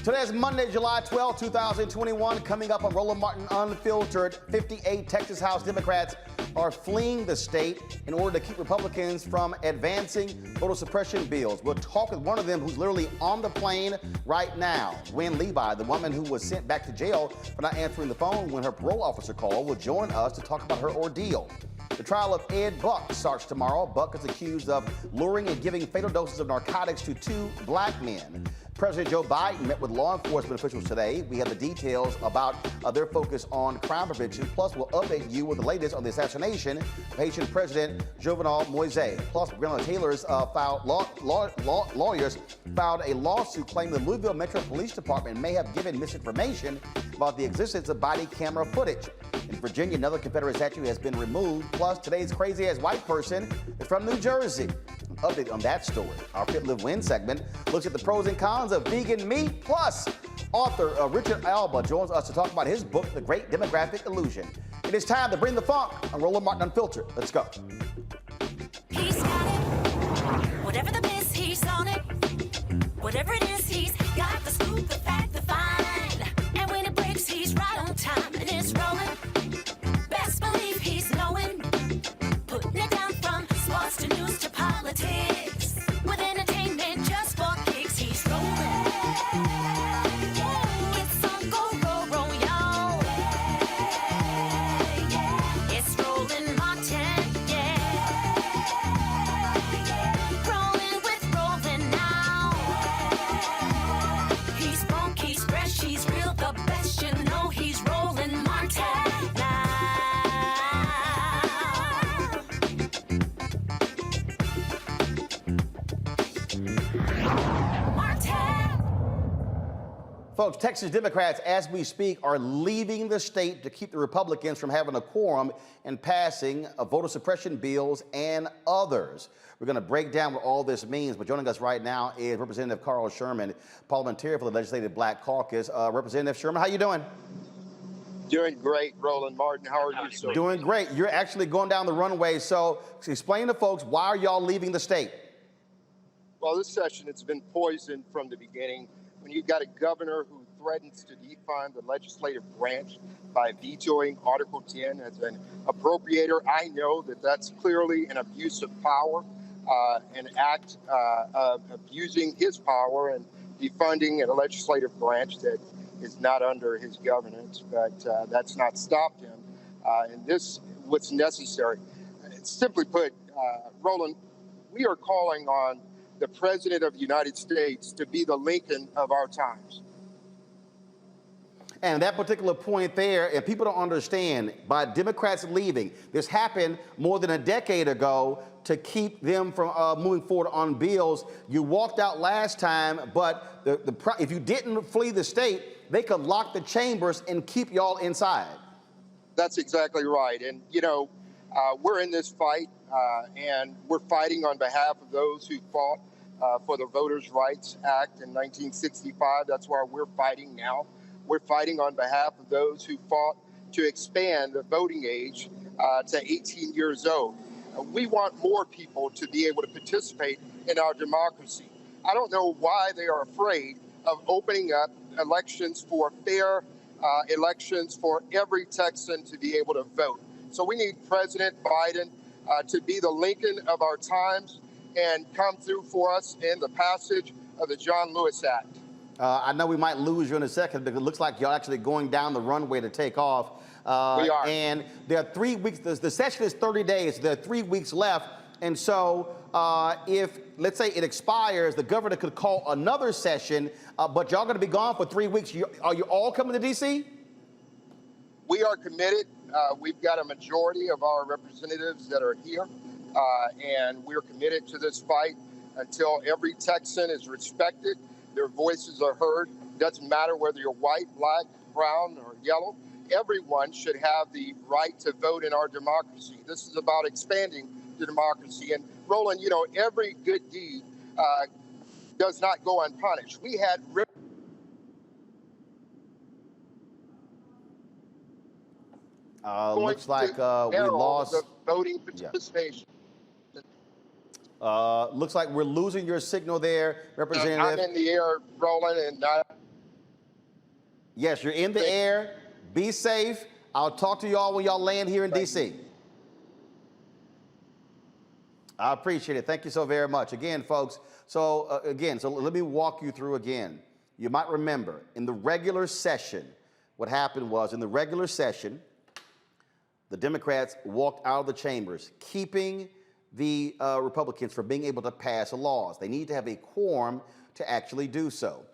Today is Monday, July 12, 2021. Coming up on Roland Martin Unfiltered, 58 Texas House Democrats are fleeing the state in order to keep Republicans from advancing voter suppression bills. We'll talk with one of them who's literally on the plane right now. Gwen Levi, the woman who was sent back to jail for not answering the phone when her parole officer called, will join us to talk about her ordeal. The trial of Ed Buck starts tomorrow. Buck is accused of luring and giving fatal doses of narcotics to 2 black men. President Joe Biden met with law enforcement officials today. We have the details about their focus on crime prevention. Plus, we'll update you with the latest on the assassination of Haitian President Jovenel Moise. Plus, Breonna Taylor's lawyers filed a lawsuit claiming the Louisville Metro Police Department may have given misinformation about the existence of body camera footage. In Virginia, another Confederate statue has been removed. Plus, today's crazy-ass white person is from New Jersey. update on that story. Our Fit Live Win segment looks at the pros and cons of vegan meat. Plus, author Richard Alba joins us to talk about his book, The Great Demographic Illusion. It is time to bring the funk on Roland Martin Unfiltered. Let's go. He's got it. Whatever the biz, he's on it. Whatever it is, he's got the scoop, the fact, the find. And when it breaks, he's right on time and it's rolling. Best believe he's knowing. Putting it down from sports to news to politics. With entertainment just for kicks, he's rolling. It's on go, roll, y'all. It's Roland Martin, yeah. Rolling with Roland now. He's funk, he's fresh, he's real, the best, you know he's Roland Martin now. Folks, Texas Democrats, as we speak, are leaving the state to keep the Republicans from having a quorum and passing voter suppression bills and others. We're going to break down what all this means, but joining us right now is Representative Carl Sherman, parliamentarian for the Legislative Black Caucus. Representative Sherman, how you doing? Doing great, Roland Martin. How are you, sir? Doing great. You're actually going down the runway, so explain to folks, why are y'all leaving the state? Well, this session has been poisoned from the beginning. When you've got a governor who threatens to defund the legislative branch by vetoing Article 10 as an appropriator, I know that that's clearly an abuse of power, an act of abusing his power and defunding a legislative branch that is not under his governance, but that's not stopped him. And this, what's necessary. Simply put, Roland, we are calling on the President of the United States to be the Lincoln of our times. And that particular point there, and people don't understand, by Democrats leaving, this happened more than a decade ago to keep them from moving forward on bills. You walked out last time, but if you didn't flee the state, they could lock the chambers and keep y'all inside. That's exactly right. And, you know, we're in this fight, and we're fighting on behalf of those who fought for the Voters' Rights Act in 1965. That's why we're fighting now. We're fighting on behalf of those who fought to expand the voting age to 18 years old. We want more people to be able to participate in our democracy. I don't know why they are afraid of opening up elections for fair elections for every Texan to be able to vote. So we need President Biden to be the Lincoln of our times and come through for us in the passage of the John Lewis Act. I know we might lose you in a second, but it looks like you're actually going down the runway to take off. We are. And there are 3 weeks. The session is 30 days. There are 3 weeks left. And so if, let's say, it expires, the governor could call another session, but y'all going to be gone for 3 weeks. Are you all coming to D.C.? We are committed. We've got a majority of our representatives that are here, and we're committed to this fight until every Texan is respected. Their voices are heard. Doesn't matter whether you're white, black, brown, or yellow. Everyone should have the right to vote in our democracy. This is about expanding the democracy. And Roland, you know, every good deed does not go unpunished. We had looks like we lost the voting participation. Looks like we're losing your signal there, Representative. I'm in the air, Roland, and yes, you're in the air. Be safe. I'll talk to y'all when y'all land here in D.C. I appreciate it. Thank you so very much. Again, folks, so let me walk you through again. You might remember in the regular session, what happened was in the regular session, the Democrats walked out of the chambers, keeping the Republicans from being able to pass laws. They need to have a quorum to actually do so.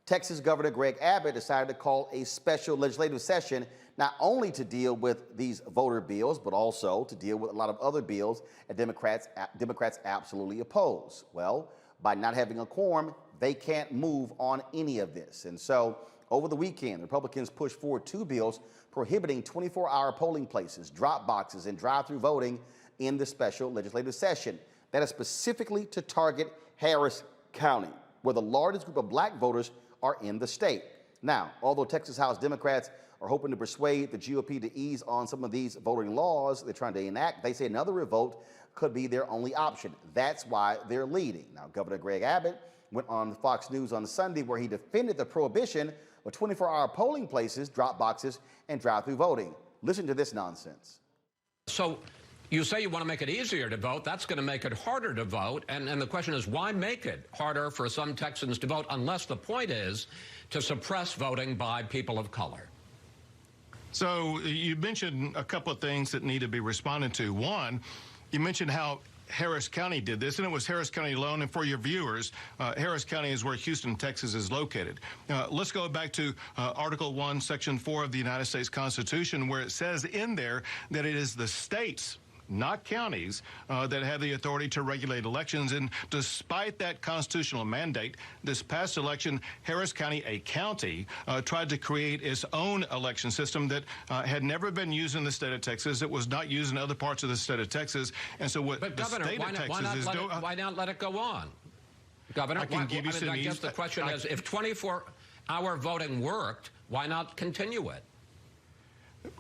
Texas Governor Greg Abbott decided to call a special legislative session, not only to deal with these voter bills, but also to deal with a lot of other bills that Democrats absolutely oppose. Well, by not having a quorum, they can't move on any of this. And so over the weekend, Republicans pushed forward 2 bills prohibiting 24-hour polling places, drop boxes, and drive-through voting in the special legislative session. that is specifically to target Harris County, where the largest group of black voters are in the state. Now, although Texas House Democrats are hoping to persuade the GOP to ease on some of these voting laws they're trying to enact, they say another revote could be their only option. That's why they're leading. Now, Governor Greg Abbott went on Fox News on Sunday where he defended the prohibition of 24-hour polling places, drop boxes, and drive-through voting. Listen to this nonsense. So you say you want to make it easier to vote. That's going to make it harder to vote. And the question is, why make it harder for some Texans to vote unless the point is to suppress voting by people of color? So you mentioned a couple of things that need to be responded to. One, you mentioned how Harris County did this, and it was Harris County alone. And for your viewers, Harris County is where Houston, Texas is located. Let's go back to Article 1, Section 4 of the United States Constitution, where it says in there that it is the states, not counties, that have the authority to regulate elections. And despite that constitutional mandate, this past election, Harris County, a county, tried to create its own election system that had never been used in the state of Texas. It was not used in other parts of the state of Texas. And so what but the Governor, state of Texas is doing... Why not let it go on? Governor, I can give you some I guess the question is, if 24-hour voting worked, why not continue it?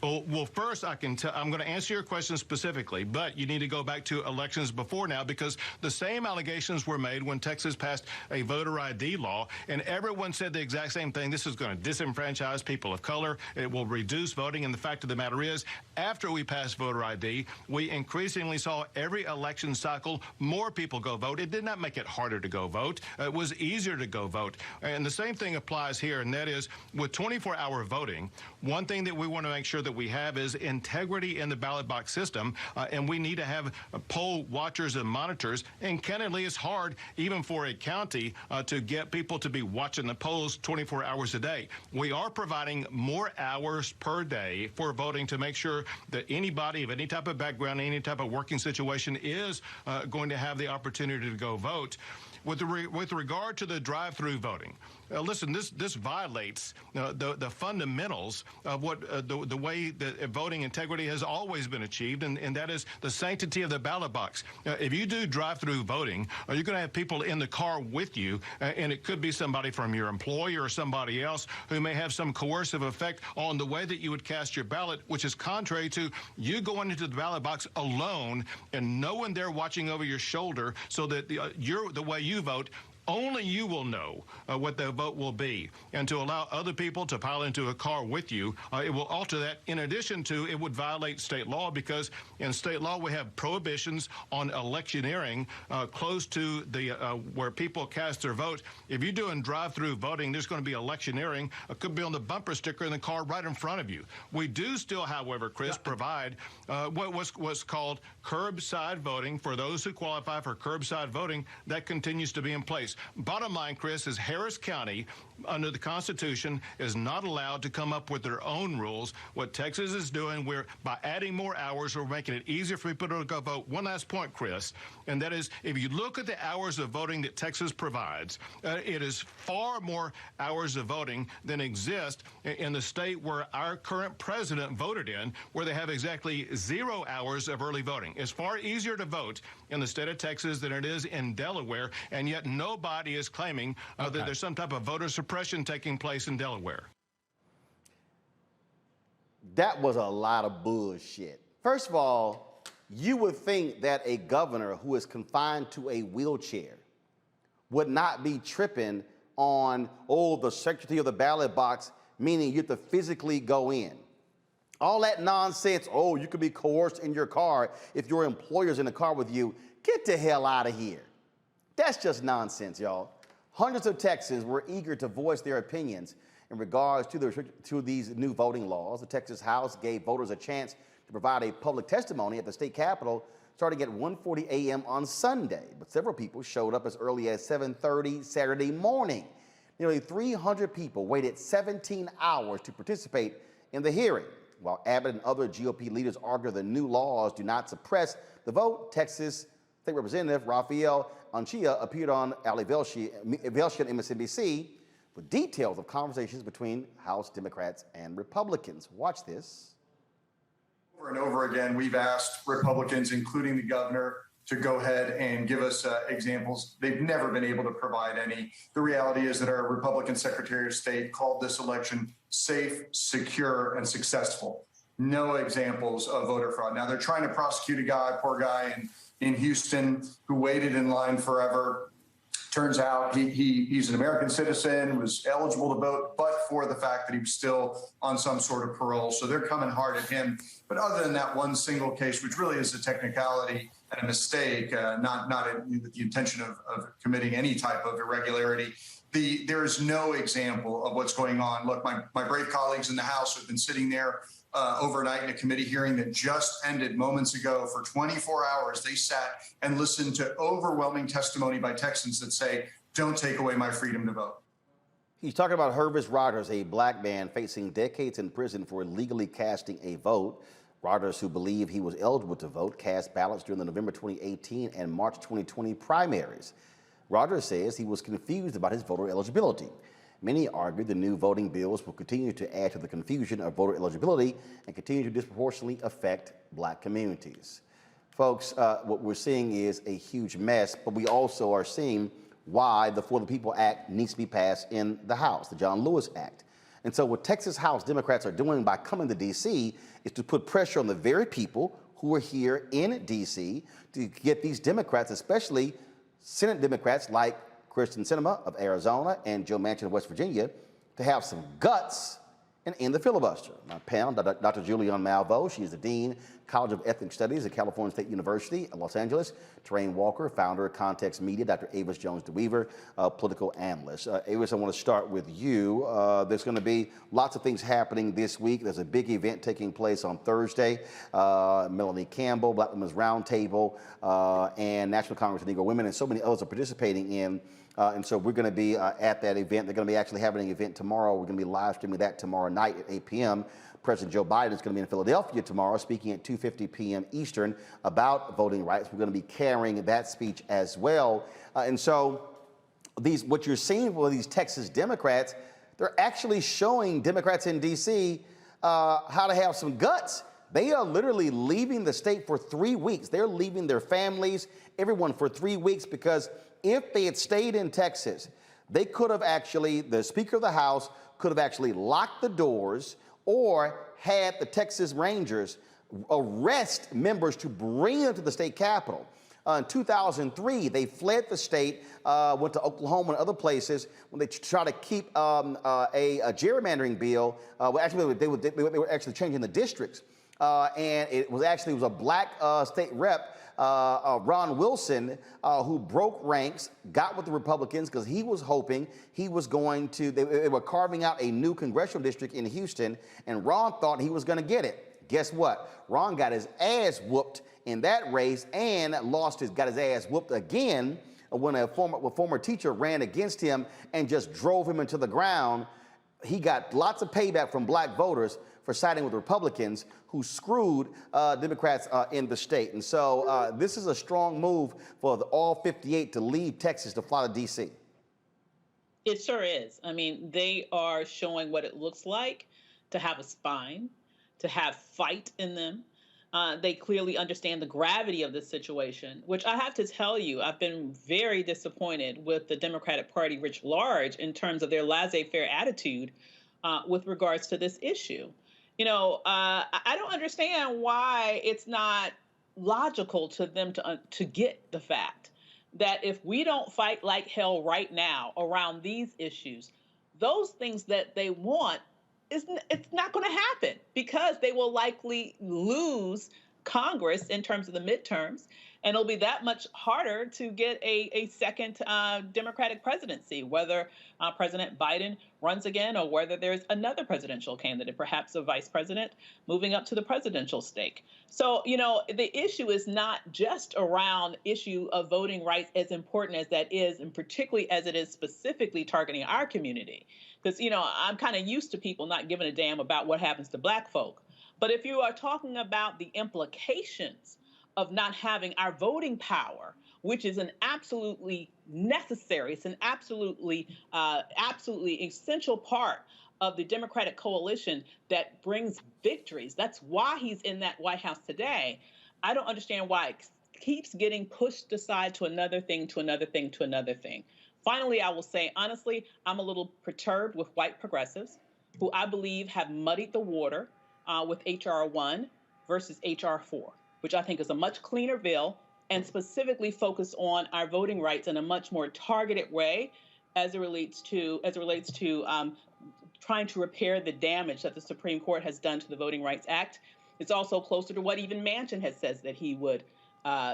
Well, first, I'm going to answer your question specifically, but you need to go back to elections before now, because the same allegations were made when Texas passed a voter ID law, and everyone said the exact same thing. This is going to disenfranchise people of color. It will reduce voting. And the fact of the matter is, after we passed voter ID, we increasingly saw every election cycle more people go vote. It did not make it harder to go vote. It was easier to go vote. And the same thing applies here, and that is with 24-hour voting, one thing that we want to make sure that we have is integrity in the ballot box system, and we need to have poll watchers and monitors. And candidly, it's hard, even for a county, to get people to be watching the polls 24 hours a day. We are providing more hours per day for voting to make sure that anybody of any type of background, any type of working situation is going to have the opportunity to go vote. With regard to the drive-through voting, listen, this violates the fundamentals of what the way that voting integrity has always been achieved, and that is the sanctity of the ballot box. If you do drive-through voting, you're going to have people in the car with you, and it could be somebody from your employer or somebody else who may have some coercive effect on the way that you would cast your ballot, which is contrary to you going into the ballot box alone and no one there watching over your shoulder, so that the way you vote, only you will know what the vote will be. And to allow other people to pile into a car with you, it will alter that. In addition to, it would violate state law, because in state law we have prohibitions on electioneering close to the where people cast their vote. If you're doing drive-through voting, there's going to be electioneering. It could be on the bumper sticker in the car right in front of you. We do still, however, Chris, provide what's called curbside voting for those who qualify for curbside voting. That continues to be in place. Bottom line, Chris, is Harris County, under the Constitution, is not allowed to come up with their own rules. What Texas is doing, by adding more hours, we're making it easier for people to go vote. One last point, Chris, and that is, if you look at the hours of voting that Texas provides, it is far more hours of voting than exist in the state where our current president voted in, where they have exactly 0 hours of early voting. It's far easier to vote in the state of Texas than it is in Delaware, and yet nobody is claiming that there's some type of voter suppression taking place in Delaware. That was a lot of bullshit. First of all, you would think that a governor who is confined to a wheelchair would not be tripping on, the sanctity of the ballot box, meaning you have to physically go in. All that nonsense, you could be coerced in your car if your employer's in the car with you. Get the hell out of here. That's just nonsense, y'all. Hundreds of Texans were eager to voice their opinions in regards to these new voting laws. The Texas House gave voters a chance to provide a public testimony at the state capitol starting at 1:40 a.m. on Sunday, but several people showed up as early as 7:30 Saturday morning. Nearly 300 people waited 17 hours to participate in the hearing. While Abbott and other GOP leaders argue the new laws do not suppress the vote, Texas State Representative Rafael Anchia appeared on Ali Velshi and MSNBC with details of conversations between House Democrats and Republicans. Watch this. Over and over again, we've asked Republicans, including the governor, to go ahead and give us examples. They've never been able to provide any. The reality is that our Republican Secretary of State called this election safe, secure, and successful. No examples of voter fraud. Now, they're trying to prosecute a guy, poor guy in Houston, who waited in line forever. Turns out he's an American citizen, was eligible to vote, but for the fact that he was still on some sort of parole. So they're coming hard at him. But other than that one single case, which really is a technicality and a mistake, not the intention of committing any type of irregularity, there is no example of what's going on. Look, my brave colleagues in the House have been sitting there overnight in a committee hearing that just ended moments ago. For 24 hours, they sat and listened to overwhelming testimony by Texans that say, don't take away my freedom to vote. He's talking about Hervis Rogers, a black man facing decades in prison for illegally casting a vote. Rogers, who believed he was eligible to vote, cast ballots during the November 2018 and March 2020 primaries. Rogers says he was confused about his voter eligibility. Many argue the new voting bills will continue to add to the confusion of voter eligibility and continue to disproportionately affect black communities. Folks, what we're seeing is a huge mess, but we also are seeing why the For the People Act needs to be passed in the House, the John Lewis Act. And so what Texas House Democrats are doing by coming to D.C. is to put pressure on the very people who are here in D.C. to get these Democrats, especially Senate Democrats like Kristen Sinema of Arizona and Joe Manchin of West Virginia, to have some guts and end the filibuster. My panel, Dr. Julianne Malveaux, she is the Dean, College of Ethnic Studies at California State University, Los Angeles. Terrain Walker, founder of Context Media. Dr. Avis Jones-DeWeaver, political analyst. Avis, I want to start with you. There's going to be lots of things happening this week. There's a big event taking place on Thursday. Melanie Campbell, Black Women's Roundtable, and National Congress of Negro Women, and so many others are participating in. And so we're going to be at that event. They're going to be actually having an event tomorrow. We're going to be live streaming that tomorrow night at 8 p.m. President Joe Biden is going to be in Philadelphia tomorrow, speaking at 2:50 p.m. Eastern about voting rights. We're going to be carrying that speech as well. And so what you're seeing with these Texas Democrats, they're actually showing Democrats in D.C. How to have some guts. They are literally leaving the state for 3 weeks. They're leaving their families, everyone, for 3 weeks, because if they had stayed in Texas, they could have actually, the Speaker of the House could have actually locked the doors or had the Texas Rangers arrest members to bring them to the state capitol. In 2003, they fled the state, went to Oklahoma and other places when they tried to keep a gerrymandering bill. Actually, they were actually changing the districts. And it was a black state rep, Ron Wilson, who broke ranks, got with the Republicans because he was hoping he was going to, they were carving out a new congressional district in Houston, and Ron thought he was going to get it. Guess what? Ron got his ass whooped in that race and got his ass whooped again when a former teacher ran against him and just drove him into the ground. He got lots of payback from black voters for siding with Republicans who screwed Democrats in the state. And so this is a strong move for all 58 to leave Texas to fly to D.C. It sure is. I mean, they are showing what it looks like to have a spine, to have fight in them. They clearly understand the gravity of this situation, which I have to tell you, I've been very disappointed with the Democratic Party writ large in terms of their laissez-faire attitude with regards to this issue. You know, I don't understand why it's not logical to them to get the fact that if we don't fight like hell right now around these issues, those things that they want, it's not going to happen because they will likely lose Congress in terms of the midterms, and it'll be that much harder to get a second Democratic presidency, whether President Biden runs again or whether there's another presidential candidate, perhaps a vice president moving up to the presidential stake. So, you know, the issue is not just around issue of voting rights, as important as that is, and particularly as it is specifically targeting our community. Because, you know, I'm kind of used to people not giving a damn about what happens to black folk. But if you are talking about the implications of not having our voting power, which is an absolutely necessary, it's an absolutely essential part of the Democratic coalition that brings victories. That's why he's in that White House today. I don't understand why keeps getting pushed aside to another thing, to another thing, to another thing. Finally, I will say, honestly, I'm a little perturbed with white progressives who I believe have muddied the water with H.R. 1 versus H.R. 4, which I think is a much cleaner bill and specifically focused on our voting rights in a much more targeted way as it relates to trying to repair the damage that the Supreme Court has done to the Voting Rights Act. It's also closer to what even Manchin has said that he would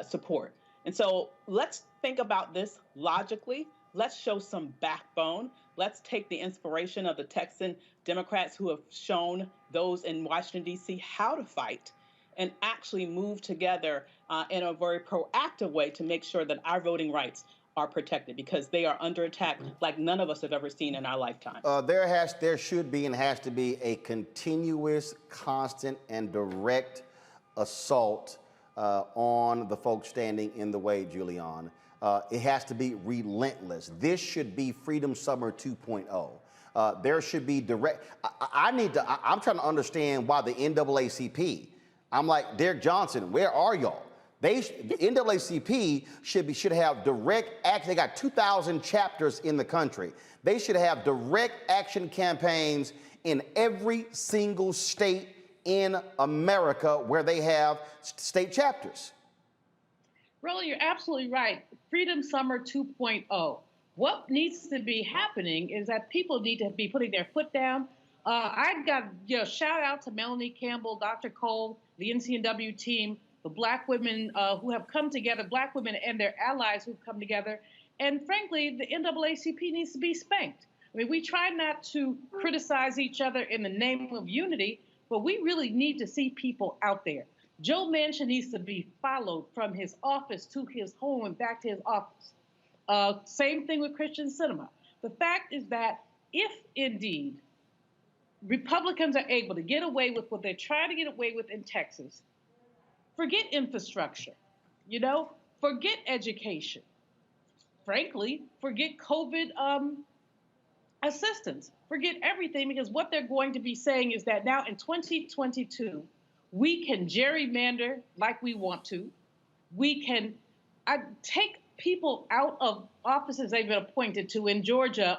support. And so let's think about this logically. Let's show some backbone. Let's take the inspiration of the Texan Democrats who have shown those in Washington, D.C. how to fight and actually move together in a very proactive way to make sure that our voting rights are protected, because they are under attack like none of us have ever seen in our lifetime. There should be and has to be a continuous, constant, and direct assault on the folks standing in the way, Julian. It has to be relentless. This should be Freedom Summer 2.0. There should be direct. I'm trying to understand why the NAACP. I'm like, Derek Johnson, where are y'all? The NAACP should have direct action. They got 2,000 chapters in the country. They should have direct action campaigns in every single state in America where they have state chapters. Roland, you're absolutely right. Freedom Summer 2.0. What needs to be happening is that people need to be putting their foot down. I've got, shout out to Melanie Campbell, Dr. Cole, the NCNW team, the Black women who have come together, Black women and their allies who've come together. And frankly, the NAACP needs to be spanked. I mean, we try not to criticize each other in the name of unity, but we really need to see people out there. Joe Manchin needs to be followed from his office to his home and back to his office. Same thing with Christian Cinema. The fact is that if indeed Republicans are able to get away with what they're trying to get away with in Texas, forget infrastructure, forget education, frankly, forget COVID assistance, forget everything, because what they're going to be saying is that now in 2022, we can gerrymander like we want to. We can take people out of offices they've been appointed to. In Georgia,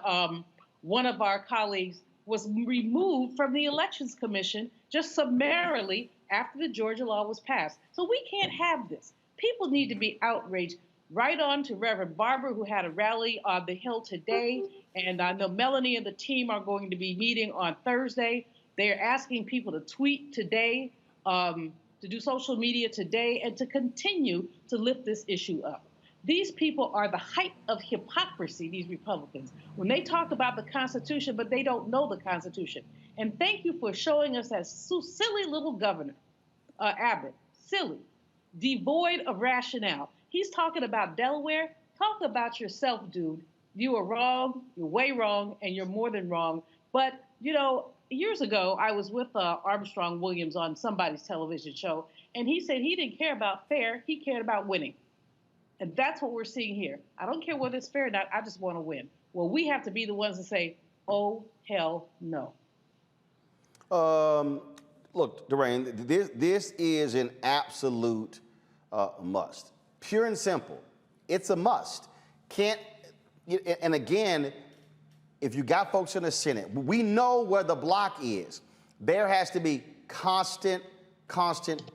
one of our colleagues was removed from the Elections Commission just summarily after the Georgia law was passed. So we can't have this. People need to be outraged. Right on to Reverend Barber, who had a rally on the Hill today. And I know Melanie and the team are going to be meeting on Thursday. They're asking people to tweet today, to do social media today, and to continue to lift this issue up. These people are the height of hypocrisy, these Republicans, when they talk about the Constitution, but they don't know the Constitution. And thank you for showing us that silly little governor, Abbott, silly, devoid of rationale. He's talking about Delaware. Talk about yourself, dude. You are wrong, you're way wrong, and you're more than wrong. But, years ago, I was with Armstrong Williams on somebody's television show, and he said he didn't care about fair, he cared about winning. And that's what we're seeing here. I don't care whether it's fair or not, I just want to win. Well, we have to be the ones to say, oh, hell no. Look, Dwayne, this is an absolute must. Pure and simple. It's a must. And again, if you got folks in the Senate, we know where the block is. There has to be constant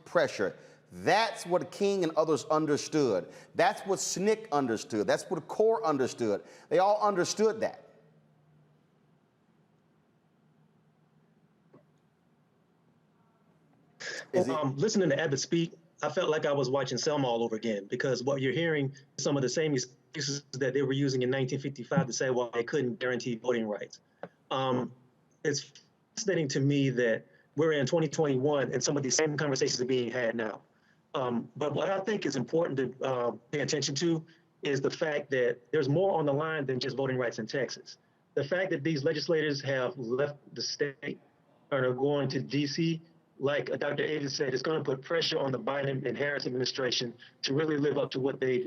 pressure. That's what King and others understood. That's what SNCC understood. That's what CORE understood. They all understood that. Listening to Abbott speak, I felt like I was watching Selma all over again, because what you're hearing is some of the same excuses that they were using in 1955 to say, well, they couldn't guarantee voting rights. It's fascinating to me that we're in 2021 and some of these same conversations are being had now. But what I think is important to pay attention to is the fact that there's more on the line than just voting rights in Texas. The fact that these legislators have left the state and are going to D.C., like Dr. Avis said, it's going to put pressure on the Biden and Harris administration to really live up to what they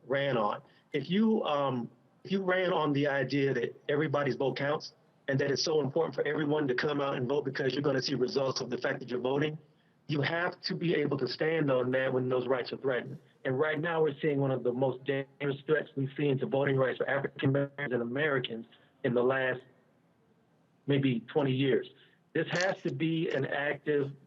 ran on. If you ran on the idea that everybody's vote counts and that it's so important for everyone to come out and vote because you're going to see results of the fact that you're voting, You have to be able to stand on that when those rights are threatened. And right now we're seeing one of the most dangerous threats we've seen to voting rights for African Americans and Americans in the last maybe 20 years. This has to be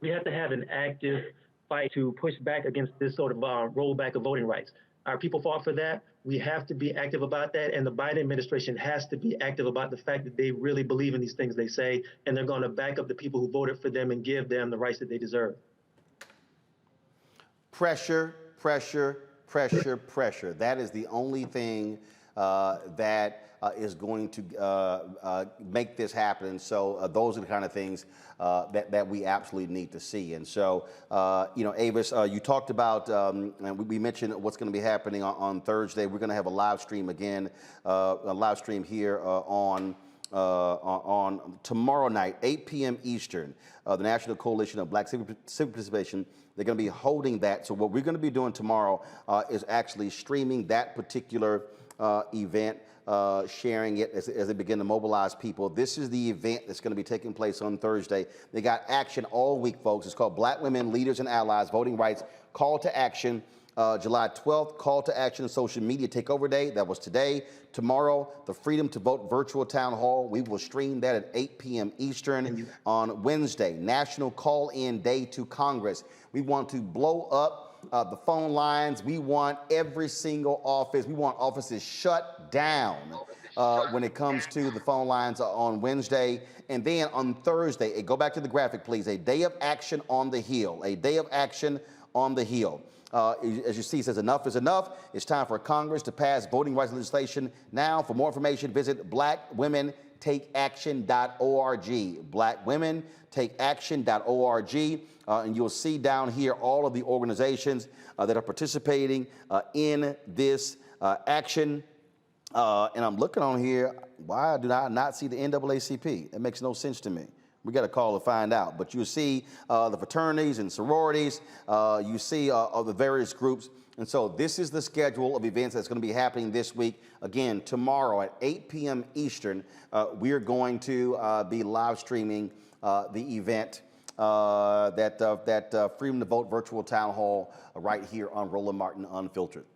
we have to have an active fight to push back against this sort of rollback of voting rights. Our people fought for that. We have to be active about that. And the Biden administration has to be active about the fact that they really believe in these things they say, and they're going to back up the people who voted for them and give them the rights that they deserve. Pressure, pressure, pressure, pressure. That is the only thing that is going to make this happen. So those are the kind of things that we absolutely need to see. And so, Avis, you talked about, and we mentioned what's going to be happening on Thursday. We're going to have a live stream again, a live stream here on tomorrow night, 8 p.m. Eastern. The National Coalition of Black Civic Participation, they're going to be holding that. So what we're going to be doing tomorrow is actually streaming that particular event, sharing it as they begin to mobilize people. This is the event that's going to be taking place on Thursday. They got action all week, folks. It's called Black Women, Leaders and Allies, Voting Rights, Call to Action. July 12th, Call to Action Social Media Takeover Day. That was today. Tomorrow, the Freedom to Vote Virtual Town Hall. We will stream that at 8 p.m. Eastern on Wednesday. National Call-In Day to Congress. We want to blow up the phone lines. We want every single office. We want offices shut down when it comes to the phone lines on Wednesday. And then on Thursday, go back to the graphic, please. A day of action on the Hill. A day of action on the Hill. As you see, it says enough is enough. It's time for Congress to pass voting rights legislation. Now, for more information, visit blackwomentake.action.org. Blackwomentake.action.org. And you'll see down here all of the organizations that are participating in this action. And I'm looking on here. Why do I not see the NAACP? That makes no sense to me. We got to call to find out. But you see the fraternities and sororities. You see of the various groups. And so this is the schedule of events that's going to be happening this week. Again, tomorrow at 8 p.m. Eastern, we are going to be live streaming the event, that Freedom to Vote Virtual Town Hall right here on Roland Martin Unfiltered.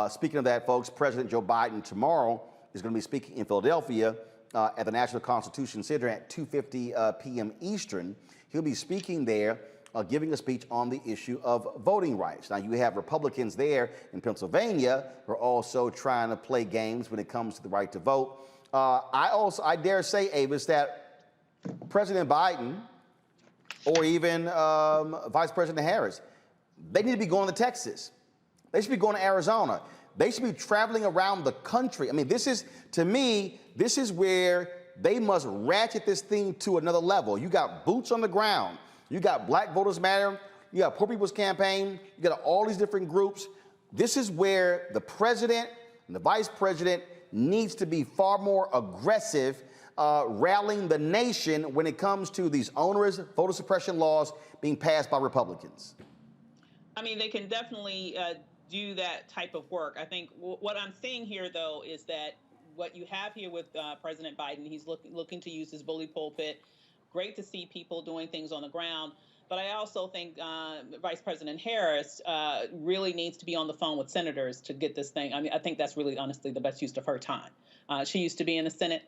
Speaking of that, folks, President Joe Biden tomorrow is going to be speaking in Philadelphia at the National Constitution Center at 2:50 p.m. Eastern. He'll be speaking there, giving a speech on the issue of voting rights. Now, you have Republicans there in Pennsylvania who are also trying to play games when it comes to the right to vote. I dare say, Avis, that President Biden or even Vice President Harris, they need to be going to Texas. They should be going to Arizona. They should be traveling around the country. I mean, this is, to me, this is where they must ratchet this thing to another level. You got boots on the ground. You got Black Voters Matter. You got Poor People's Campaign. You got all these different groups. This is where the president and the vice president needs to be far more aggressive, rallying the nation when it comes to these onerous voter suppression laws being passed by Republicans. I mean, they can definitely do that type of work. I think what I'm seeing here, though, is that what you have here with President Biden, he's looking to use his bully pulpit. Great to see people doing things on the ground. But I also think Vice President Harris really needs to be on the phone with senators to get this thing. I mean, I think that's really, honestly, the best use of her time. She used to be in the Senate.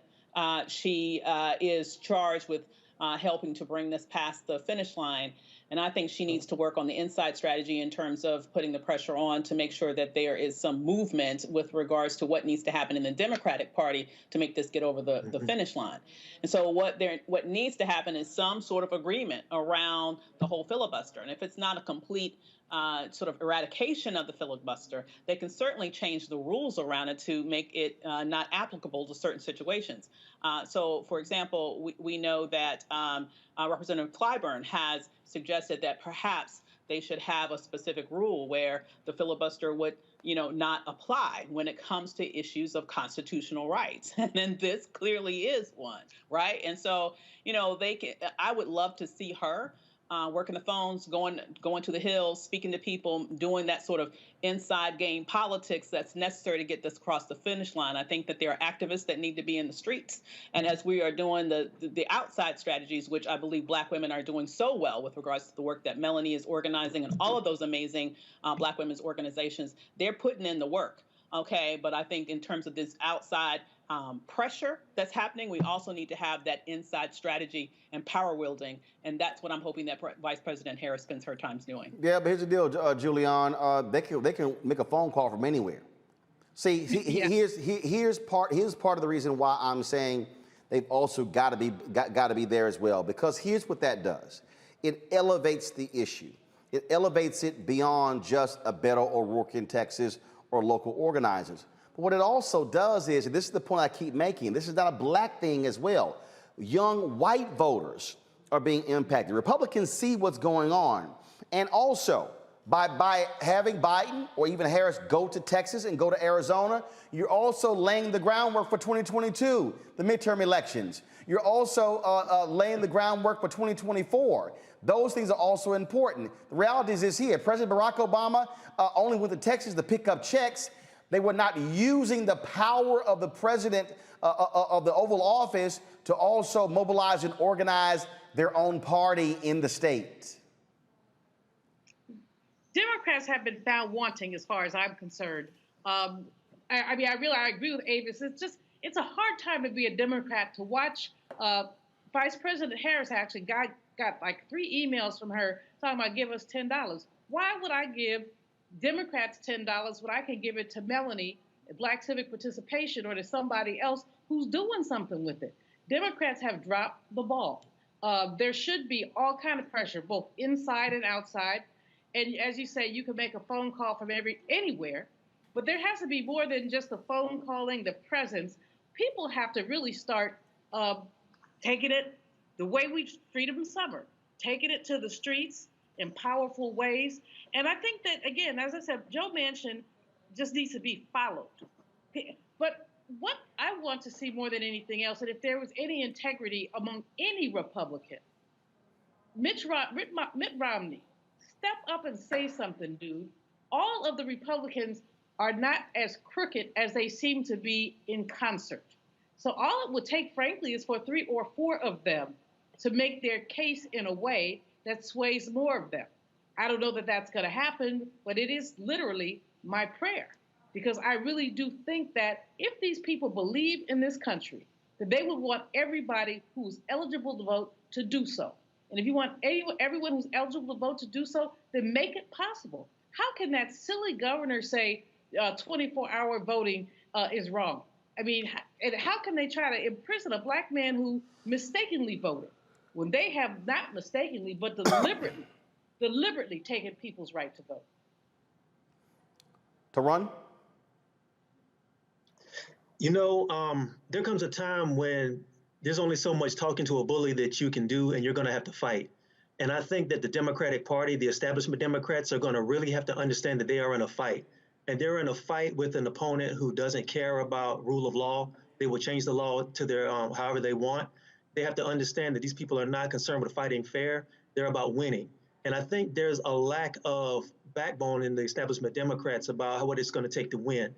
She is charged with helping to bring this past the finish line. And I think she needs to work on the inside strategy in terms of putting the pressure on to make sure that there is some movement with regards to what needs to happen in the Democratic Party to make this get over the finish line. And so what needs to happen is some sort of agreement around the whole filibuster. And if it's not a complete sort of eradication of the filibuster, they can certainly change the rules around it to make it not applicable to certain situations. So, for example, we know that Representative Clyburn has suggested that perhaps they should have a specific rule where the filibuster would, not apply when it comes to issues of constitutional rights. And then this clearly is one, right? And so, I would love to see her working the phones, going to the hills, speaking to people, doing that sort of inside game politics that's necessary to get this across the finish line. I think that there are activists that need to be in the streets. And as we are doing the outside strategies, which I believe Black women are doing so well with regards to the work that Melanie is organizing and all of those amazing Black women's organizations, they're putting in the work. Okay, but I think in terms of this outside pressure that's happening, we also need to have that inside strategy and power wielding, and that's what I'm hoping that Vice President Harris spends her time doing. Yeah, but here's the deal, Julianne. They can make a phone call from anywhere. See, here's part of the reason why I'm saying they've also got to be there as well, because here's what that does. It elevates the issue. It elevates it beyond just a Beto O'Rourke in Texas or local organizers. But what it also does is, and this is the point I keep making, this is not a Black thing as well. Young white voters are being impacted. Republicans see what's going on. And also, by having Biden or even Harris go to Texas and go to Arizona, you're also laying the groundwork for 2022, the midterm elections. You're also laying the groundwork for 2024. Those things are also important. The reality is this here. President Barack Obama only went to Texas to pick up checks. They were not using the power of the president of the Oval Office to also mobilize and organize their own party in the state. Democrats have been found wanting, as far as I'm concerned. I agree with Avis. It's a hard time to be a Democrat, to watch Vice President Harris actually got like 3 emails from her talking about give us $10. Why would I give Democrats $10 when I can give it to Melanie, Black Civic Participation, or to somebody else who's doing something with it? Democrats have dropped the ball. There should be all kind of pressure, both inside and outside. And as you say, you can make a phone call from anywhere, but there has to be more than just the phone calling, the presence. People have to really start taking it the way we Freedom Summer, taking it to the streets in powerful ways. And I think that, again, as I said, Joe Manchin just needs to be followed. But what I want to see more than anything else, and if there was any integrity among any Republican, Mitt Romney, step up and say something, dude. All of the Republicans are not as crooked as they seem to be in concert. So all it would take, frankly, is for 3 or 4 of them to make their case in a way that sways more of them. I don't know that that's going to happen, but it is literally my prayer, because I really do think that if these people believe in this country, that they would want everybody who's eligible to vote to do so. And if you want everyone who's eligible to vote to do so, then make it possible. How can that silly governor say 24-hour voting is wrong? I mean, and how can they try to imprison a Black man who mistakenly voted when they have not mistakenly, but deliberately taken people's right to vote? To run? You know, there comes a time when there's only so much talking to a bully that you can do, and you're going to have to fight. And I think that the Democratic Party, the establishment Democrats, are going to really have to understand that they are in a fight. And they're in a fight with an opponent who doesn't care about rule of law. They will change the law to their however they want. They have to understand that these people are not concerned with fighting fair. They're about winning. And I think there's a lack of backbone in the establishment Democrats about what it's going to take to win.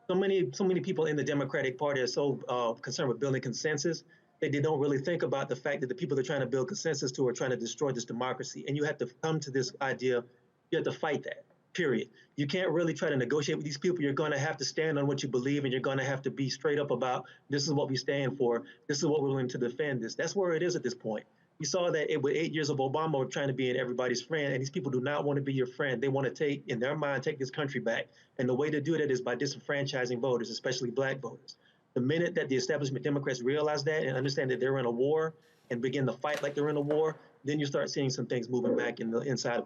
So many people in the Democratic Party are so concerned with building consensus that they don't really think about the fact that the people they're trying to build consensus to are trying to destroy this democracy. And you have to come to this idea, you have to fight that, period. You can't really try to negotiate with these people. You're going to have to stand on what you believe, and you're going to have to be straight up about this is what we stand for. This is what we're willing to defend this. That's where it is at this point. We saw that with 8 years of Obama trying to be everybody's friend, and these people do not want to be your friend. They want to take, in their mind, take this country back. And the way to do that is by disenfranchising voters, especially Black voters. The minute that the establishment Democrats realize that and understand that they're in a war and begin to fight like they're in a war, then you start seeing some things moving back in the inside.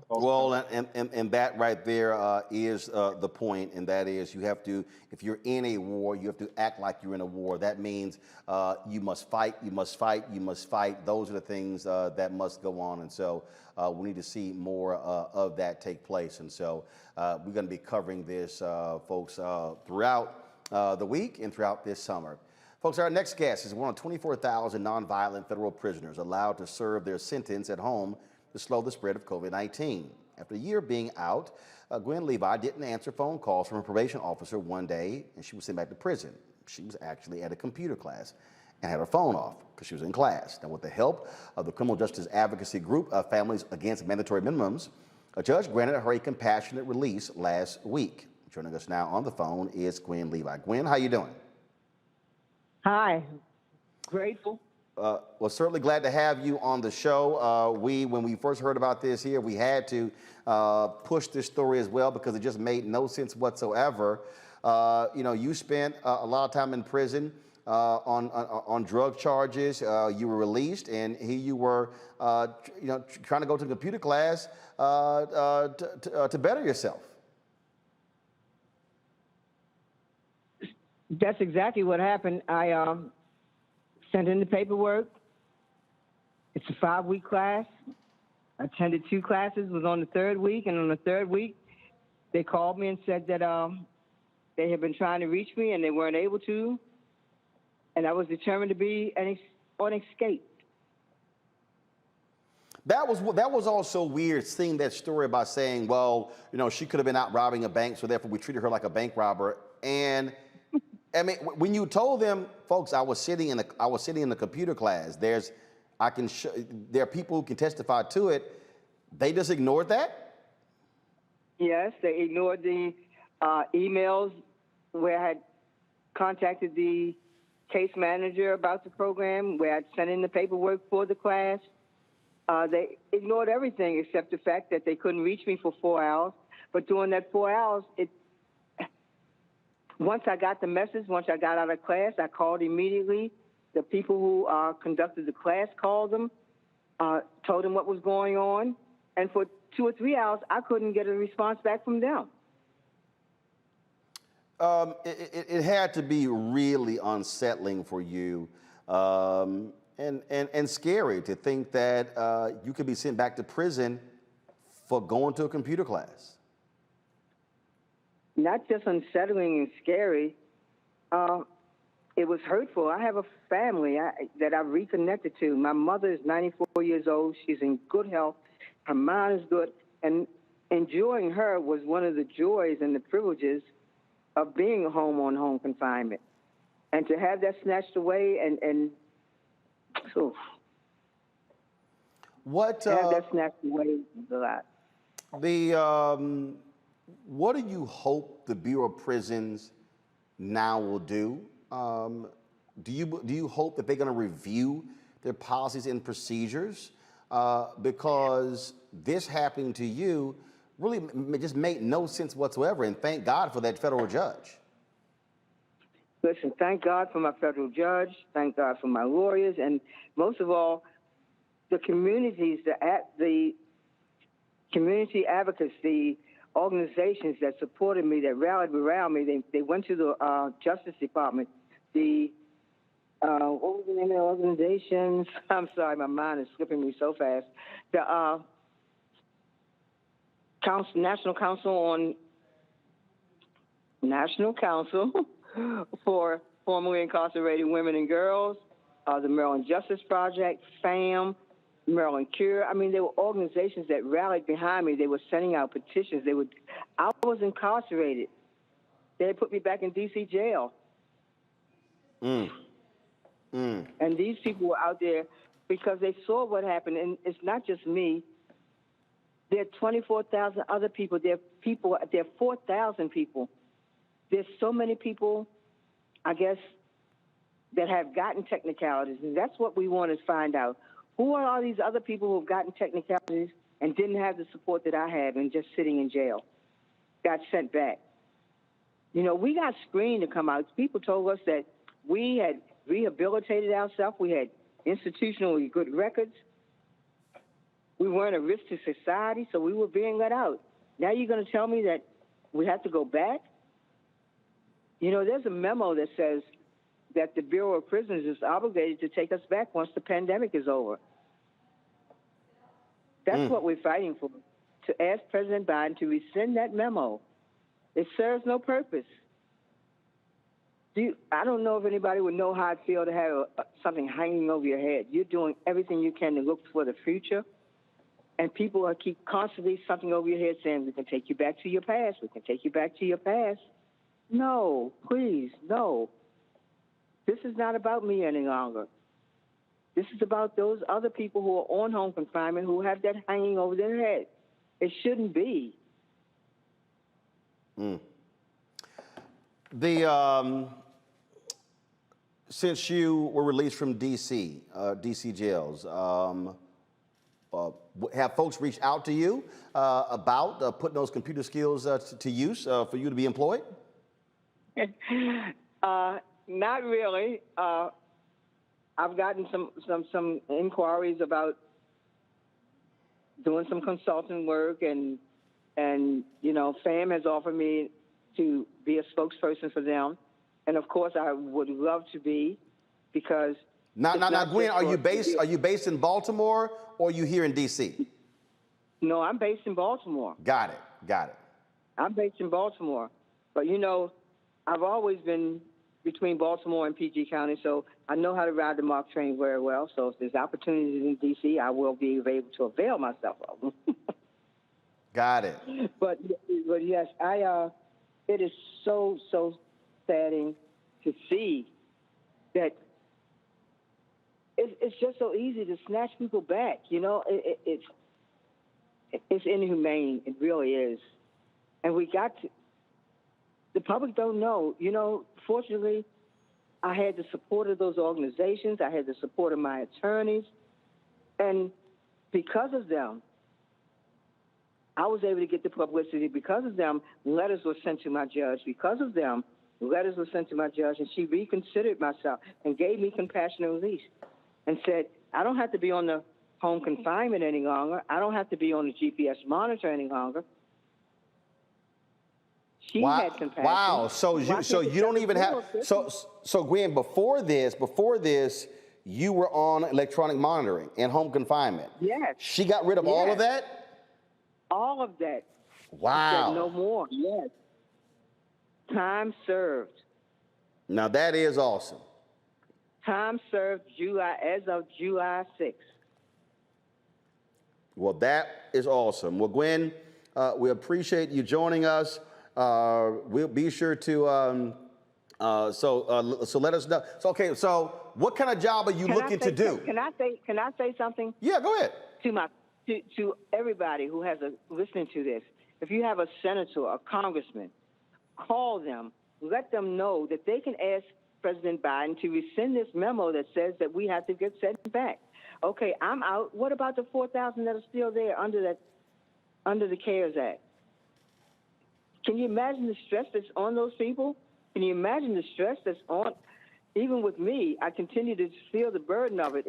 Well, and that right there is the point, and that is you have to, if you're in a war, you have to act like you're in a war. That means you must fight, you must fight, you must fight. Those are the things that must go on, and so we need to see more of that take place. And so we're going to be covering this, folks, throughout the week and throughout this summer. Folks, our next guest is one of 24,000 nonviolent federal prisoners allowed to serve their sentence at home to slow the spread of COVID-19. After a year being out, Gwen Levi didn't answer phone calls from her probation officer one day, and she was sent back to prison. She was actually at a computer class and had her phone off because she was in class. Now, with the help of the criminal justice advocacy group Families Against Mandatory Minimums, a judge granted her a compassionate release last week. Joining us now on the phone is Gwen Levi. Gwen, how you doing? Hi, grateful. Well, certainly glad to have you on the show. When we first heard about this here, we had to push this story as well because it just made no sense whatsoever. You spent a lot of time in prison on drug charges. You were released, and here you were, trying to go to a computer class to better yourself. That's exactly what happened. I sent in the paperwork. It's a 5-week class. I attended 2 classes, was on the 3rd week, and on the 3rd week, they called me and said that they had been trying to reach me and they weren't able to, and I was determined to be on escape. That was also weird, seeing that story about saying, well, she could have been out robbing a bank, so therefore we treated her like a bank robber. And I mean, when you told them, folks, I was sitting in the computer class. There are people who can testify to it. They just ignored that? Yes, they ignored the emails where I had contacted the case manager about the program, where I'd sent in the paperwork for the class. They ignored everything except the fact that they couldn't reach me for 4 hours. But during that 4 hours, once I got the message, once I got out of class, I called immediately. The people who conducted the class called them, told them what was going on. And for 2 or 3 hours, I couldn't get a response back from them. It had to be really unsettling for you and scary to think that you could be sent back to prison for going to a computer class. Not just unsettling and scary, it was hurtful. I have a family that I've reconnected to. My mother is 94 years old. She's in good health. Her mind is good. And enjoying her was one of the joys and the privileges of being home on home confinement. And to have that snatched away to have that snatched away was a lot. What do you hope the Bureau of Prisons now will do? Do you hope that they're going to review their policies and procedures? Because this happening to you really just made no sense whatsoever, and thank God for that federal judge. Listen, thank God for my federal judge, thank God for my lawyers, and most of all, the communities, the community advocates, the organizations that supported me, that rallied around me. They went to the Justice Department. What was the name of the organizations? I'm sorry, my mind is slipping me so fast. The National Council for Formerly Incarcerated Women and Girls, the Maryland Justice Project, FAM, Maryland Cure. I mean, there were organizations that rallied behind me. They were sending out petitions. I was incarcerated. They had put me back in D.C. jail. And these people were out there because they saw what happened. And it's not just me. There are 24,000 other people. There are 4,000 people. There's so many people, I guess, that have gotten technicalities. And that's what we want to find out. Who are all these other people who have gotten technicalities and didn't have the support that I have and just sitting in jail, got sent back? We got screened to come out. People told us that we had rehabilitated ourselves. We had institutionally good records. We weren't a risk to society, so we were being let out. Now you're going to tell me that we have to go back? There's a memo that says that the Bureau of Prisons is obligated to take us back once the pandemic is over. That's what we're fighting for, to ask President Biden to rescind that memo. It serves no purpose. I don't know if anybody would know how it feels to have something hanging over your head. You're doing everything you can to look for the future, and people keep constantly something over your head saying, we can take you back to your past. We can take you back to your past. No, please, no. This is not about me any longer. This is about those other people who are on home confinement who have that hanging over their head. It shouldn't be. Since you were released from D.C. Jails, have folks reached out to you about putting those computer skills to use for you to be employed? Not really. I've gotten some inquiries about doing some consulting work, and FAM has offered me to be a spokesperson for them, and of course I would love to be, because now Gwen, are you based in Baltimore, or are you here in D.C.? No, I'm based in Baltimore. Got it. I'm based in Baltimore, but I've always been between Baltimore and PG County, so I know how to ride the MARC train very well. So if there's opportunities in D.C., I will be able to avail myself of them. Got it. But yes, it is so saddening to see that it's just so easy to snatch people back. It's inhumane. It really is. And we got to. The public don't know. Fortunately, I had the support of those organizations. I had the support of my attorneys. And because of them, I was able to get the publicity. Because of them, letters were sent to my judge. Because of them, letters were sent to my judge, and she reconsidered myself and gave me compassionate release and said, I don't have to be on the home confinement any longer. I don't have to be on the GPS monitor any longer. She had compassion. Wow. So you don't even have. So Gwen, before this, you were on electronic monitoring and home confinement. Yes. She got rid of all of that. All of that. Wow. She said no more. Yes. Time served. Now that is awesome. Time served as of July 6th. Well, that is awesome. Well, Gwen, we appreciate you joining us. We'll be sure to, so let us know. So what kind of job are you looking to do? Can I say something? Yeah, go ahead. To everybody who has listening to this, if you have a senator, a congressman, call them, let them know that they can ask President Biden to rescind this memo that says that we have to get sent back. Okay, I'm out. What about the 4,000 that are still there under the CARES Act? Can you imagine the stress that's on those people? Can you imagine the stress that's on, even with me? I continue to feel the burden of it.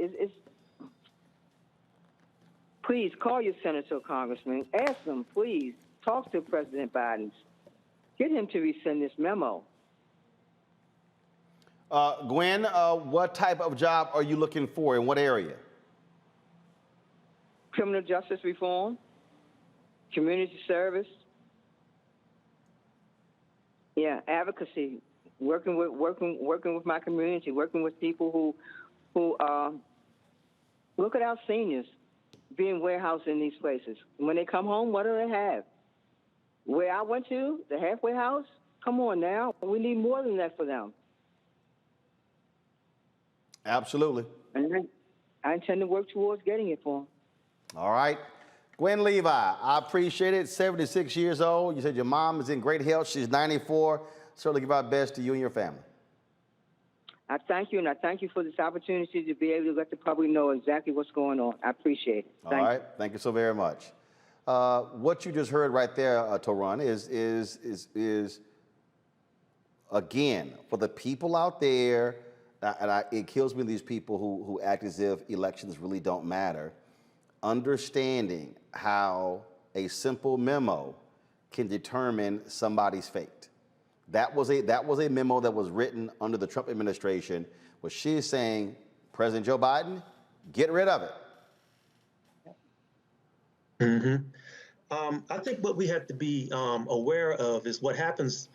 Please call your senator or congressman. Ask them, please. Talk to President Biden. Get him to rescind this memo. Gwen, what type of job are you looking for? In what area? Criminal justice reform, community service. Yeah, advocacy, working with my community, working with people who look at our seniors being warehoused in these places. When they come home, what do they have? Where I went to, the halfway house, come on now. We need more than that for them. Absolutely. And I intend to work towards getting it for them. All right. Gwen Levi, I appreciate it. 76 years old. You said your mom is in great health. She's 94. Certainly give our best to you and your family. I thank you, and I thank you for this opportunity to be able to let the public know exactly what's going on. I appreciate it. All right. Thank you so very much. What you just heard right there, Toran, is again, for the people out there, and it kills me, these people who act as if elections really don't matter, understanding how a simple memo can determine somebody's fate. That was a memo that was written under the Trump administration, where she is saying, President Joe Biden, get rid of it. Mm-hmm. I think what we have to be aware of is what happens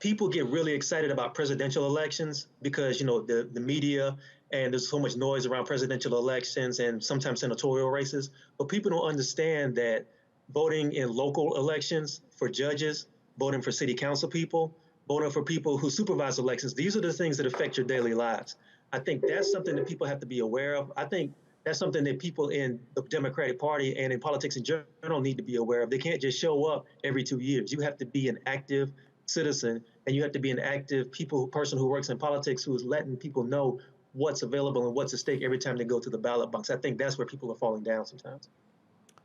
people get really excited about presidential elections because, you know, the media and there's so much noise around presidential elections and sometimes senatorial races. But people don't understand that voting in local elections for judges, voting for city council people, voting for people who supervise elections, these are the things that affect your daily lives. I think that's something that people have to be aware of. I think that's something that people in the Democratic Party and in politics in general need to be aware of. They can't just show up every 2 years. You have to be an active citizen, and you have to be an active person who works in politics who is letting people know what's available and what's at stake every time they go to the ballot box. I think that's where people are falling down sometimes.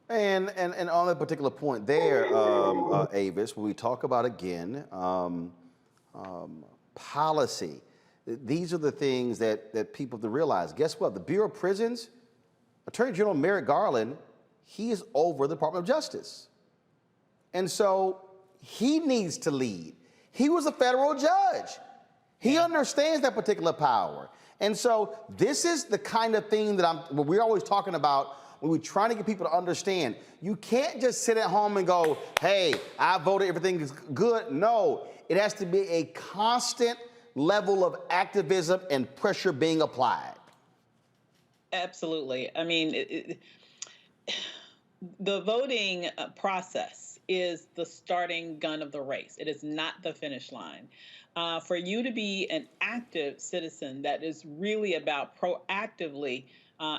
And on that particular point there, Avis, when we talk about, again, policy, these are the things that people have to realize. Guess what? The Bureau of Prisons, Attorney General Merrick Garland, he is over the Department of Justice. And so he needs to lead. He was a federal judge. He understands that particular power. And so this is the kind of thing that we're always talking about when we're trying to get people to understand. You can't just sit at home and go, hey, I voted, everything is good. No, it has to be a constant level of activism and pressure being applied. Absolutely. I mean, the voting process is the starting gun of the race. It is not the finish line. For you to be an active citizen, that is really about proactively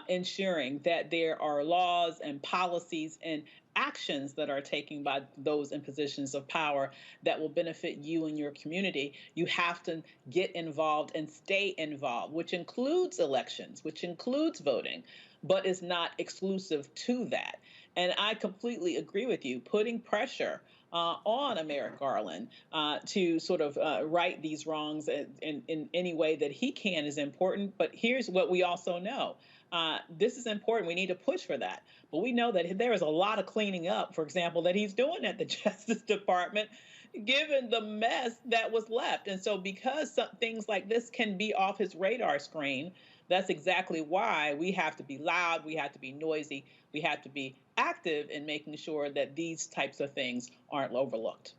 ensuring that there are laws and policies and actions that are taken by those in positions of power that will benefit you and your community. You have to get involved and stay involved, which includes elections, which includes voting, but is not exclusive to that. And I completely agree with you. Putting pressure on Merrick Garland to sort of right these wrongs in any way that he can is important. But here's what we also know. This is important. We need to push for that. But we know that there is a lot of cleaning up, for example, that he's doing at the Justice Department, given the mess that was left. And so because some things like this can be off his radar screen, that's exactly why we have to be loud, we have to be noisy, we have to be active in making sure that these types of things aren't overlooked.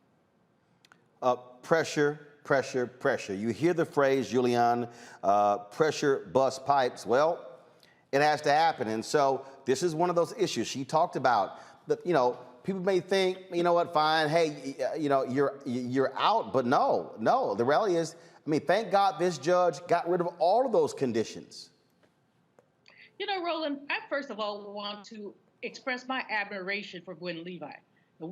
Pressure, pressure, pressure. You hear the phrase, Julian, pressure busts pipes. Well, it has to happen. And so this is one of those issues she talked about. That, you know, people may think, you know what, fine, hey, you know, you're out. But no. The reality is, I mean, thank God this judge got rid of all of those conditions. You know, Roland, I first of all want to express my admiration for Gwen Levi.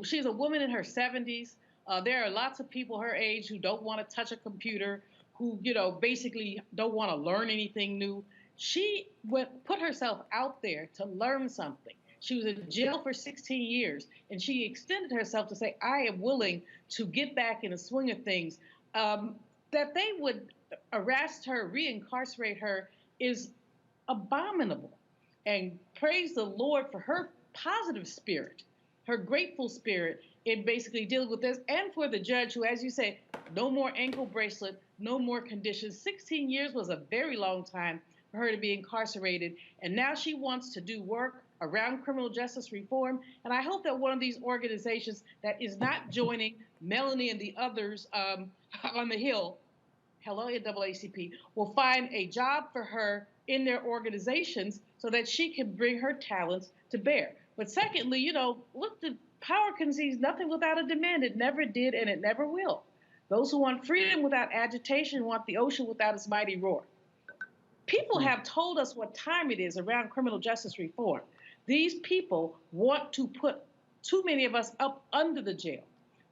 She's a woman in her 70s. There are lots of people her age who don't want to touch a computer, who, you know, basically don't want to learn anything new. She put herself out there to learn something. She was in jail for 16 years, and she extended herself to say, I am willing to get back in the swing of things. That they would arrest her, reincarcerate her is abominable. And praise the Lord for her positive spirit, her grateful spirit in basically dealing with this, and for the judge who, as you say, no more ankle bracelet, no more conditions. 16 years was a very long time for her to be incarcerated, and now she wants to do work around criminal justice reform. And I hope that one of these organizations that is not joining Melanie and the others on the Hill, hello, NAACP, will find a job for her in their organizations so that she can bring her talents to bear. But secondly, you know, look, the power concedes nothing without a demand. It never did, and it never will. Those who want freedom without agitation want the ocean without its mighty roar. People have told us what time it is around criminal justice reform. These people want to put too many of us up under the jail,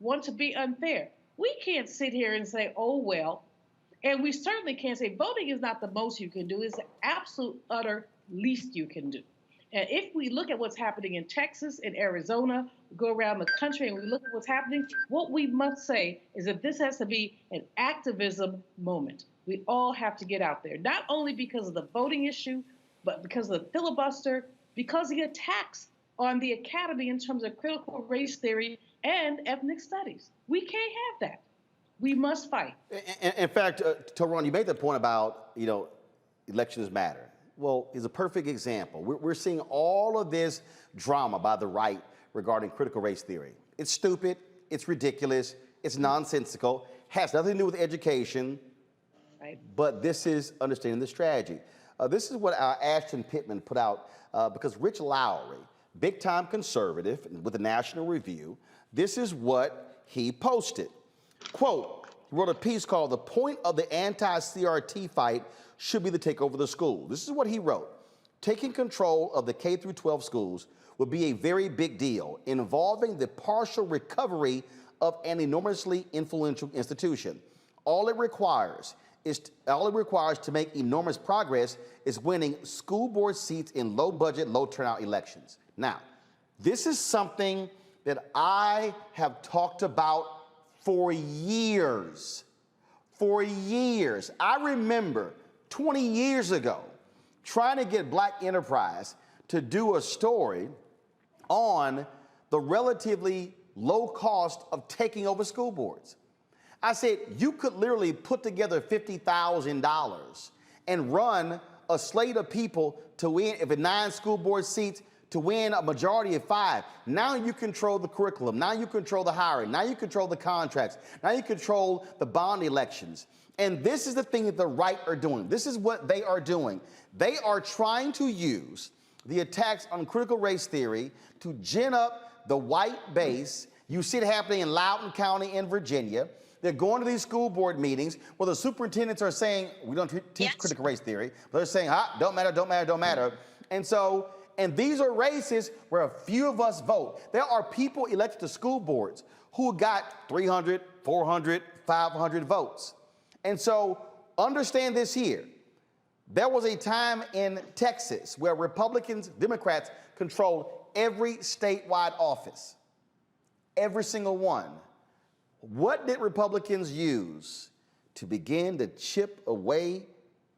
want to be unfair. We can't sit here and say, oh, well, and we certainly can't say voting is not the most you can do. It's the absolute utter least you can do. And if we look at what's happening in Texas, in Arizona, we go around the country and we look at what's happening, what we must say is that this has to be an activism moment. We all have to get out there, not only because of the voting issue, but because of the filibuster, because of the attacks on the academy in terms of critical race theory and ethnic studies. We can't have that. We must fight. In fact, Roland, you made the point about, you know, elections matter. Well, it's a perfect example. We're seeing all of this drama by the right regarding critical race theory. It's stupid, it's ridiculous, it's nonsensical. has nothing to do with education, Right. but this is understanding the strategy. This is what Ashton Pittman put out because Rich Lowry, big-time conservative with the National Review, this is what he posted. Quote, he wrote a piece called "The Point of the Anti-CRT Fight Should Be the Takeover of the School." This is what he wrote. Taking control of the K through 12 schools would be a very big deal, involving the partial recovery of an enormously influential institution. All it requires to make enormous progress is winning school board seats in low-budget, low-turnout elections. Now, this is something that I have talked about for years. For years. I remember 20 years ago trying to get Black Enterprise to do a story on the relatively low cost of taking over school boards. I said, you could literally put together $50,000 and run a slate of people to win, if it's 9 school board seats, to win a majority of 5. Now you control the curriculum. Now you control the hiring. Now you control the contracts. Now you control the bond elections. And this is the thing that the right are doing. This is what they are doing. They are trying to use the attacks on critical race theory to gin up the white base. You see it happening in Loudoun County in Virginia. They're going to these school board meetings where the superintendents are saying, we don't teach critical race theory. But they're saying, don't matter, don't matter, don't matter. And these are races where a few of us vote. There are people elected to school boards who got 300, 400, 500 votes. And so understand this here. There was a time in Texas where Republicans, Democrats controlled every statewide office, every single one. What did Republicans use to begin to chip away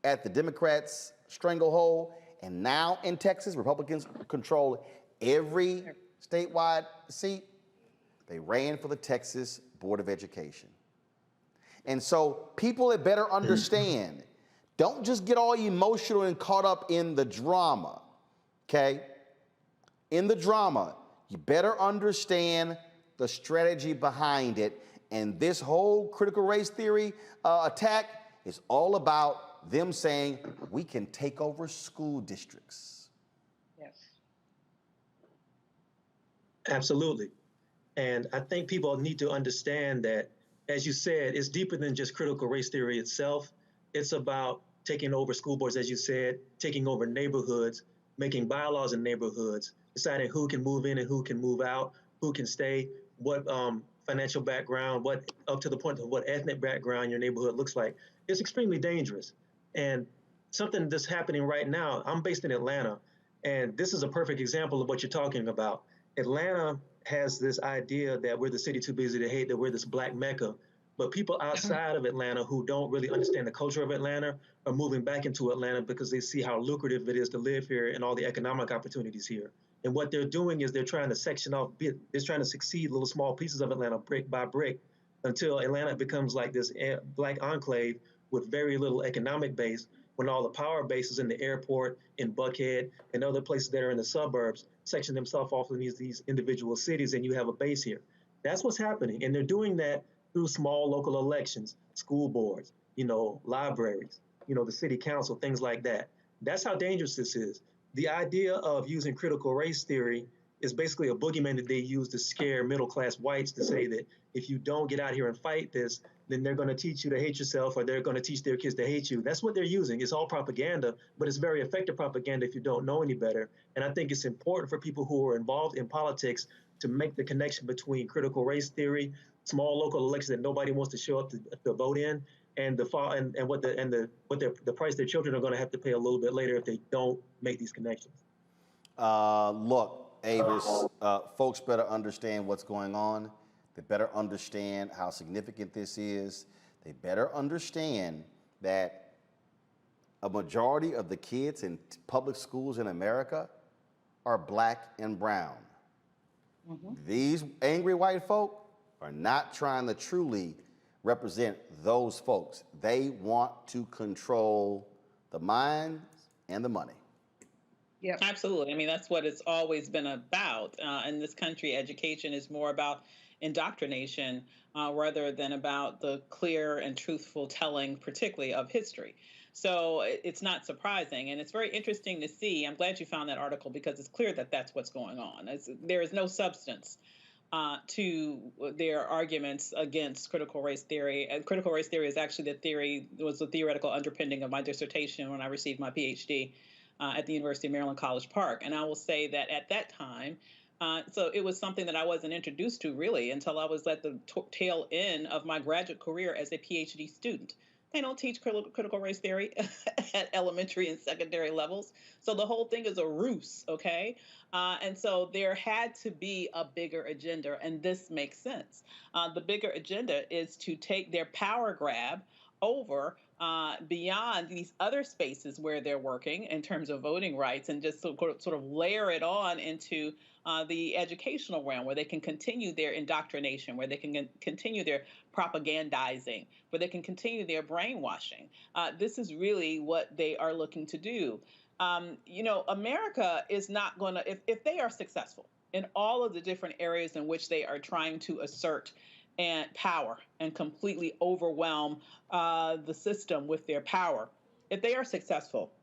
at the Democrats' stranglehold? And now in Texas, Republicans control every statewide seat. They ran for the Texas Board of Education. And so people that better understand, don't just get all emotional and caught up in the drama, okay? In the drama, you better understand the strategy behind it. And this whole critical race theory attack is all about them saying we can take over school districts. Yes. Absolutely. And I think people need to understand that, as you said, it's deeper than just critical race theory itself. It's about taking over school boards, as you said, taking over neighborhoods, making bylaws in neighborhoods, deciding who can move in and who can move out, who can stay, what financial background, what up to the point of what ethnic background your neighborhood looks like. It's extremely dangerous. And something that's happening right now, I'm based in Atlanta, and this is a perfect example of what you're talking about. Atlanta has this idea that we're the city too busy to hate, that we're this Black Mecca. But people outside of Atlanta who don't really understand the culture of Atlanta are moving back into Atlanta because they see how lucrative it is to live here and all the economic opportunities here. And what they're doing is they're trying to section off, they're trying to succeed little small pieces of Atlanta brick by brick until Atlanta becomes like this Black enclave with very little economic base, when all the power bases in the airport, in Buckhead, and other places that are in the suburbs section themselves off in these individual cities, and you have a base here. That's what's happening. And they're doing that through small local elections, school boards, libraries, the city council, things like that. That's how dangerous this is. The idea of using critical race theory is basically a boogeyman that they use to scare middle-class whites to say that if you don't get out here and fight this, then they're going to teach you to hate yourself, or they're going to teach their kids to hate you. That's what they're using. It's all propaganda, but it's very effective propaganda if you don't know any better. And I think it's important for people who are involved in politics to make the connection between critical race theory, small local elections that nobody wants to show up to vote in, and the price their children are going to have to pay a little bit later if they don't make these connections. Look, Avis, folks better understand what's going on. They better understand how significant this is. They better understand that a majority of the kids in public schools in America are Black and brown. Mm-hmm. These angry white folk are not trying to truly represent those folks. They want to control the minds and the money. Yeah, absolutely. I mean, that's what it's always been about. In this country, education is more about indoctrination rather than about the clear and truthful telling, particularly of history. So it's not surprising, and it's very interesting to see. I'm glad you found that article because it's clear that that's what's going on. There is no substance to their arguments against critical race theory. And critical race theory is actually was the theoretical underpinning of my dissertation when I received my PhD at the University of Maryland College Park. And I will say that at that time, so it was something that I wasn't introduced to really until I was at the tail end of my graduate career as a PhD student. They don't teach critical race theory at elementary and secondary levels. So the whole thing is a ruse, okay? And so there had to be a bigger agenda, and this makes sense. The bigger agenda is to take their power grab over beyond these other spaces where they're working in terms of voting rights and just sort of layer it on into the educational realm where they can continue their indoctrination, where they can continue their propagandizing, where they can continue their brainwashing. This is really what they are looking to do. America is not going to, if they are successful in all of the different areas in which they are trying to assert and power and completely overwhelm the system with their power, if they are successful,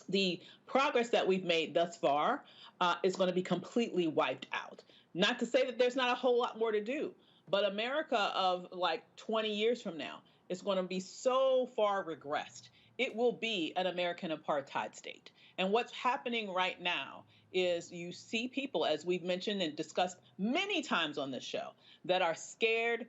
the progress that we've made thus far is going to be completely wiped out. Not to say that there's not a whole lot more to do, but America of like 20 years from now is going to be so far regressed. It will be an American apartheid state. And what's happening right now is you see people, as we've mentioned and discussed many times on this show, that are scared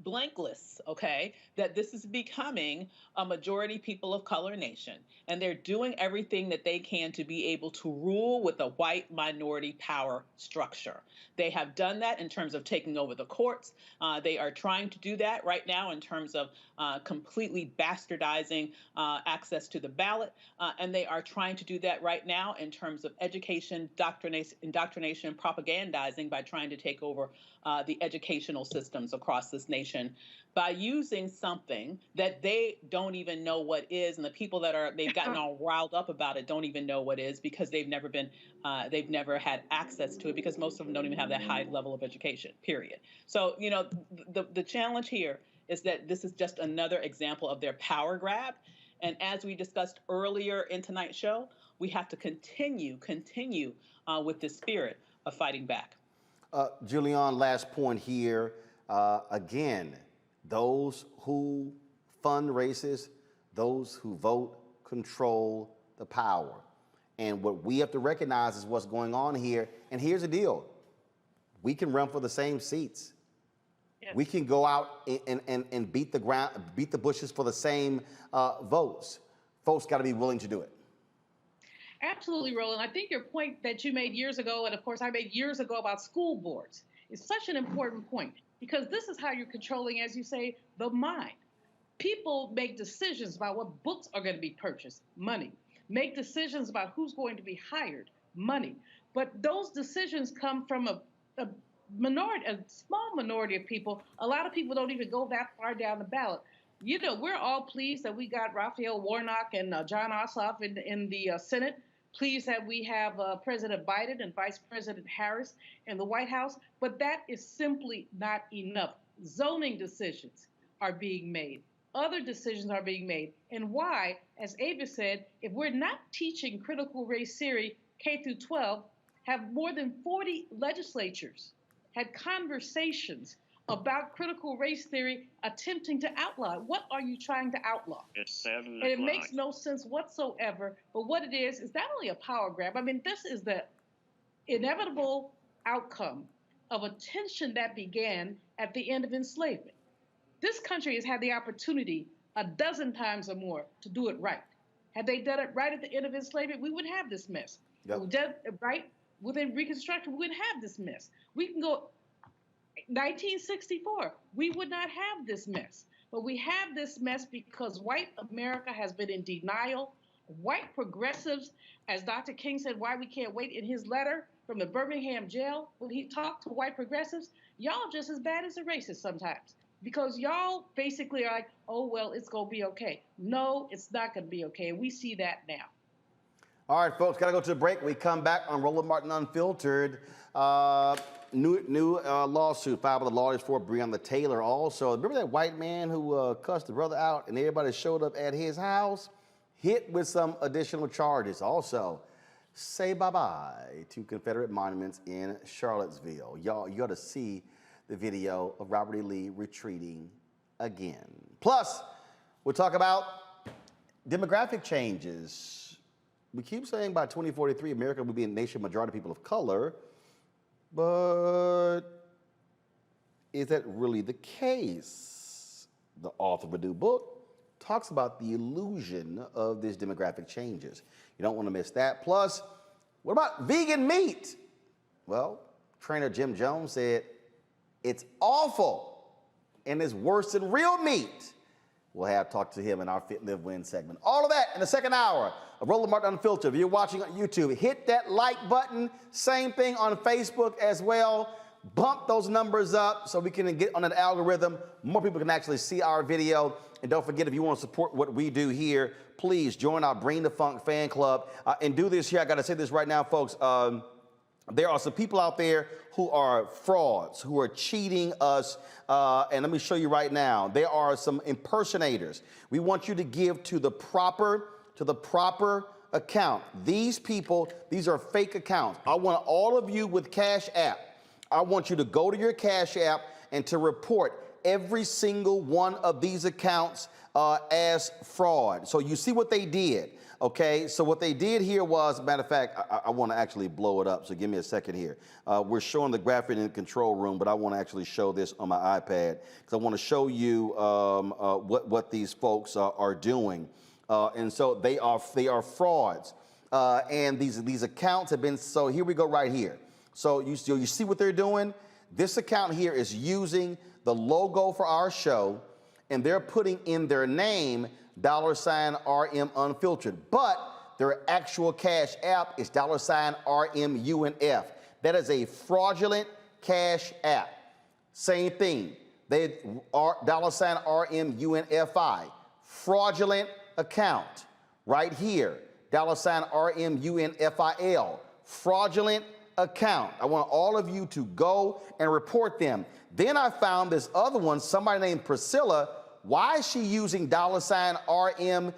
blankless, okay, that this is becoming a majority people of color nation, and they're doing everything that they can to be able to rule with a white minority power structure. They have done that in terms of taking over the courts. They are trying to do that right now in terms of completely bastardizing access to the ballot, and they are trying to do that right now in terms of education, indoctrination, propagandizing by trying to take over the educational systems across this nation by using something that they don't even know what is, and the people that they've gotten all riled up about it don't even know what is because they've never had access to it because most of them don't even have that high level of education, period. So, the challenge here is that this is just another example of their power grab. And as we discussed earlier in tonight's show, we have to continue with this spirit of fighting back. Julian, last point here. Again, those who fund races, those who vote, control the power. And what we have to recognize is what's going on here. And here's the deal. We can run for the same seats. Yes. We can go out and beat the bushes for the same votes. Folks got to be willing to do it. Absolutely, Roland. I think your point that you made years ago, and of course I made years ago about school boards, is such an important point because this is how you're controlling, as you say, the mind. People make decisions about what books are going to be purchased, money. Make decisions about who's going to be hired, money. But those decisions come from a small minority of people. A lot of people don't even go that far down the ballot. We're all pleased that we got Raphael Warnock and John Ossoff in the Senate. Pleased that we have President Biden and Vice President Harris in the White House. But that is simply not enough. Zoning decisions are being made. Other decisions are being made. And why, as Ava said, if we're not teaching critical race theory K through 12, have more than 40 legislatures had conversations about critical race theory attempting to outlaw it. What are you trying to outlaw? And it makes no sense whatsoever. But what it is not only a power grab. I mean, this is the inevitable outcome of a tension that began at the end of enslavement. This country has had the opportunity a dozen times or more to do it right. Had they done it right at the end of enslavement, we wouldn't have this mess. Yep. We did it right within Reconstruction, we wouldn't have this mess. We can go 1964, we would not have this mess. But we have this mess because white America has been in denial. White progressives, as Dr. King said, why we can't wait in his letter from the Birmingham jail, when he talked to white progressives, y'all just as bad as the racists sometimes. Because y'all basically are like, oh, well, it's going to be okay. No, it's not going to be okay. And we see that now. All right, folks, gotta go to the break. We come back on Roland Martin Unfiltered. New lawsuit filed by the lawyers for Breonna Taylor. Also, remember that white man who cussed the brother out and everybody showed up at his house? Hit with some additional charges. Also, say bye-bye to Confederate monuments in Charlottesville. Y'all, you got to see the video of Robert E. Lee retreating again. Plus, we'll talk about demographic changes. We keep saying by 2043, America will be a nation majority of people of color, but is that really the case? The author of a new book talks about the illusion of these demographic changes. You don't want to miss that. Plus, what about vegan meat? Well, trainer Jim Jones said it's awful and it's worse than real meat. We'll have talked to him in our Fit, Live, Win segment. All of that in the second hour of Roland Martin Unfiltered. If you're watching on YouTube, hit that like button. Same thing on Facebook as well. Bump those numbers up so we can get on an algorithm. More people can actually see our video. And don't forget, if you want to support what we do here, please join our Bring the Funk fan club. And do this here. I got to say this right now, folks. There are some people out there who are frauds, who are cheating us. And let me show you right now. There are some impersonators. We want you to give to the proper account. These people, these are fake accounts. I want all of you with Cash App. I want you to go to your Cash App and to report every single one of these accounts as fraud. So you see what they did. Okay, so what they did here was, matter of fact, I want to actually blow it up, so give me a second here. We're showing the graphic in the control room, but I want to actually show this on my iPad because I want to show you what these folks are doing. And so they are frauds. And these accounts have been, so here we go right here. So you see what they're doing? This account here is using the logo for our show, and they're putting in their name $RM Unfiltered, but their actual Cash App is $RMUNF. That is a fraudulent Cash App. Same thing. They are $RMUNFI. Fraudulent account. Right here, $RMUNFIL. Fraudulent account. I want all of you to go and report them. Then I found this other one, somebody named Priscilla. Why is she using $RMUNFILTERE?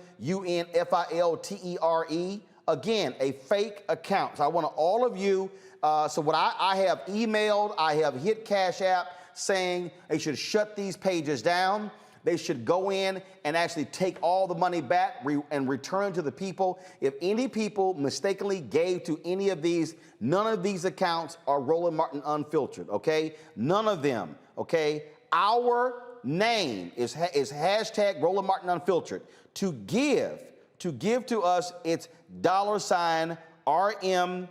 Again, a fake account. So I want all of you, so what I have emailed, I have hit Cash App saying they should shut these pages down. They should go in and actually take all the money back and return to the people. If any people mistakenly gave to any of these, none of these accounts are Roland Martin Unfiltered, okay? None of them, okay? Our name is hashtag Roland Martin Unfiltered. To give to us, it's $RM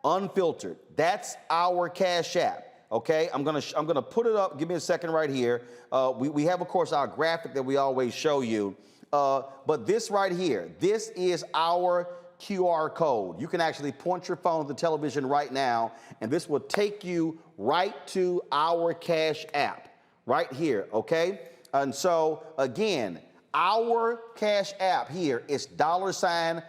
Unfiltered. That's our Cash App. Okay, I'm gonna put it up. Give me a second right here. We have, of course, our graphic that we always show you. But this right here, this is our QR code. You can actually point your phone to the television right now, and this will take you right to our Cash App. Right here, okay? And so, again, our Cash App here is $RM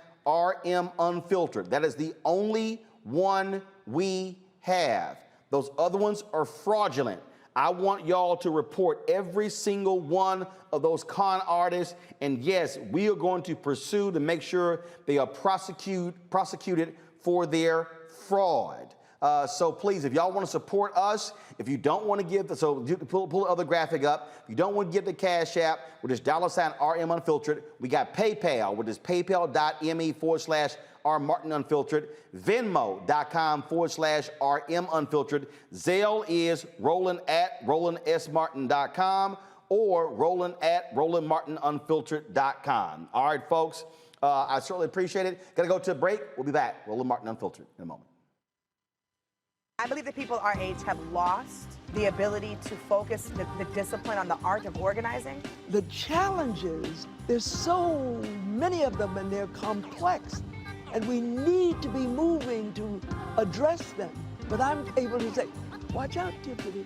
Unfiltered. That is the only one we have. Those other ones are fraudulent. I want y'all to report every single one of those con artists. And yes, we are going to pursue to make sure they are prosecuted for their fraud. So please, if y'all want to support us, if you don't want to give, so pull the other graphic up. If you don't want to give the Cash App, which is $RM Unfiltered, we got PayPal, which is paypal.me/R Martin Unfiltered, Venmo.com/RM Unfiltered. Zelle is Roland@RolandSMartin.com or Roland@RolandMartinUnfiltered.com. All right, folks, I certainly appreciate it. Got to go to a break. We'll be back. Roland Martin Unfiltered in a moment. I believe that people our age have lost the ability to focus the discipline on the art of organizing. The challenges, there's so many of them and they're complex, and we need to be moving to address them. But I'm able to say, watch out, Tiffany.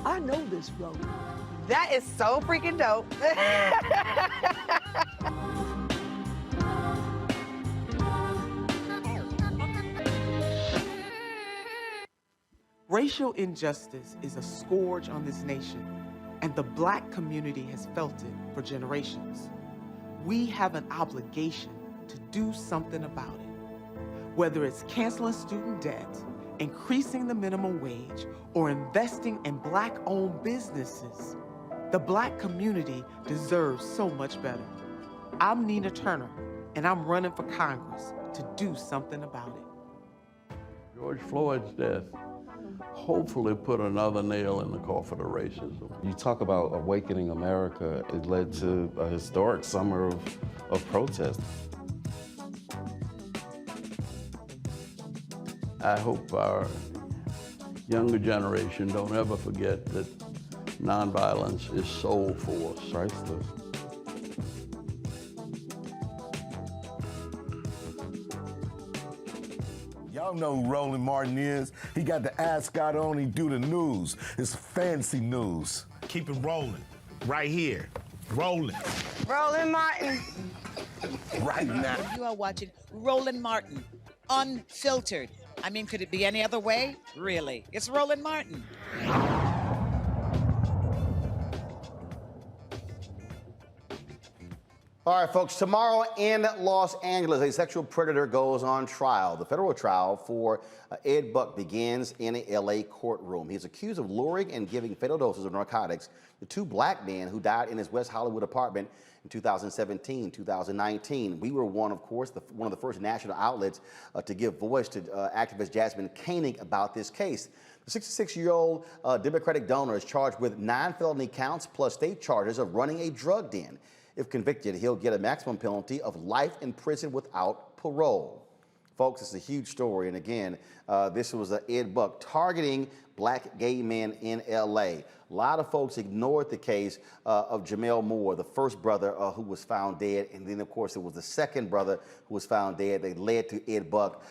I know this road. That is so freaking dope. Racial injustice is a scourge on this nation, and the Black community has felt it for generations. We have an obligation to do something about it. Whether it's canceling student debt, increasing the minimum wage, or investing in Black-owned businesses, the Black community deserves so much better. I'm Nina Turner, and I'm running for Congress to do something about it. George Floyd's death hopefully put another nail in the coffin of racism. You talk about awakening America, it led to a historic summer of protest. I hope our younger generation don't ever forget that nonviolence is soul force. Priceless. Y'all know who Roland Martin is. He got the ascot on, he do the news. It's fancy news. Keep it rolling. Right here. Rolling. Roland Martin. Right now. You are watching Roland Martin, unfiltered. I mean, could it be any other way? Really? It's Roland Martin. All right, folks, tomorrow in Los Angeles, a sexual predator goes on trial. The federal trial for Ed Buck begins in a L.A. courtroom. He's accused of luring and giving fatal doses of narcotics to two Black men who died in his West Hollywood apartment in 2017, 2019. We were one of the first national outlets to give voice to activist Jasmine Koenig about this case. The 66-year-old Democratic donor is charged with 9 felony counts plus state charges of running a drug den. If convicted, he'll get a maximum penalty of life in prison without parole. Folks, it's a huge story. And again, this was Ed Buck targeting Black gay men in L.A. A lot of folks ignored the case of Jamel Moore, the first brother who was found dead. And then, of course, it was the second brother who was found dead. They led to Ed Buck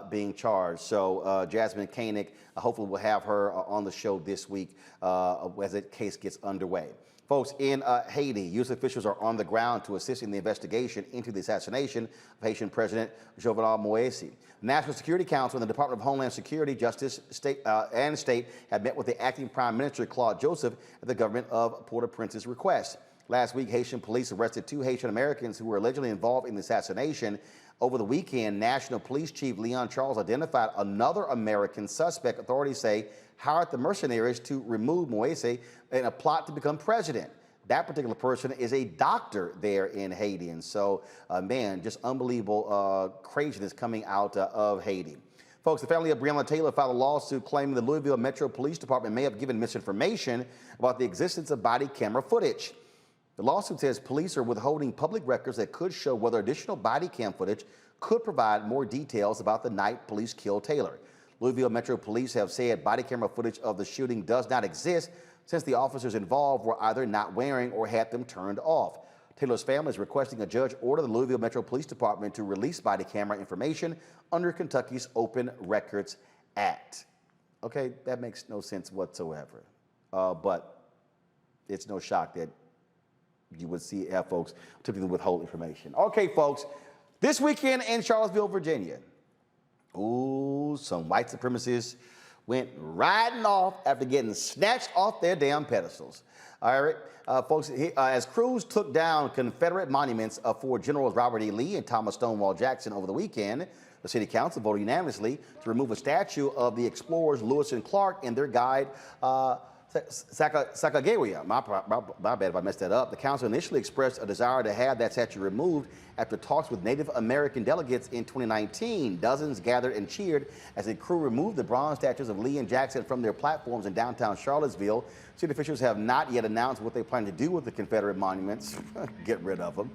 being charged. So Jasmine Koenig, hopefully we'll have her on the show this week as that case gets underway. Folks, in Haiti, U.S. officials are on the ground to assist in the investigation into the assassination of Haitian President Jovenel Moise. The National Security Council and the Department of Homeland Security, Justice, State have met with the acting Prime Minister Claude Joseph at the government of Port-au-Prince's request. Last week, Haitian police arrested 2 Haitian Americans who were allegedly involved in the assassination. Over the weekend, National Police Chief Leon Charles identified another American suspect, authorities say, hired the mercenaries to remove Moise in a plot to become president. That particular person is a doctor there in Haiti. And so, man, just unbelievable craziness coming out of Haiti. Folks, the family of Breonna Taylor filed a lawsuit claiming the Louisville Metro Police Department may have given misinformation about the existence of body camera footage. The lawsuit says police are withholding public records that could show whether additional body cam footage could provide more details about the night police killed Taylor. Louisville Metro Police have said body camera footage of the shooting does not exist since the officers involved were either not wearing or had them turned off. Taylor's family is requesting a judge order the Louisville Metro Police Department to release body camera information under Kentucky's Open Records Act. Okay, that makes no sense whatsoever. But it's no shock that you would see folks typically withhold information. Okay, folks, this weekend in Charlottesville, Virginia, ooh, some white supremacists went riding off after getting snatched off their damn pedestals. All right, folks, as crews took down Confederate monuments for Generals Robert E. Lee and Thomas Stonewall Jackson over the weekend, the city council voted unanimously to remove a statue of the explorers Lewis and Clark and their guide, Sacagawea. My bad if I messed that up. The council initially expressed a desire to have that statue removed after talks with Native American delegates in 2019. Dozens gathered and cheered as the crew removed the bronze statues of Lee and Jackson from their platforms in downtown Charlottesville. City officials have not yet announced what they plan to do with the Confederate monuments. Get rid of them.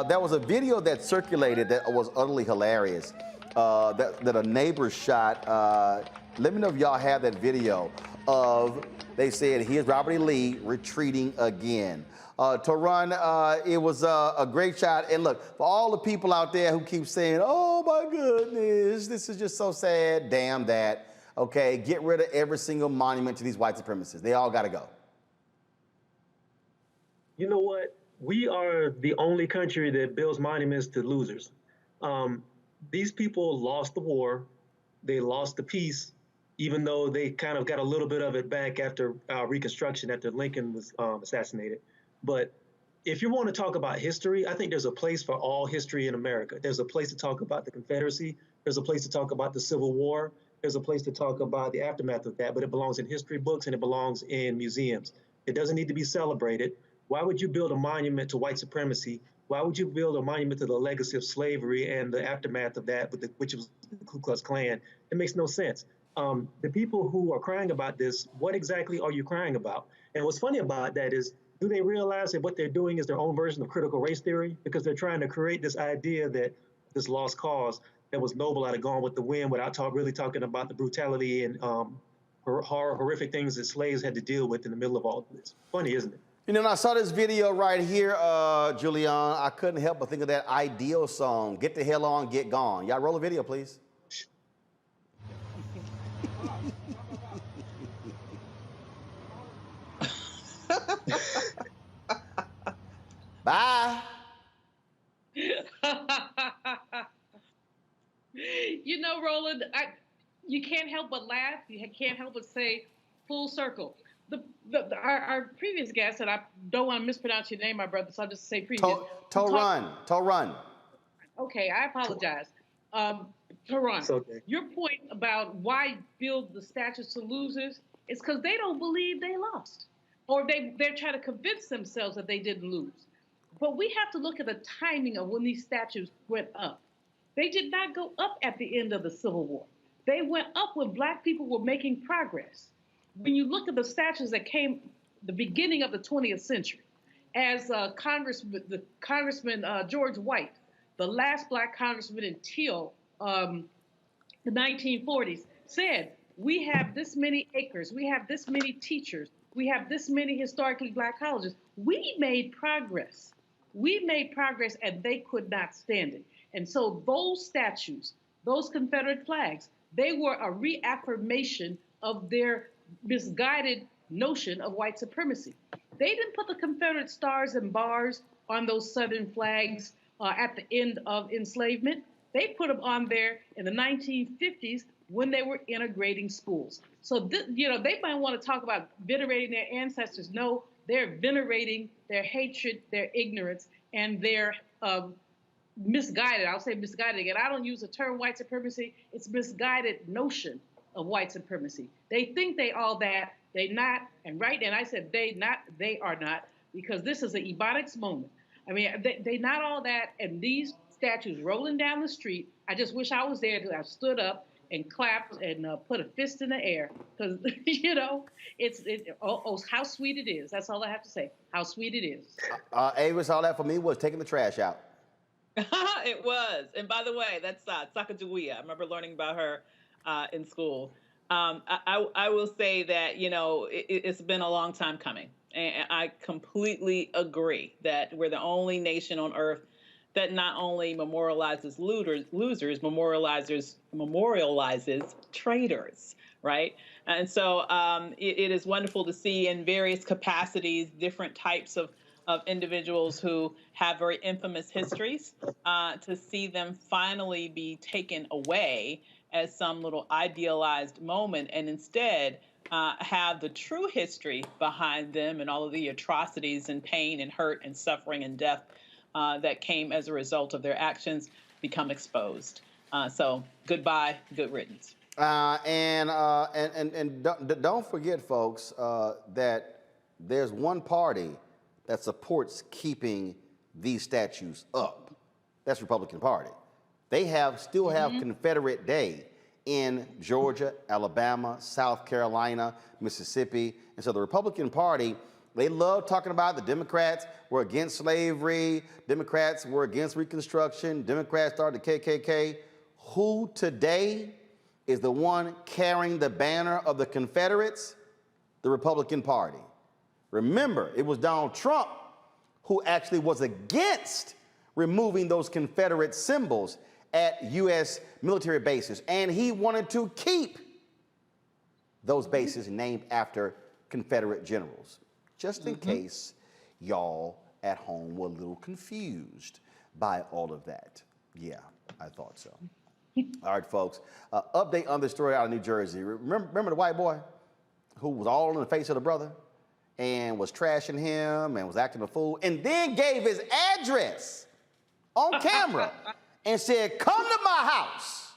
There was a video that circulated that was utterly hilarious that a neighbor shot. Let me know if y'all have that video of, they said, here's Robert E. Lee retreating again. To run, it was a great shot. And look, for all the people out there who keep saying, oh my goodness, this is just so sad, damn that. Okay, get rid of every single monument to these white supremacists. They all got to go. You know what? We are the only country that builds monuments to losers. These people lost the war. They lost the peace. even though they kind of got a little bit of it back after Reconstruction, after Lincoln was assassinated. But if you want to talk about history, I think there's a place for all history in America. There's a place to talk about the Confederacy. There's a place to talk about the Civil War. There's a place to talk about the aftermath of that, but it belongs in history books and it belongs in museums. It doesn't need to be celebrated. Why would you build a monument to white supremacy? Why would you build a monument to the legacy of slavery and the aftermath of that, which was the Ku Klux Klan? It makes no sense. The people who are crying about this, what exactly are you crying about? And what's funny about that is, do they realize that what they're doing is their own version of critical race theory? Because they're trying to create this idea that this lost cause that was noble out of Gone with the Wind without really talking about the brutality and horrific things that slaves had to deal with in the middle of all of this. Funny, isn't it? You know, when I saw this video right here, Julian, I couldn't help but think of that Ideal song, Get the Hell On, Get Gone. Y'all roll a video, please. Bye. You know, Roland, you can't help but laugh. You can't help but say full circle. Our previous guest, and I don't want to mispronounce your name, my brother, so I'll just say previous. Torun. Okay, I apologize. Torun, okay. Your point about why build the statues to losers is because they don't believe they lost. Or they're trying to convince themselves that they didn't lose. But we have to look at the timing of when these statues went up. They did not go up at the end of the Civil War. They went up when Black people were making progress. When you look at the statues that came the beginning of the 20th century, as Congressman George White, the last Black congressman until the 1940s, said, we have this many acres, we have this many teachers, we have this many historically Black colleges. We made progress. We made progress and they could not stand it. And so those statues, those Confederate flags, they were a reaffirmation of their misguided notion of white supremacy. They didn't put the Confederate stars and bars on those Southern flags at the end of enslavement. They put them on there in the 1950s when they were integrating schools. So, they might want to talk about venerating their ancestors. No, they're venerating their hatred, their ignorance, and their misguided, I'll say misguided again. I don't use the term white supremacy. It's misguided notion of white supremacy. They think they all that, they not, and I said they are not, because this is an Ebonics moment. I mean, they not all that, and these statues rolling down the street, I just wish I was there to have stood up and clapped and put a fist in the air, because, how sweet it is. That's all I have to say, how sweet it is. Avis, all that for me was taking the trash out. It was. And by the way, that's Sacagawea. I remember learning about her in school. I will say that, it's been a long time coming. And I completely agree that we're the only nation on earth that not only memorializes losers, memorializes traitors, right? And so it is wonderful to see in various capacities different types of individuals who have very infamous histories, to see them finally be taken away as some little idealized moment, and instead have the true history behind them and all of the atrocities and pain and hurt and suffering and death that came as a result of their actions become exposed. So goodbye, good riddance. And don't forget, folks, that there's one party that supports keeping these statues up. That's Republican Party. They still have Confederate Day in Georgia, Alabama, South Carolina, Mississippi. And so the Republican Party, they love talking about the Democrats were against slavery, Democrats were against Reconstruction, Democrats started the KKK. Who today is the one carrying the banner of the Confederates? The Republican Party. Remember, it was Donald Trump who actually was against removing those Confederate symbols at U.S. military bases, and he wanted to keep those bases named after Confederate generals, just in case y'all at home were a little confused by all of that. Yeah, I thought so. All right, folks. Update on this story out of New Jersey. Remember the white boy who was all in the face of the brother and was trashing him and was acting a fool and then gave his address on camera and said, "Come to my house."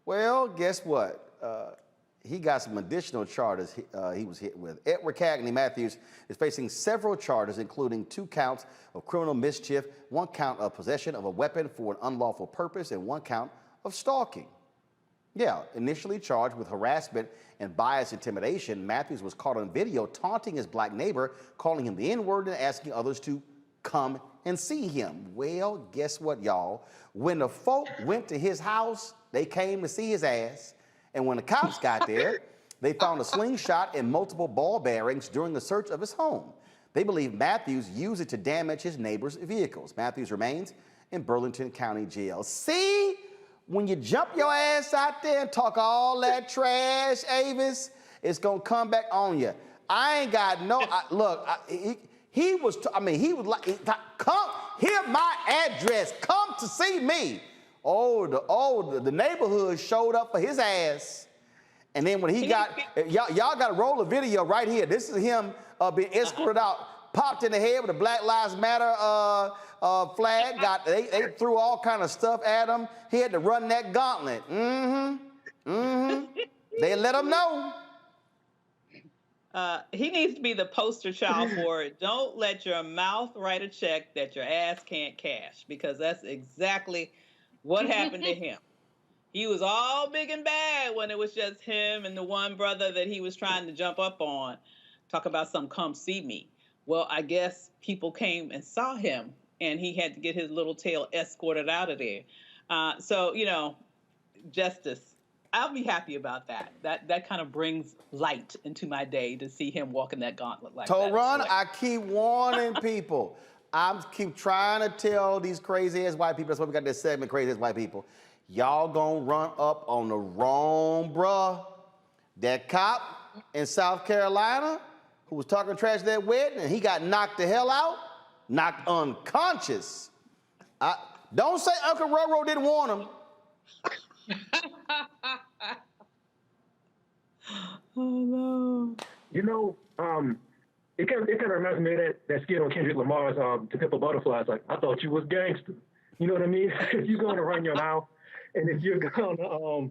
Well, guess what? He got some additional charges he was hit with. Edward Cagney Matthews is facing several charges, including 2 counts of criminal mischief, 1 count of possession of a weapon for an unlawful purpose, and 1 count of stalking. Yeah, initially charged with harassment and bias intimidation, Matthews was caught on video taunting his black neighbor, calling him the N-word and asking others to come and see him. Well, guess what, y'all? When the folk went to his house, they came to see his ass. And when the cops got there, they found a slingshot and multiple ball bearings during the search of his home. They believe Matthews used it to damage his neighbor's vehicles. Matthews remains in Burlington County Jail. See, when you jump your ass out there and talk all that trash, Avis, it's gonna come back on you. I ain't got no, he was like, come, hear my address, come to see me. The neighborhood showed up for his ass. And then when he got, y'all got to roll a video right here. This is him being escorted out, popped in the head with a Black Lives Matter flag. They threw all kind of stuff at him. He had to run that gauntlet. They let him know. He needs to be the poster child for it. Don't let your mouth write a check that your ass can't cash, because that's exactly what happened to him. He was all big and bad when it was just him and the one brother that he was trying to jump up on. Talk about some come see me. Well, I guess people came and saw him, and he had to get his little tail escorted out of there. So, you know, justice. I'll be happy about that. That kind of brings light into my day to see him walking that gauntlet like that. Ron, I keep warning people. I keep trying to tell these crazy-ass white people, that's why we got this segment, crazy-ass white people, y'all gonna run up on the wrong bruh. That cop in South Carolina who was talking trash at that wedding and he got knocked the hell out, knocked unconscious. Don't say Uncle Roro didn't warn him. Oh, no. You know, it kind of reminds me of that skit on Kendrick Lamar's To Pimp a Butterfly. It's like, I thought you was gangster. You know what I mean? If you're going to run your mouth, and if you're going to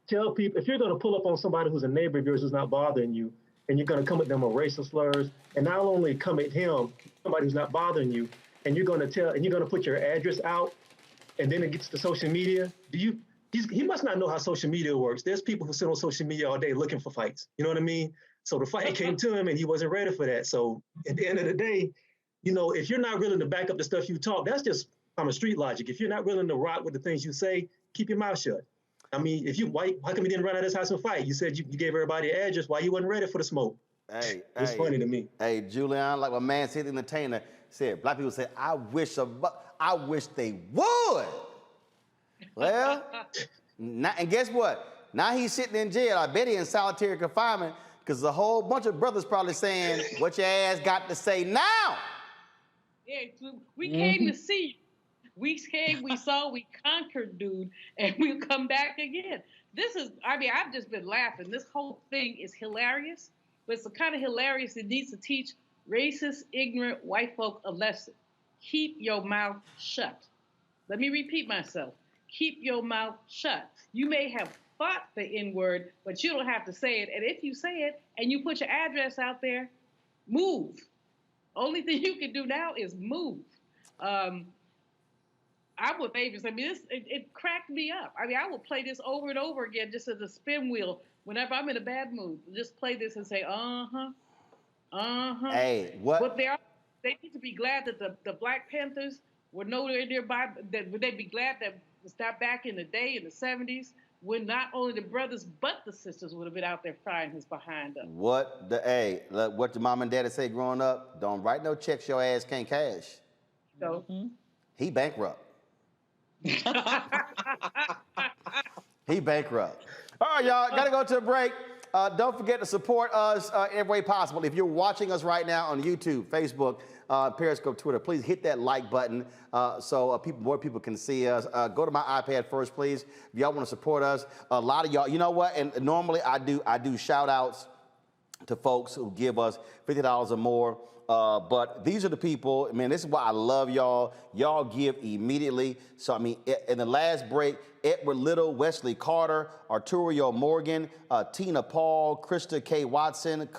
tell people, if you're going to pull up on somebody who's a neighbor of yours who's not bothering you, and you're going to come at them with racial slurs, and not only come at him, somebody who's not bothering you, and you're going to put your address out, and then it gets to social media, he must not know how social media works. There's people who sit on social media all day looking for fights. You know what I mean? So the fight came to him and he wasn't ready for that. So at the end of the day, you know, if you're not willing to back up the stuff you talk, that's just common street logic. If you're not willing to rock with the things you say, keep your mouth shut. I mean, why come you didn't run out of this house and fight? You said you gave everybody an address. Why you wasn't ready for the smoke? It's funny to me. Hey, Julian, like my man said, the entertainer said, black people say, I wish they would. Well, and guess what? Now he's sitting in jail. I bet he in solitary confinement because a whole bunch of brothers probably saying, what your ass got to say now? Yeah, we came to see you. We came, we saw, we conquered, dude, and we'll come back again. I've just been laughing. This whole thing is hilarious, but it's the kind of hilarious that needs to teach racist, ignorant white folk a lesson. Keep your mouth shut. Let me repeat myself. Keep your mouth shut. You may have thought the N-word, but you don't have to say it. And if you say it and you put your address out there, move. Only thing you can do now is move. I'm with Avis. I mean, it cracked me up. I mean, I will play this over and over again just as a spin wheel whenever I'm in a bad mood. Just play this and say, Hey, what? But they need to be glad that the Black Panthers were nowhere nearby. Would they be glad that it's not back in the day in the 70s when not only the brothers but the sisters would have been out there frying his behind up? What your mom and daddy say growing up? Don't write no checks your ass can't cash. So he bankrupt. He bankrupt. All right, y'all, gotta go to a break. Don't forget to support us every way possible. If you're watching us right now on YouTube, Facebook, Periscope, Twitter, please hit that like button so more people can see us. Go to my iPad first, please. If y'all want to support us, a lot of y'all, you know what? And normally I do shout outs to folks who give us $50 or more. But these are the people, man, this is why I love y'all. Y'all give immediately. So, I mean, in the last break, Edward Little, Wesley Carter, Arturo Morgan, Tina Paul, Krista K. Watson,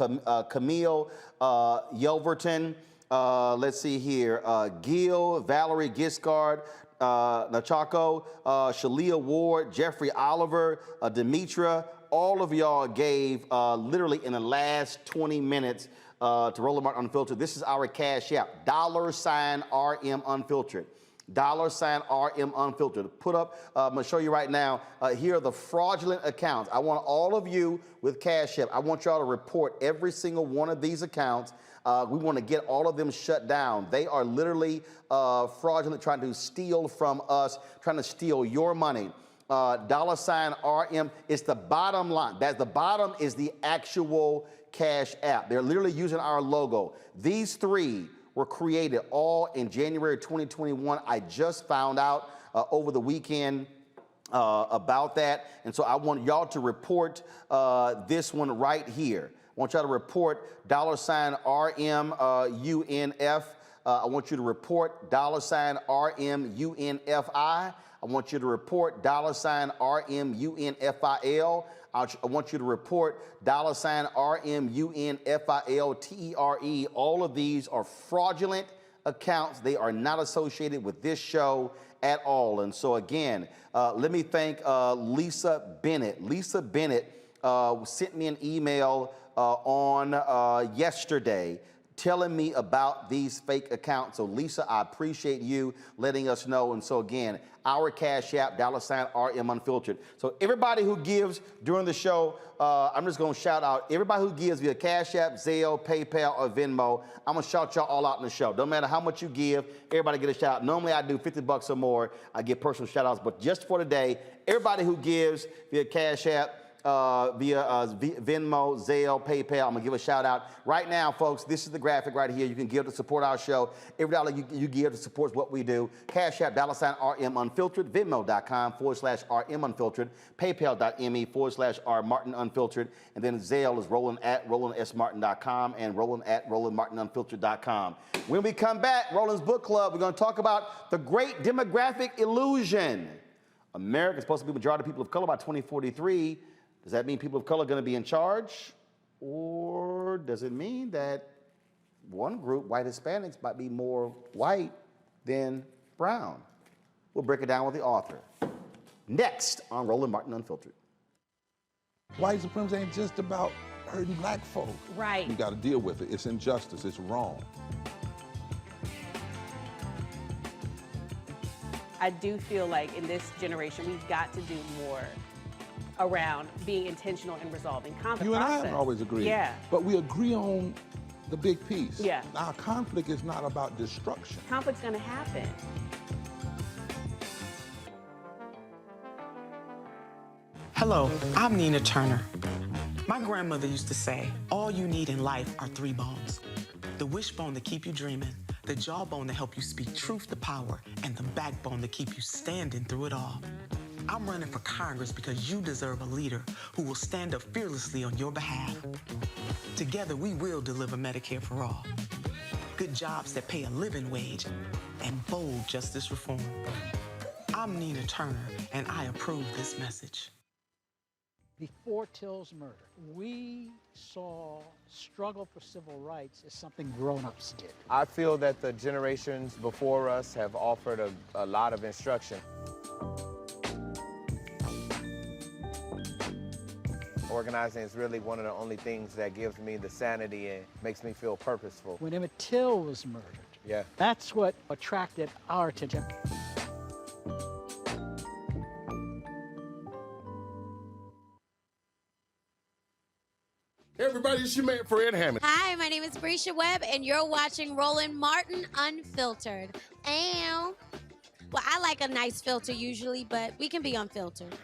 Camille Yelverton, let's see here, Gil, Valerie Giscard, Nachako, Shalia Ward, Jeffrey Oliver, Demetra. All of y'all gave literally in the last 20 minutes to Roland Martin Unfiltered. This is our Cash App, $RM Unfiltered. $RM Unfiltered. Put up, I'm gonna show you right now, here are the fraudulent accounts. I want all of you with Cash App, I want y'all to report every single one of these accounts. We want to get all of them shut down. They are literally fraudulent, trying to steal from us, trying to steal your money. $RM, it's the bottom line. That's the bottom is the actual Cash App. They're literally using our logo. These three were created all in January 2021. I just found out over the weekend about that. And so I want y'all to report this one right here. I want y'all to report $RMUNF. I want you to report $RMUNFI. I want you to report $RMUNFIL. I want you to report $RMUNFILTERE. All of these are fraudulent accounts. They are not associated with this show at all. And so again, let me thank Lisa Bennett. Lisa Bennett sent me an email on yesterday telling me about these fake accounts. So Lisa, I appreciate you letting us know. And so again, our Cash App, $RM Unfiltered. So everybody who gives during the show, I'm just gonna shout out everybody who gives via Cash App, Zelle, PayPal, or Venmo. I'm gonna shout y'all all out in the show. Don't matter how much you give, everybody get a shout out. Normally I do $50 or more, I get personal shout outs, but just for today, everybody who gives via Cash App, via Venmo, Zelle, PayPal. I'm gonna give a shout out right now, folks. This is the graphic right here. You can give to support our show. Every dollar you give to support what we do. Cash App, $RM Unfiltered, Venmo.com/RM Unfiltered, PayPal.me/R Martin Unfiltered, and then Zelle is Roland at RolandSMartin.com and Roland at RolandMartinUnfiltered.com. When we come back, Roland's Book Club, we're gonna talk about the great demographic illusion. America is supposed to be majority people of color by 2043. Does that mean people of color are going to be in charge? Or does it mean that one group, white Hispanics, might be more white than brown? We'll break it down with the author. Next on Roland Martin Unfiltered. White supremacy ain't just about hurting black folk. Right. We got to deal with it. It's injustice. It's wrong. I do feel like in this generation, we've got to do more around being intentional in resolving conflict. You and I haven't always agreed. Yeah. But we agree on the big piece. Yeah. Our conflict is not about destruction. Conflict's going to happen. Hello, I'm Nina Turner. My grandmother used to say, all you need in life are 3 bones. The wishbone to keep you dreaming, the jawbone to help you speak truth to power, and the backbone to keep you standing through it all. I'm running for Congress because you deserve a leader who will stand up fearlessly on your behalf. Together, we will deliver Medicare for all, good jobs that pay a living wage, and bold justice reform. I'm Nina Turner, and I approve this message. Before Till's murder, we saw struggle for civil rights as something grown-ups did. I feel that the generations before us have offered a lot of instruction. Organizing is really one of the only things that gives me the sanity and makes me feel purposeful. When Emmett Till was murdered, that's what attracted our attention. Hey everybody, it's your man Fred Hammond. Hi, my name is Brescia Webb, and you're watching Roland Martin Unfiltered. Ow. Well, I like a nice filter usually, but we can be unfiltered.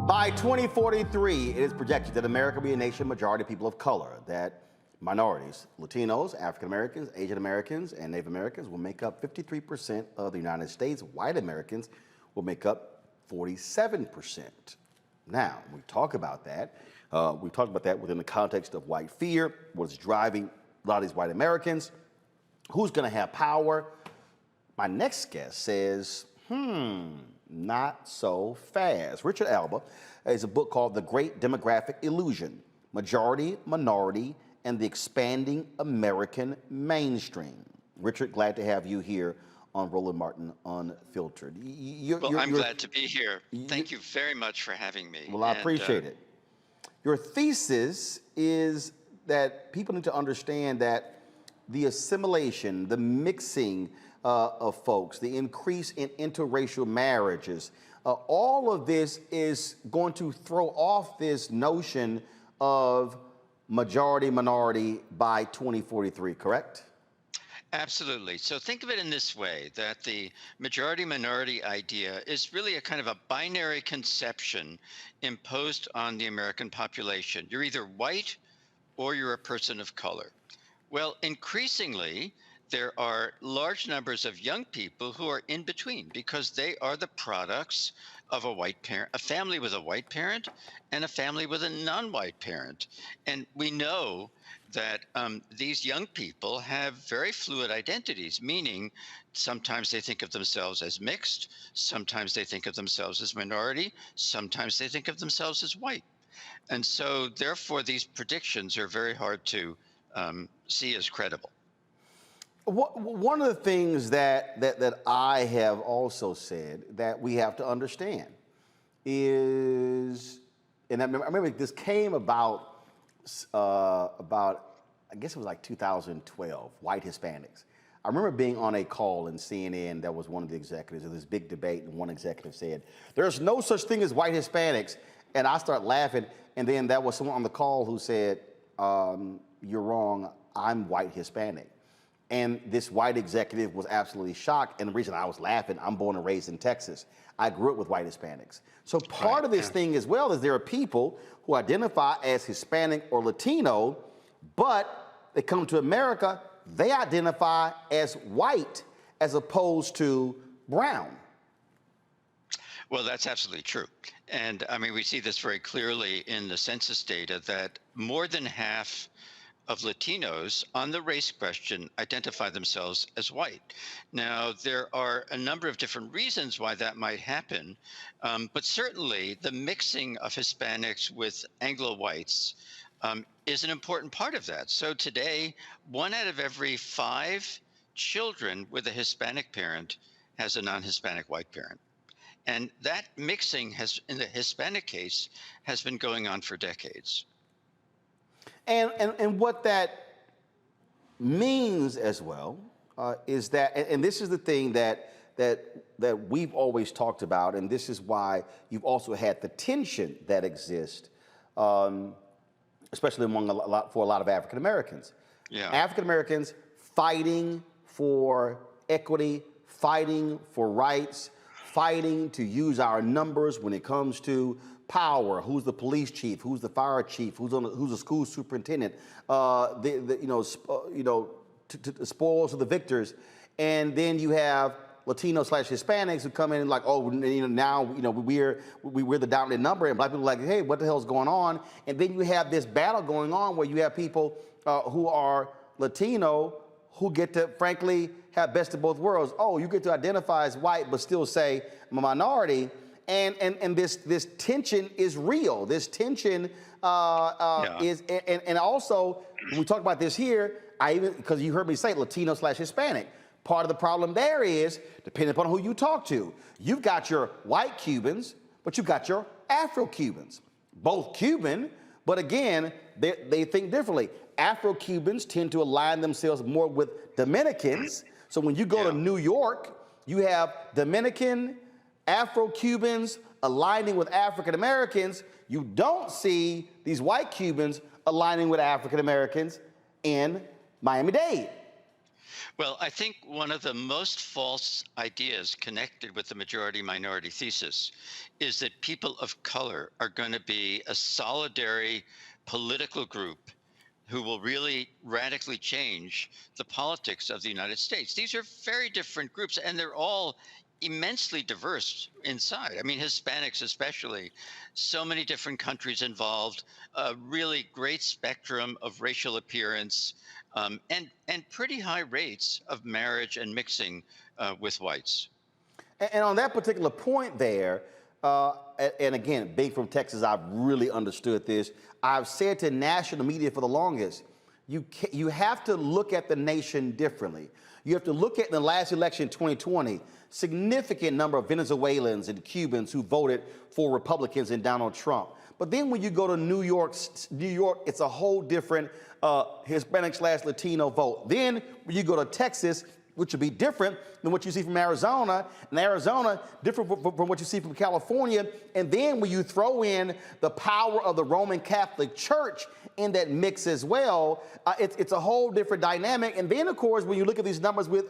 By 2043, it is projected that America will be a nation majority of people of color, that minorities, Latinos, African Americans, Asian Americans, and Native Americans will make up 53% of the United States. White Americans will make up 47%. Now, we talk about that. We talk about that within the context of white fear, what's driving a lot of these white Americans, who's going to have power. My next guest says, not so fast. Richard Alba has a book called The Great Demographic Illusion, Majority, Minority, and the Expanding American Mainstream. Richard, glad to have you here on Roland Martin Unfiltered. I'm glad to be here. Thank you very much for having me. Well, I appreciate it. Your thesis is that people need to understand that the assimilation, the mixing of folks, the increase in interracial marriages, all of this is going to throw off this notion of majority minority by 2043, correct? Absolutely. So think of it in this way, that the majority minority idea is really a kind of a binary conception imposed on the American population. You're either white or you're a person of color. Well, increasingly, there are large numbers of young people who are in between because they are the products of a white parent, a family with a white parent and a family with a non-white parent. And we know that these young people have very fluid identities, meaning sometimes they think of themselves as mixed, sometimes they think of themselves as minority, sometimes they think of themselves as white. And so therefore these predictions are very hard to see as credible. One of the things that I have also said that we have to understand is, and I remember this came about I guess it was like 2012, white Hispanics. I remember being on a call in CNN that was one of the executives of this big debate, and one executive said, "There's no such thing as white Hispanics," and I started laughing, and then there was someone on the call who said, "You're wrong, I'm white Hispanic." And this white executive was absolutely shocked. And the reason I was laughing, I'm born and raised in Texas. I grew up with white Hispanics. So part of this thing as well is there are people who identify as Hispanic or Latino, but they come to America, they identify as white as opposed to brown. Well, that's absolutely true. And I mean, we see this very clearly in the census data that more than half of Latinos on the race question identify themselves as white. Now, there are a number of different reasons why that might happen, but certainly the mixing of Hispanics with Anglo-whites is an important part of that. So today, 1 out of every 5 children with a Hispanic parent has a non-Hispanic white parent. And that mixing has, in the Hispanic case, has been going on for decades. And what that means as well is that, and this is the thing that we've always talked about, and this is why you've also had the tension that exists, especially among for a lot of African Americans. Yeah. African Americans fighting for equity, fighting for rights, fighting to use our numbers when it comes to power. Who's the police chief? Who's the fire chief? Who's the school superintendent? The spoils of the victors, and then you have Latino/Hispanics who come in and like, oh, now we're the dominant number, and black people are like, hey, what the hell's going on? And then you have this battle going on where you have people who are Latino who get to, frankly, have best of both worlds. Oh, you get to identify as white but still say I'm a minority. And this tension is real. This tension is, and also, when we talk about this here, because you heard me say Latino/Hispanic, part of the problem there is, depending upon who you talk to, you've got your white Cubans, but you've got your Afro-Cubans. Both Cuban, but again, they think differently. Afro-Cubans tend to align themselves more with Dominicans. So when you go to New York, you have Dominican, Afro-Cubans aligning with African Americans. You don't see these white Cubans aligning with African Americans in Miami-Dade. Well, I think one of the most false ideas connected with the majority minority thesis is that people of color are going to be a solidary political group who will really radically change the politics of the United States. These are very different groups, and they're all immensely diverse inside. I mean, Hispanics especially, so many different countries involved, a really great spectrum of racial appearance, and pretty high rates of marriage and mixing with whites. And on that particular point there, and again, being from Texas, I've really understood this. I've said to national media for the longest, you have to look at the nation differently. You have to look at the last election, 2020, significant number of Venezuelans and Cubans who voted for Republicans and Donald Trump. But then when you go to New York, it's a whole different Hispanic/Latino vote. Then when you go to Texas, which would be different than what you see from Arizona, and Arizona different from what you see from California. And then when you throw in the power of the Roman Catholic Church in that mix as well, it's a whole different dynamic. And then, of course, when you look at these numbers with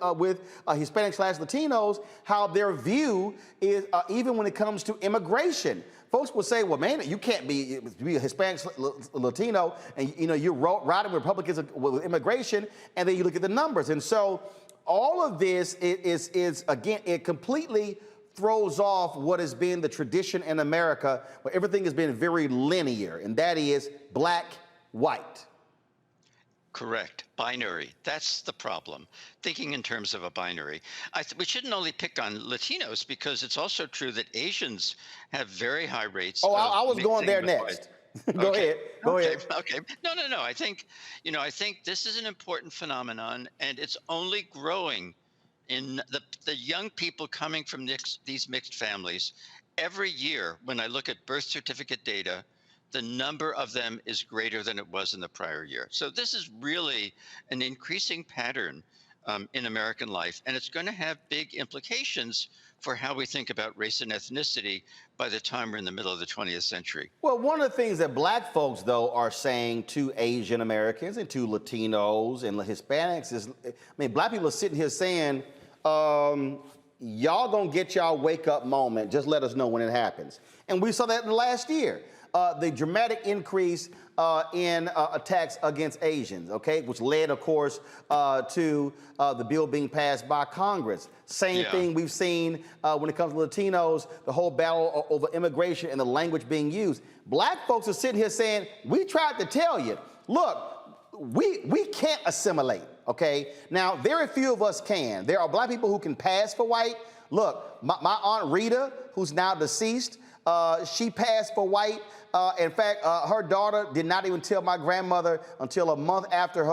Hispanic/Latinos, how their view is, even when it comes to immigration. Folks will say, well, man, you can't be a Hispanic Latino and you're riding with Republicans with immigration, and then you look at the numbers. And so all of this is again, it completely throws off what has been the tradition in America, where everything has been very linear, and that is black, white. Correct. Binary. That's the problem. Thinking in terms of a binary. We shouldn't only pick on Latinos, because it's also true that Asians have very high rates. Oh, I was going there next. Go ahead. Go ahead. Okay. No. I think this is an important phenomenon, and it's only growing in the young people coming from these mixed families. Every year, when I look at birth certificate data, the number of them is greater than it was in the prior year. So this is really an increasing pattern in American life, and it's going to have big implications for how we think about race and ethnicity by the time we're in the middle of the 20th century. Well, one of the things that black folks, though, are saying to Asian Americans and to Latinos and Hispanics is, black people are sitting here saying, y'all gonna get y'all wake up moment, just let us know when it happens. And we saw that in the last year. The dramatic increase in attacks against Asians, okay, which led, of course, to the bill being passed by Congress. Same thing we've seen when it comes to Latinos, the whole battle over immigration and the language being used. Black folks are sitting here saying, we tried to tell you, look, we can't assimilate, okay? Now, very few of us can. There are black people who can pass for white. Look, my Aunt Rita, who's now deceased, she passed for white. In fact, her daughter did not even tell my grandmother until a month after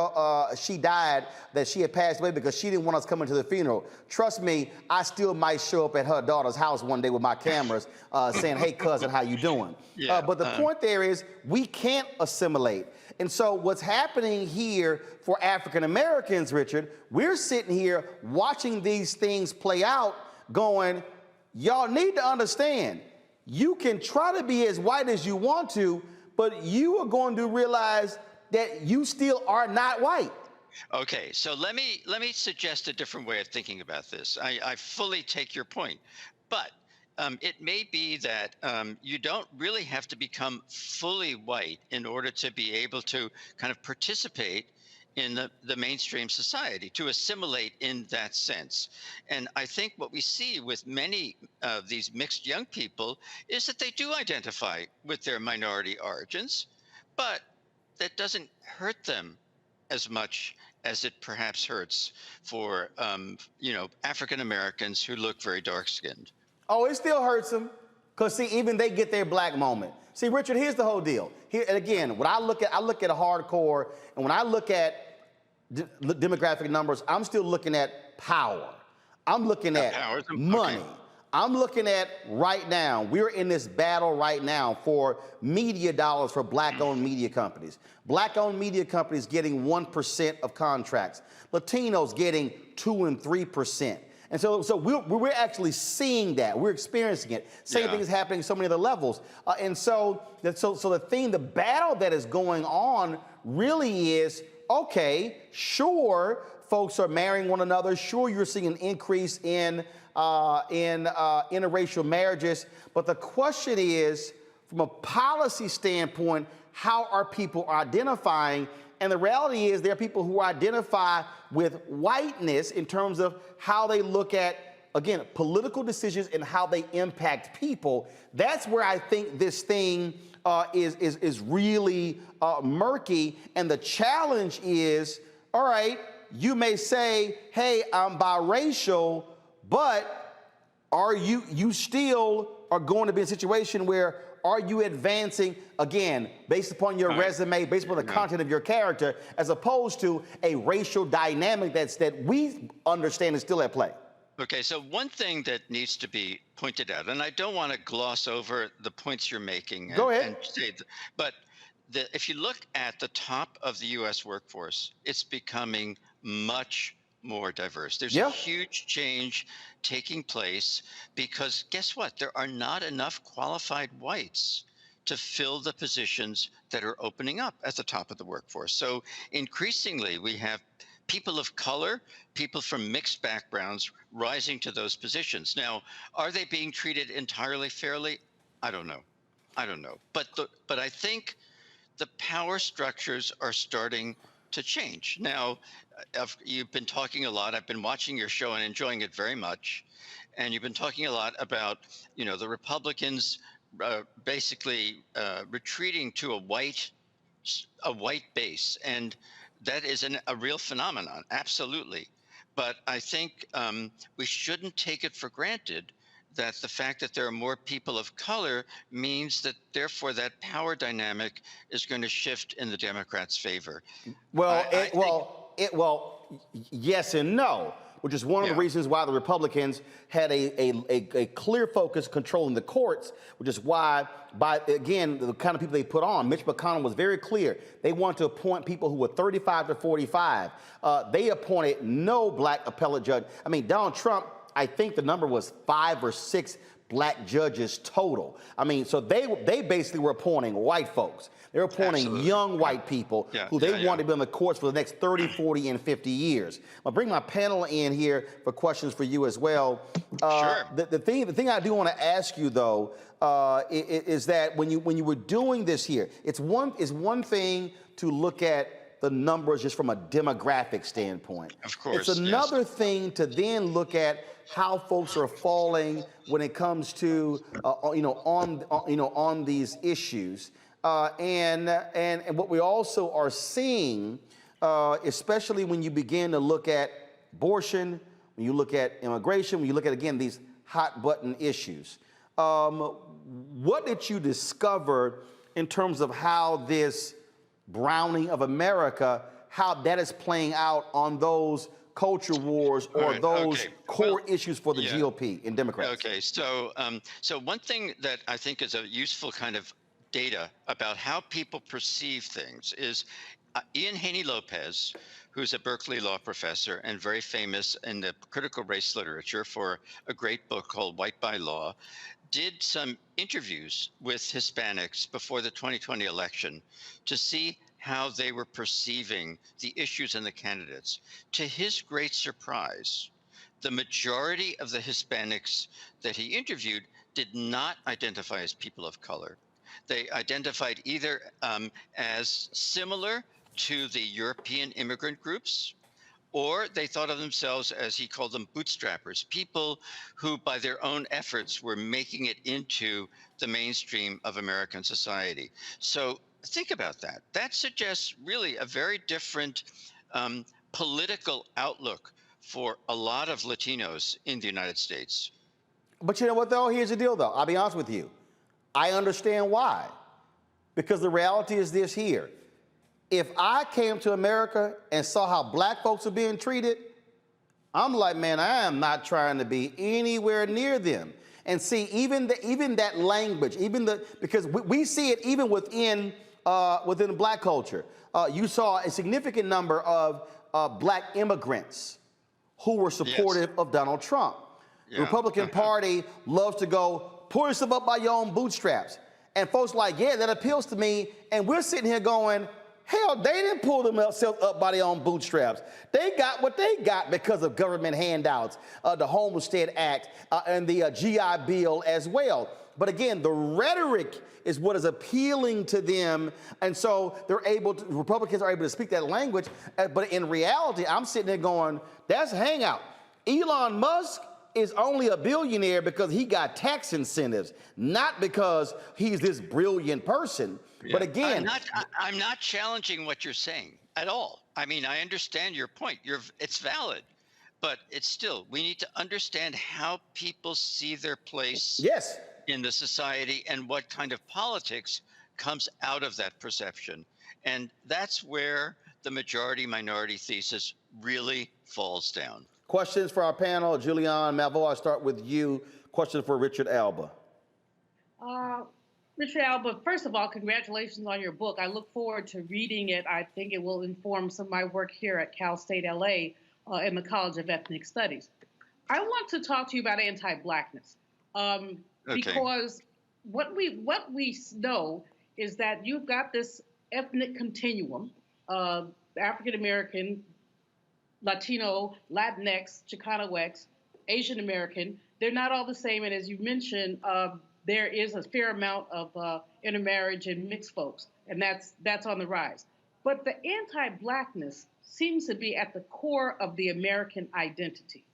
she died that she had passed away, because she didn't want us coming to the funeral. Trust me, I still might show up at her daughter's house one day with my cameras saying, hey, cousin, how you doing? But the point there is, we can't assimilate. And so what's happening here for African Americans, Richard, we're sitting here watching these things play out going, y'all need to understand, you can try to be as white as you want to, but you are going to realize that you still are not white. Okay, so let me suggest a different way of thinking about this. I fully take your point, but it may be that you don't really have to become fully white in order to be able to kind of participate in the mainstream society, to assimilate in that sense. And I think what we see with many of these mixed young people is that they do identify with their minority origins, but that doesn't hurt them as much as it perhaps hurts for African Americans who look very dark-skinned. Oh, it still hurts them, because see, even they get their black moment. See, Richard, here's the whole deal. Here, and again, when I look at a hardcore, and when I look at demographic numbers, I'm still looking at power. I'm looking at money. Okay. I'm looking at right now, we're in this battle right now for media dollars for black-owned media companies. Black-owned media companies getting 1% of contracts. Latinos getting 2 and 3%. And so we're actually seeing that. We're experiencing it. Same thing is happening at so many other levels. And so the battle that is going on really is, okay, sure, folks are marrying one another. Sure, you're seeing an increase in interracial marriages. But the question is, from a policy standpoint, how are people identifying? And the reality is there are people who identify with whiteness in terms of how they look at, again, political decisions and how they impact people. That's where I think this thing is really murky. And the challenge is, all right, you may say, hey, I'm biracial, but are you still are going to be in a situation where are you advancing, again, based upon your resume, based upon the content of your character, as opposed to a racial dynamic that we understand is still at play? Okay, so one thing that needs to be pointed out, and I don't want to gloss over the points you're making. Go ahead. And say, but if you look at the top of the U.S. workforce, it's becoming much more diverse. There's a huge change taking place because guess what? There are not enough qualified whites to fill the positions that are opening up at the top of the workforce. So increasingly, we have people of color, people from mixed backgrounds rising to those positions. Now, are they being treated entirely fairly? I don't know. But I think the power structures are starting to change. Now, you've been talking a lot. I've been watching your show and enjoying it very much. And you've been talking a lot about, the Republicans basically retreating to a white base. And that is a real phenomenon, absolutely. But I think we shouldn't take it for granted that the fact that there are more people of color means that therefore that power dynamic is going to shift in the Democrats' favor. Yes and no, which is one of the reasons why the Republicans had a clear focus controlling the courts, which is why, again, the kind of people they put on, Mitch McConnell was very clear. They wanted to appoint people who were 35 to 45. They appointed no black appellate judge. I mean, Donald Trump, I think the number was 5 or 6 black judges total. I mean, so they basically were appointing white folks. They were appointing young white people who they wanted to be on the courts for the next 30, 40, and 50 years. I'll bring my panel in here for questions for you as well. Sure. The thing I do want to ask you, though, is that when you were doing this here, it's one thing to look at the numbers just from a demographic standpoint. Of course. It's another thing to then look at how folks are falling when it comes to on these issues, and what we also are seeing, especially when you begin to look at abortion, when you look at immigration, when you look at again these hot button issues. What did you discover in terms of how this browning of America, how that is playing out on those culture wars or those core issues for the GOP and Democrats? Okay, so one thing that I think is a useful kind of data about how people perceive things is Ian Haney-Lopez, who's a Berkeley law professor and very famous in the critical race literature for a great book called White by Law, did some interviews with Hispanics before the 2020 election to see how they were perceiving the issues and the candidates. To his great surprise, the majority of the Hispanics that he interviewed did not identify as people of color. They identified either as similar to the European immigrant groups, or they thought of themselves as he called them bootstrappers, people who by their own efforts were making it into the mainstream of American society. So think about that. That suggests really a very different political outlook for a lot of Latinos in the United States. But you know what, though? Here's the deal, though. I'll be honest with you. I understand why. Because the reality is this here. If I came to America and saw how black folks are being treated, I'm like, man, I am not trying to be anywhere near them. And see, even that language, because we see it even within black culture. You saw a significant number of black immigrants who were supportive of Donald Trump. The Republican Party loves to go, pull yourself up by your own bootstraps. And folks like, yeah, that appeals to me. And we're sitting here going, Hell, they didn't pull themselves up by their own bootstraps. They got what they got because of government handouts, the Homestead Act, and the GI Bill as well. But again, the rhetoric is what is appealing to them, and so Republicans are able to speak that language. But in reality, I'm sitting there going, that's a hangout. Elon Musk is only a billionaire because he got tax incentives, not because he's this brilliant person. Yeah. But again, I'm not challenging what you're saying at all. I mean, I understand your point. It's valid, but it's still, we need to understand how people see their place in the society and what kind of politics comes out of that perception. And that's where the majority-minority thesis really falls down. Questions for our panel. Julianne Malveaux, I'll start with you. Question for Richard Alba. Richard Alba, first of all, congratulations on your book. I look forward to reading it. I think it will inform some of my work here at Cal State LA in the College of Ethnic Studies. I want to talk to you about anti-Blackness because what we know is that you've got this ethnic continuum of African American, Latino, Latinx, Chicanox, Asian American. They're not all the same, and as you mentioned, there is a fair amount of intermarriage and mixed folks, and that's on the rise. But the anti-Blackness seems to be at the core of the American identity.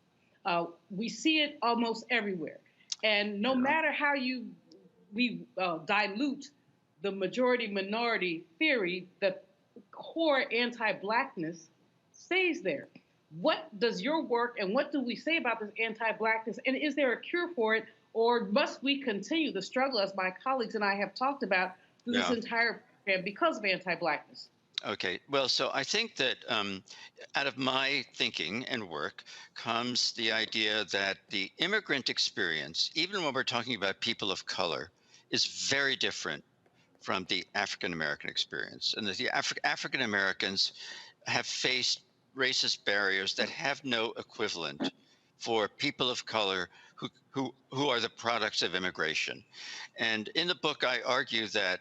We see it almost everywhere, and no matter how we dilute the majority-minority theory, the core anti-Blackness stays there. What does your work and what do we say about this anti-Blackness, and is there a cure for it? Or must we continue the struggle, as my colleagues and I have talked about, through this entire program because of anti-Blackness? Okay, well, so I think that out of my thinking and work comes the idea that the immigrant experience, even when we're talking about people of color, is very different from the African American experience. And that the African Americans have faced racist barriers that have no equivalent for people of color who are the products of immigration. And in the book, I argue that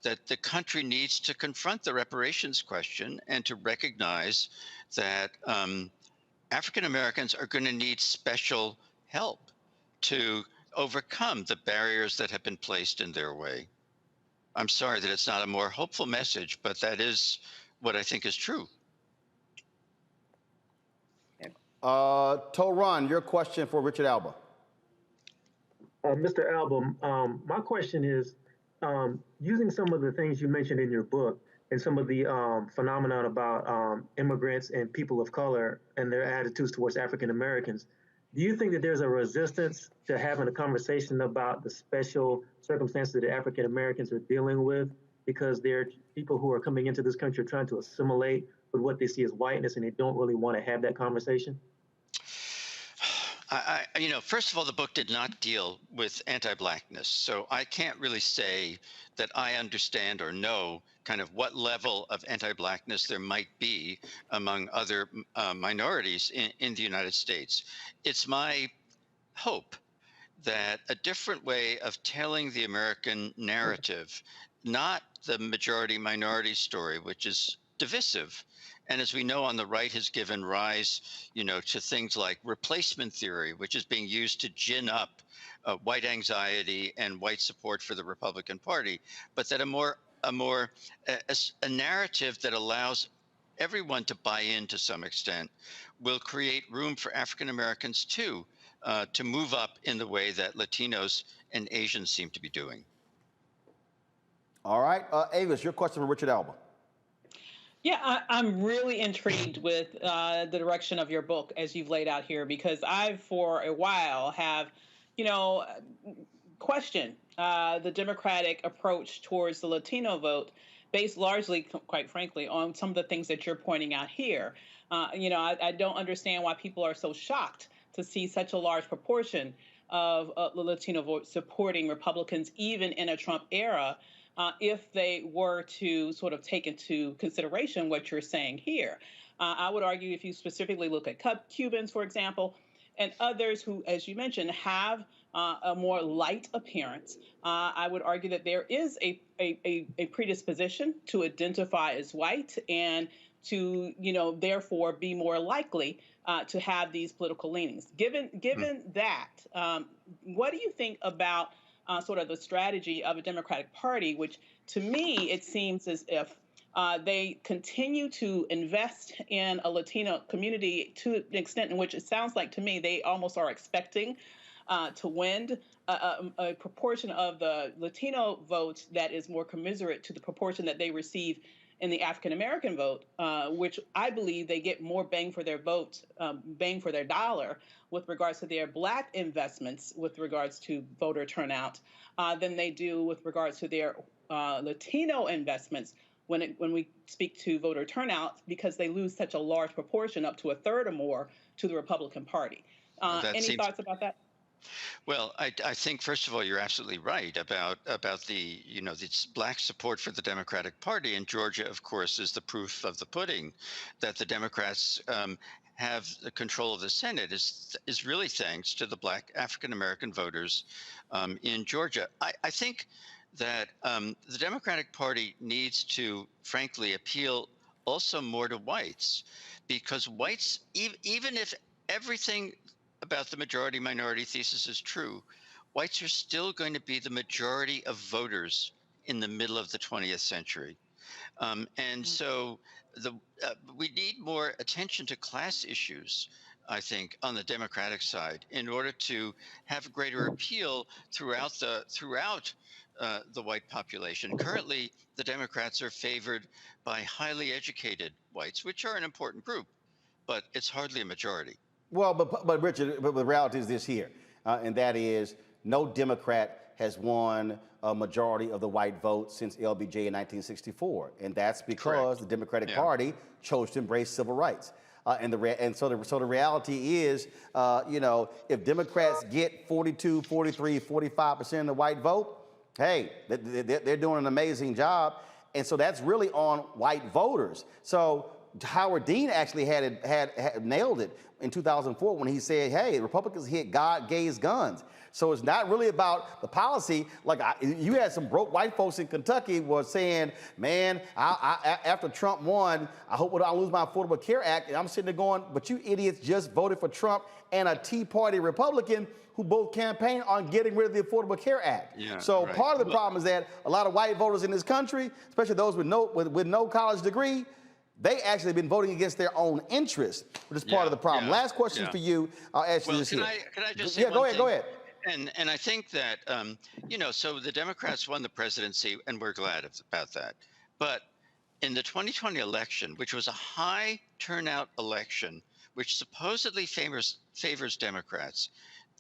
that the country needs to confront the reparations question and to recognize that African Americans are going to need special help to overcome the barriers that have been placed in their way. I'm sorry that it's not a more hopeful message, but that is what I think is true. Toron, your question for Richard Alba. Mr. Alba, my question is, using some of the things you mentioned in your book and some of the phenomenon about immigrants and people of color and their attitudes towards African Americans, do you think that there's a resistance to having a conversation about the special circumstances that African Americans are dealing with because they're people who are coming into this country trying to assimilate with what they see as whiteness and they don't really want to have that conversation? First of all, the book did not deal with anti-Blackness, so I can't really say that I understand or know kind of what level of anti-Blackness there might be among other minorities in the United States. It's my hope that a different way of telling the American narrative, not the majority-minority story, which is divisive, and as we know on the right has given rise, to things like replacement theory, which is being used to gin up white anxiety and white support for the Republican Party, but that a narrative that allows everyone to buy in to some extent will create room for African Americans too to move up in the way that Latinos and Asians seem to be doing. All right, Avis, your question for Richard Alba. Yeah, I'm really intrigued with the direction of your book as you've laid out here, because I, for a while, have, questioned the Democratic approach towards the Latino vote based largely, quite frankly, on some of the things that you're pointing out here. I don't understand why people are so shocked to see such a large proportion of the Latino vote supporting Republicans, even in a Trump era, if they were to sort of take into consideration what you're saying here. I would argue if you specifically look at Cubans, for example, and others who, as you mentioned, have a more light appearance, I would argue that there is a predisposition to identify as white and to, therefore be more likely to have these political leanings. Given that, what do you think about sort of the strategy of a Democratic Party, which to me, it seems as if they continue to invest in a Latino community to the extent in which it sounds like to me they almost are expecting to win a proportion of the Latino votes that is more commiserate to the proportion that they receive in the African American vote, which I believe they get more bang for their vote, bang for their dollar with regards to their Black investments with regards to voter turnout than they do with regards to their Latino investments when we speak to voter turnout, because they lose such a large proportion, up to a third or more, to the Republican Party. Any thoughts about that? Well, I think first of all, you're absolutely right about the this Black support for the Democratic Party in Georgia. Of course, is the proof of the pudding that the Democrats have the control of the Senate is really thanks to the Black African American voters in Georgia. I think that the Democratic Party needs to, frankly, appeal also more to whites, because whites, even if everything about the majority-minority thesis is true, whites are still going to be the majority of voters in the middle of the 20th century. So we need more attention to class issues, I think, on the Democratic side in order to have greater appeal throughout the white population. Currently, the Democrats are favored by highly educated whites, which are an important group, but it's hardly a majority. Well, but Richard, but the reality is this here, and that is no Democrat has won a majority of the white vote since LBJ in 1964, and that's because the Democratic Party chose to embrace civil rights. So the reality is, if Democrats get 42, 43, 45% of the white vote, hey, they're doing an amazing job, and so that's really on white voters. So Howard Dean actually had nailed it in 2004 when he said, hey, Republicans hit God gave guns. So it's not really about the policy. Like you had some broke white folks in Kentucky was saying, man, after Trump won, I hope I lose my Affordable Care Act. And I'm sitting there going, but you idiots just voted for Trump and a Tea Party Republican who both campaigned on getting rid of the Affordable Care Act. So part of the problem is that a lot of white voters in this country, especially those with no college degree, they actually been voting against their own interests, which is part of the problem. Last question for you. I'll ask you this here. Can I just say one thing? Go ahead. And I think that, so the Democrats won the presidency, and we're glad about that. But in the 2020 election, which was a high turnout election, which supposedly favors Democrats,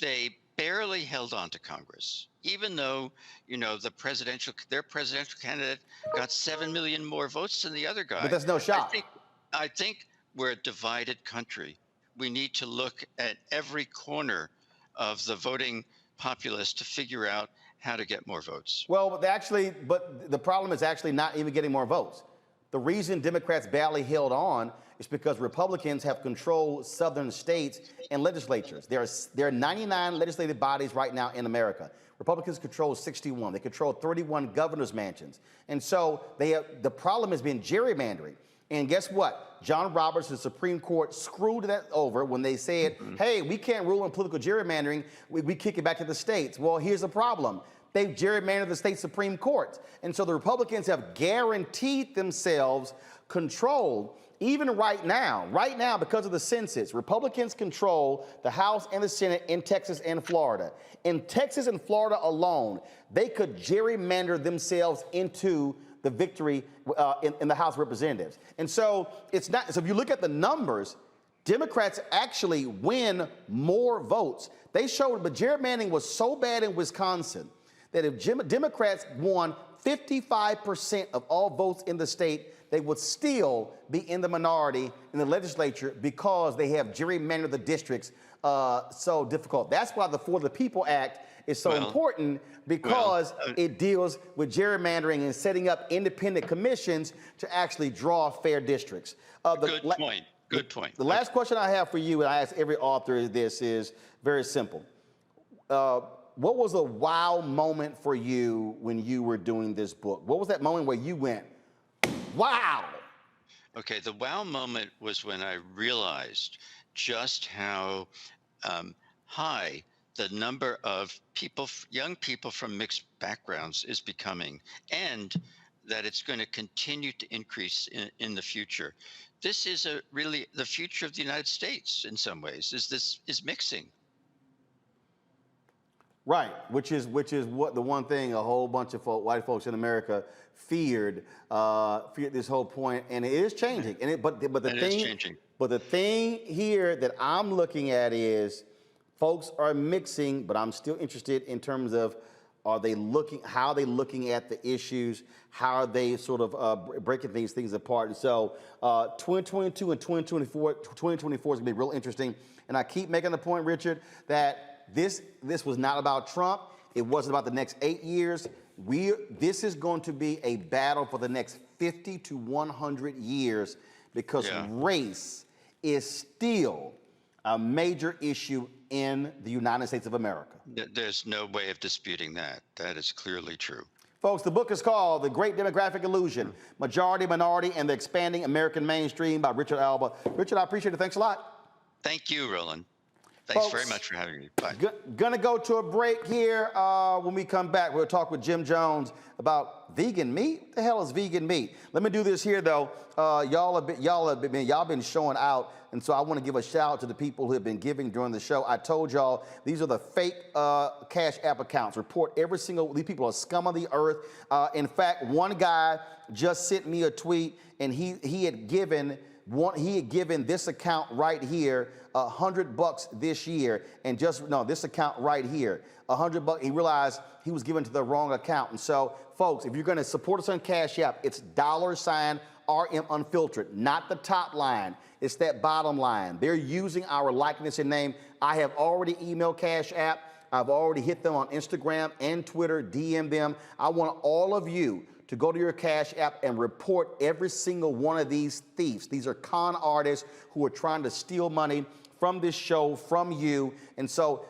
they barely held on to Congress, even though, their presidential candidate got 7 million more votes than the other guy. But that's no shock. I think we're a divided country. We need to look at every corner of the voting populace to figure out how to get more votes. Well, but the problem is actually not even getting more votes. The reason Democrats barely held on is because Republicans have controlled southern states and legislatures. There are 99 legislative bodies right now in America. Republicans control 61. They control 31 governor's mansions. And so the problem has been gerrymandering. And guess what? John Roberts, the Supreme Court, screwed that over when they said, hey, we can't rule on political gerrymandering. We kick it back to the states. Well, here's the problem. They've gerrymandered the state Supreme Courts. And so the Republicans have guaranteed themselves control. Even right now, because of the census, Republicans control the House and the Senate in Texas and Florida. In Texas and Florida alone, they could gerrymander themselves into the victory in the House of Representatives. And so it's not, so if you look at the numbers, Democrats actually win more votes. They showed, but gerrymandering was so bad in Wisconsin that if Democrats won 55% of all votes in the state, they would still be in the minority in the legislature because they have gerrymandered the districts so difficult. That's why the For the People Act is so important, because it deals with gerrymandering and setting up independent commissions to actually draw fair districts. Good point. The last question I have for you, and I ask every author this, is very simple. what was a wow moment for you when you were doing this book? What was that moment where you went, wow? Okay, the wow moment was when I realized just how high the number of people, young people from mixed backgrounds is becoming, and that it's going to continue to increase in the future. This is really the future of the United States in some ways, is mixing. Right, which is what the one thing a whole bunch of white folks in America feared this whole point, and it is changing. And but the thing here that I'm looking at is folks are mixing, but I'm still interested in terms of how are they looking at the issues, how are they sort of breaking these things apart. And so 2022 and 2024 is going to be real interesting. And I keep making the point, Richard, that this was not about Trump. It wasn't about the next 8 years. This is going to be a battle for the next 50 to 100 years because race is still a major issue in the United States of America. There's no way of disputing that. That is clearly true. Folks, the book is called The Great Demographic Illusion, Majority, Minority, and the Expanding American Mainstream by Richard Alba. Richard, I appreciate it. Thanks a lot. Thanks you, Roland. Thanks very much for having me. Bye. Gonna go to a break here. When we come back, we'll talk with Jim Jones about vegan meat. What the hell is vegan meat? Let me do this here though. Y'all been showing out, and so I want to give a shout out to the people who have been giving during the show. I told y'all these are the fake Cash App accounts. Report every single. These people are scum of the earth. In fact, one guy just sent me a tweet, and he had given this account right here $100 this year, and this account right here $100. He realized he was given to the wrong account, and so folks, if you're going to support us on Cash App, it's $RM Unfiltered, not the top line. It's that bottom line. They're using our likeness and name. I have already emailed Cash App. I've already hit them on Instagram and Twitter, DM them. I want all of you to go to your Cash App and report every single one of these thieves. These are con artists who are trying to steal money from this show, from you. And so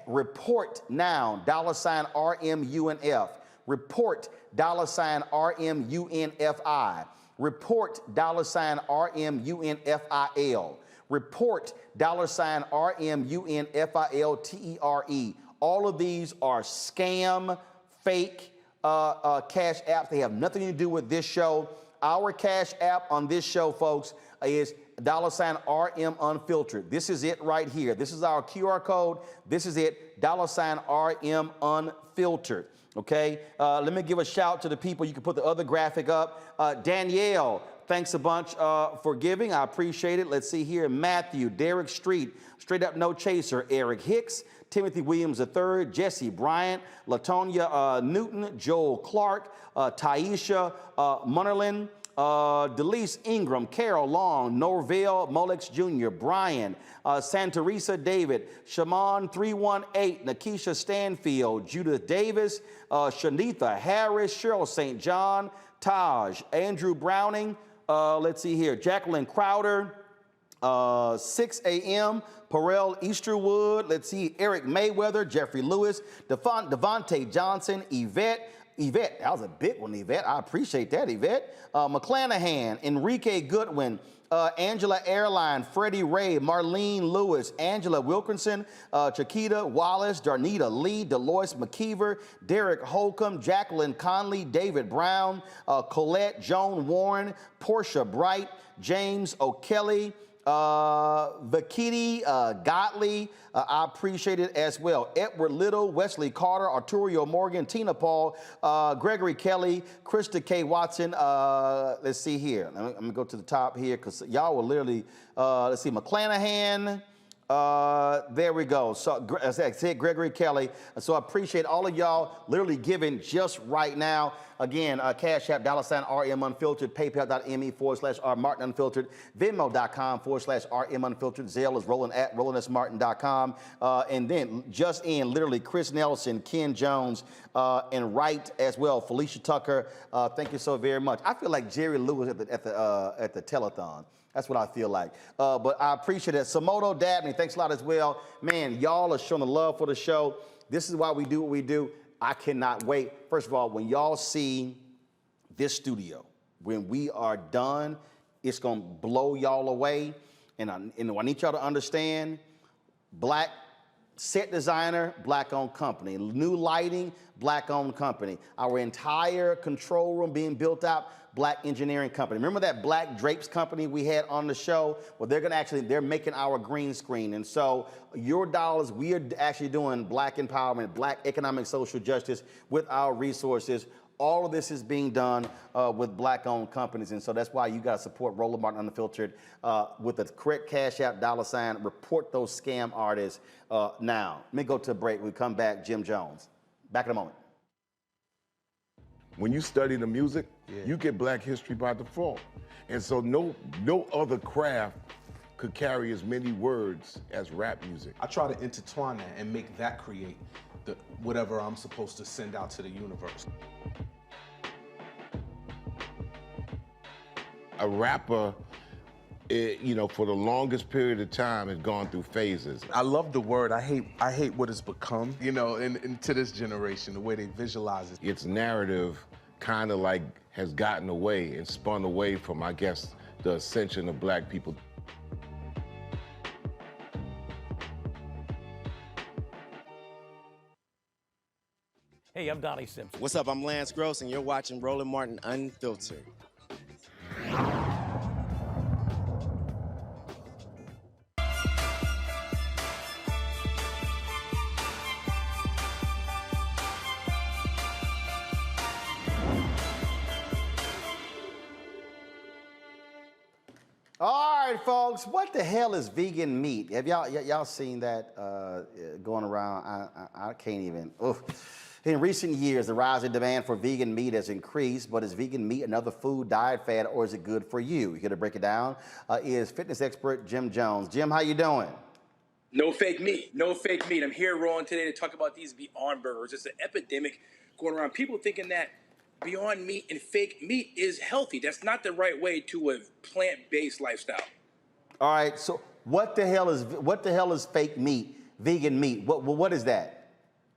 report now, $RMUNF. Report $RMUNFI. Report $RMUNFIL. Report $RMUNFILTERE. All of these are scam, fake, Cash Apps. They have nothing to do with this show. Our Cash App on this show, folks, is $RM Unfiltered. This is it right here. This is our QR code. This is it, $RM Unfiltered. Okay, let me give a shout to the people. You can put the other graphic up. Danielle, thanks a bunch for giving. I appreciate it. Let's see here. Matthew, Derek Street, Straight Up No Chaser, Eric Hicks, Timothy Williams III, Jesse Bryant, Latonia Newton, Joel Clark, Taisha Munnerlin, Delise Ingram, Carol Long, Norvell Molex Jr., Brian, Santeresa David, Shaman 318, Nakisha Stanfield, Judith Davis, Shanitha Harris, Cheryl St. John, Taj, Andrew Browning, let's see here, Jacqueline Crowder, 6 a.m., Perel Easterwood, let's see, Eric Mayweather, Jeffrey Lewis, Devontae Johnson, Yvette, that was a big one, Yvette. I appreciate that, Yvette. McClanahan, Enrique Goodwin, Angela Airline, Freddie Ray, Marlene Lewis, Angela Wilkinson, Chiquita Wallace, Darnita Lee, Delois McKeever, Derek Holcomb, Jacqueline Conley, David Brown, Colette Joan Warren, Portia Bright, James O'Kelly, Vakiti Gottlieb, I appreciate it as well. Edward Little, Wesley Carter, Arturo Morgan, Tina Paul, Gregory Kelly, Krista K. Watson. Let's see here. Let me go to the top here because y'all were literally, let's see, McClanahan. There we go. So as I said, Gregory Kelly. So I appreciate all of y'all literally giving just right now. Again, Cash App, $RM Unfiltered, PayPal.me/R Martin Unfiltered, Venmo.com/RM Unfiltered, Zelle is Roland at RolandSMartin.com. And then just in, literally, Chris Nelson, Ken Jones, and Wright as well, Felicia Tucker. Thank you so very much. I feel like Jerry Lewis at the telethon. That's what I feel like. But I appreciate it. Samoto Dabney, thanks a lot as well. Man, y'all are showing the love for the show. This is why we do what we do. I cannot wait. First of all, when y'all see this studio, when we are done, it's gonna blow y'all away. And I need y'all to understand, black set designer, black-owned company. New lighting, black-owned company. Our entire control room being built out, black engineering company. Remember that black drapes company we had on the show? Well, they're making our green screen. And so your dollars, we are actually doing black empowerment, black economic social justice with our resources. All of this is being done with black-owned companies, and so that's why you got to support Roland Martin Unfiltered with the correct Cash App, $, report those scam artists now. Let me go to a break. When we come back, Jim Jones. Back in a moment. When you study the music, you get Black history by default. And so no other craft could carry as many words as rap music. I try to intertwine that and make that create whatever I'm supposed to send out to the universe. A rapper, for the longest period of time has gone through phases. I love the word. I hate what it's become, and to this generation, the way they visualize it. Its narrative kind of like has gotten away and spun away from, I guess, the ascension of black people. Hey, I'm Donnie Simpson. What's up? I'm Lance Gross, and you're watching Roland Martin Unfiltered. All right, folks, what the hell is vegan meat? Have y'all seen that going around? I can't even. Oof. In recent years, the rise in demand for vegan meat has increased, but is vegan meat another food, diet fad, or is it good for you? Here to break it down is fitness expert Jim Jones. Jim, how you doing? No fake meat. No fake meat. I'm here, Roland, today to talk about these Beyond Burgers. It's an epidemic going around. People thinking that Beyond Meat and fake meat is healthy. That's not the right way to a plant-based lifestyle. All right, so what the hell is fake meat, vegan meat? What is that?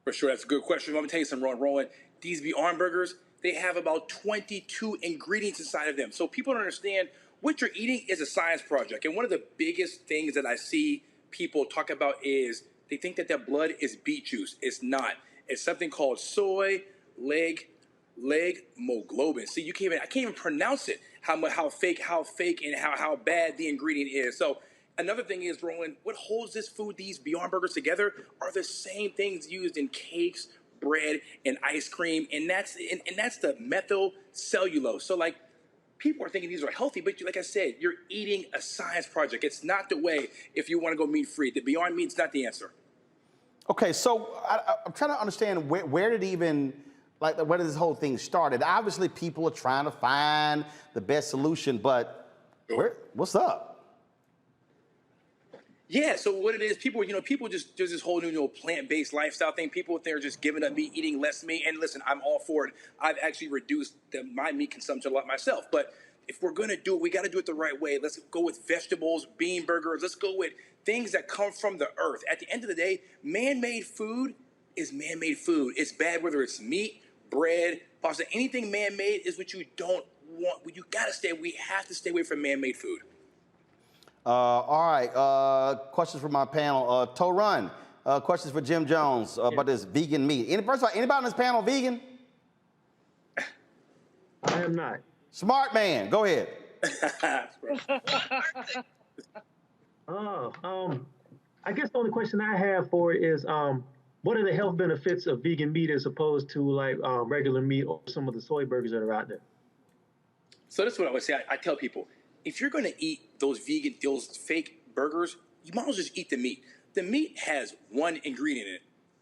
For sure, that's a good question. Let me tell you something, Roland. These Beyond Burgers, they have about 22 ingredients inside of them. So people don't understand what you're eating is a science project. And one of the biggest things that I see people talk about is they think that their blood is beet juice. It's not. It's something called soy leg hemoglobin. See, I can't even pronounce it. How fake and how bad the ingredient is. So another thing is, Roland, what holds this food, these Beyond Burgers together, are the same things used in cakes, bread, and ice cream, and that's the methyl cellulose. So like, people are thinking these are healthy, but like I said, you're eating a science project. It's not the way if you want to go meat free. The Beyond Meat's not the answer. Okay, so I'm trying to understand where did this whole thing started? Obviously, people are trying to find the best solution, but what's up? Yeah, so what it is, people just there's this whole new plant-based lifestyle thing. People they're just giving up meat, eating less meat. And listen, I'm all for it. I've actually reduced my meat consumption a lot myself. But if we're gonna do it, we got to do it the right way. Let's go with vegetables, bean burgers. Let's go with things that come from the earth. At the end of the day, man-made food is man-made food. It's bad whether it's meat, bread, pasta. Anything man-made is what you don't want. We have to stay away from man-made food. All right, questions for my panel. Torun, questions for Jim Jones about this vegan meat. First of all, anybody on this panel vegan? I am not. Smart man, go ahead. I guess the only question I have for it is, what are the health benefits of vegan meat as opposed to like regular meat or some of the soy burgers that are out there? So this is what I would say. I tell people, if you're going to eat those fake burgers, you might as well just eat the meat. The meat has one ingredient in it,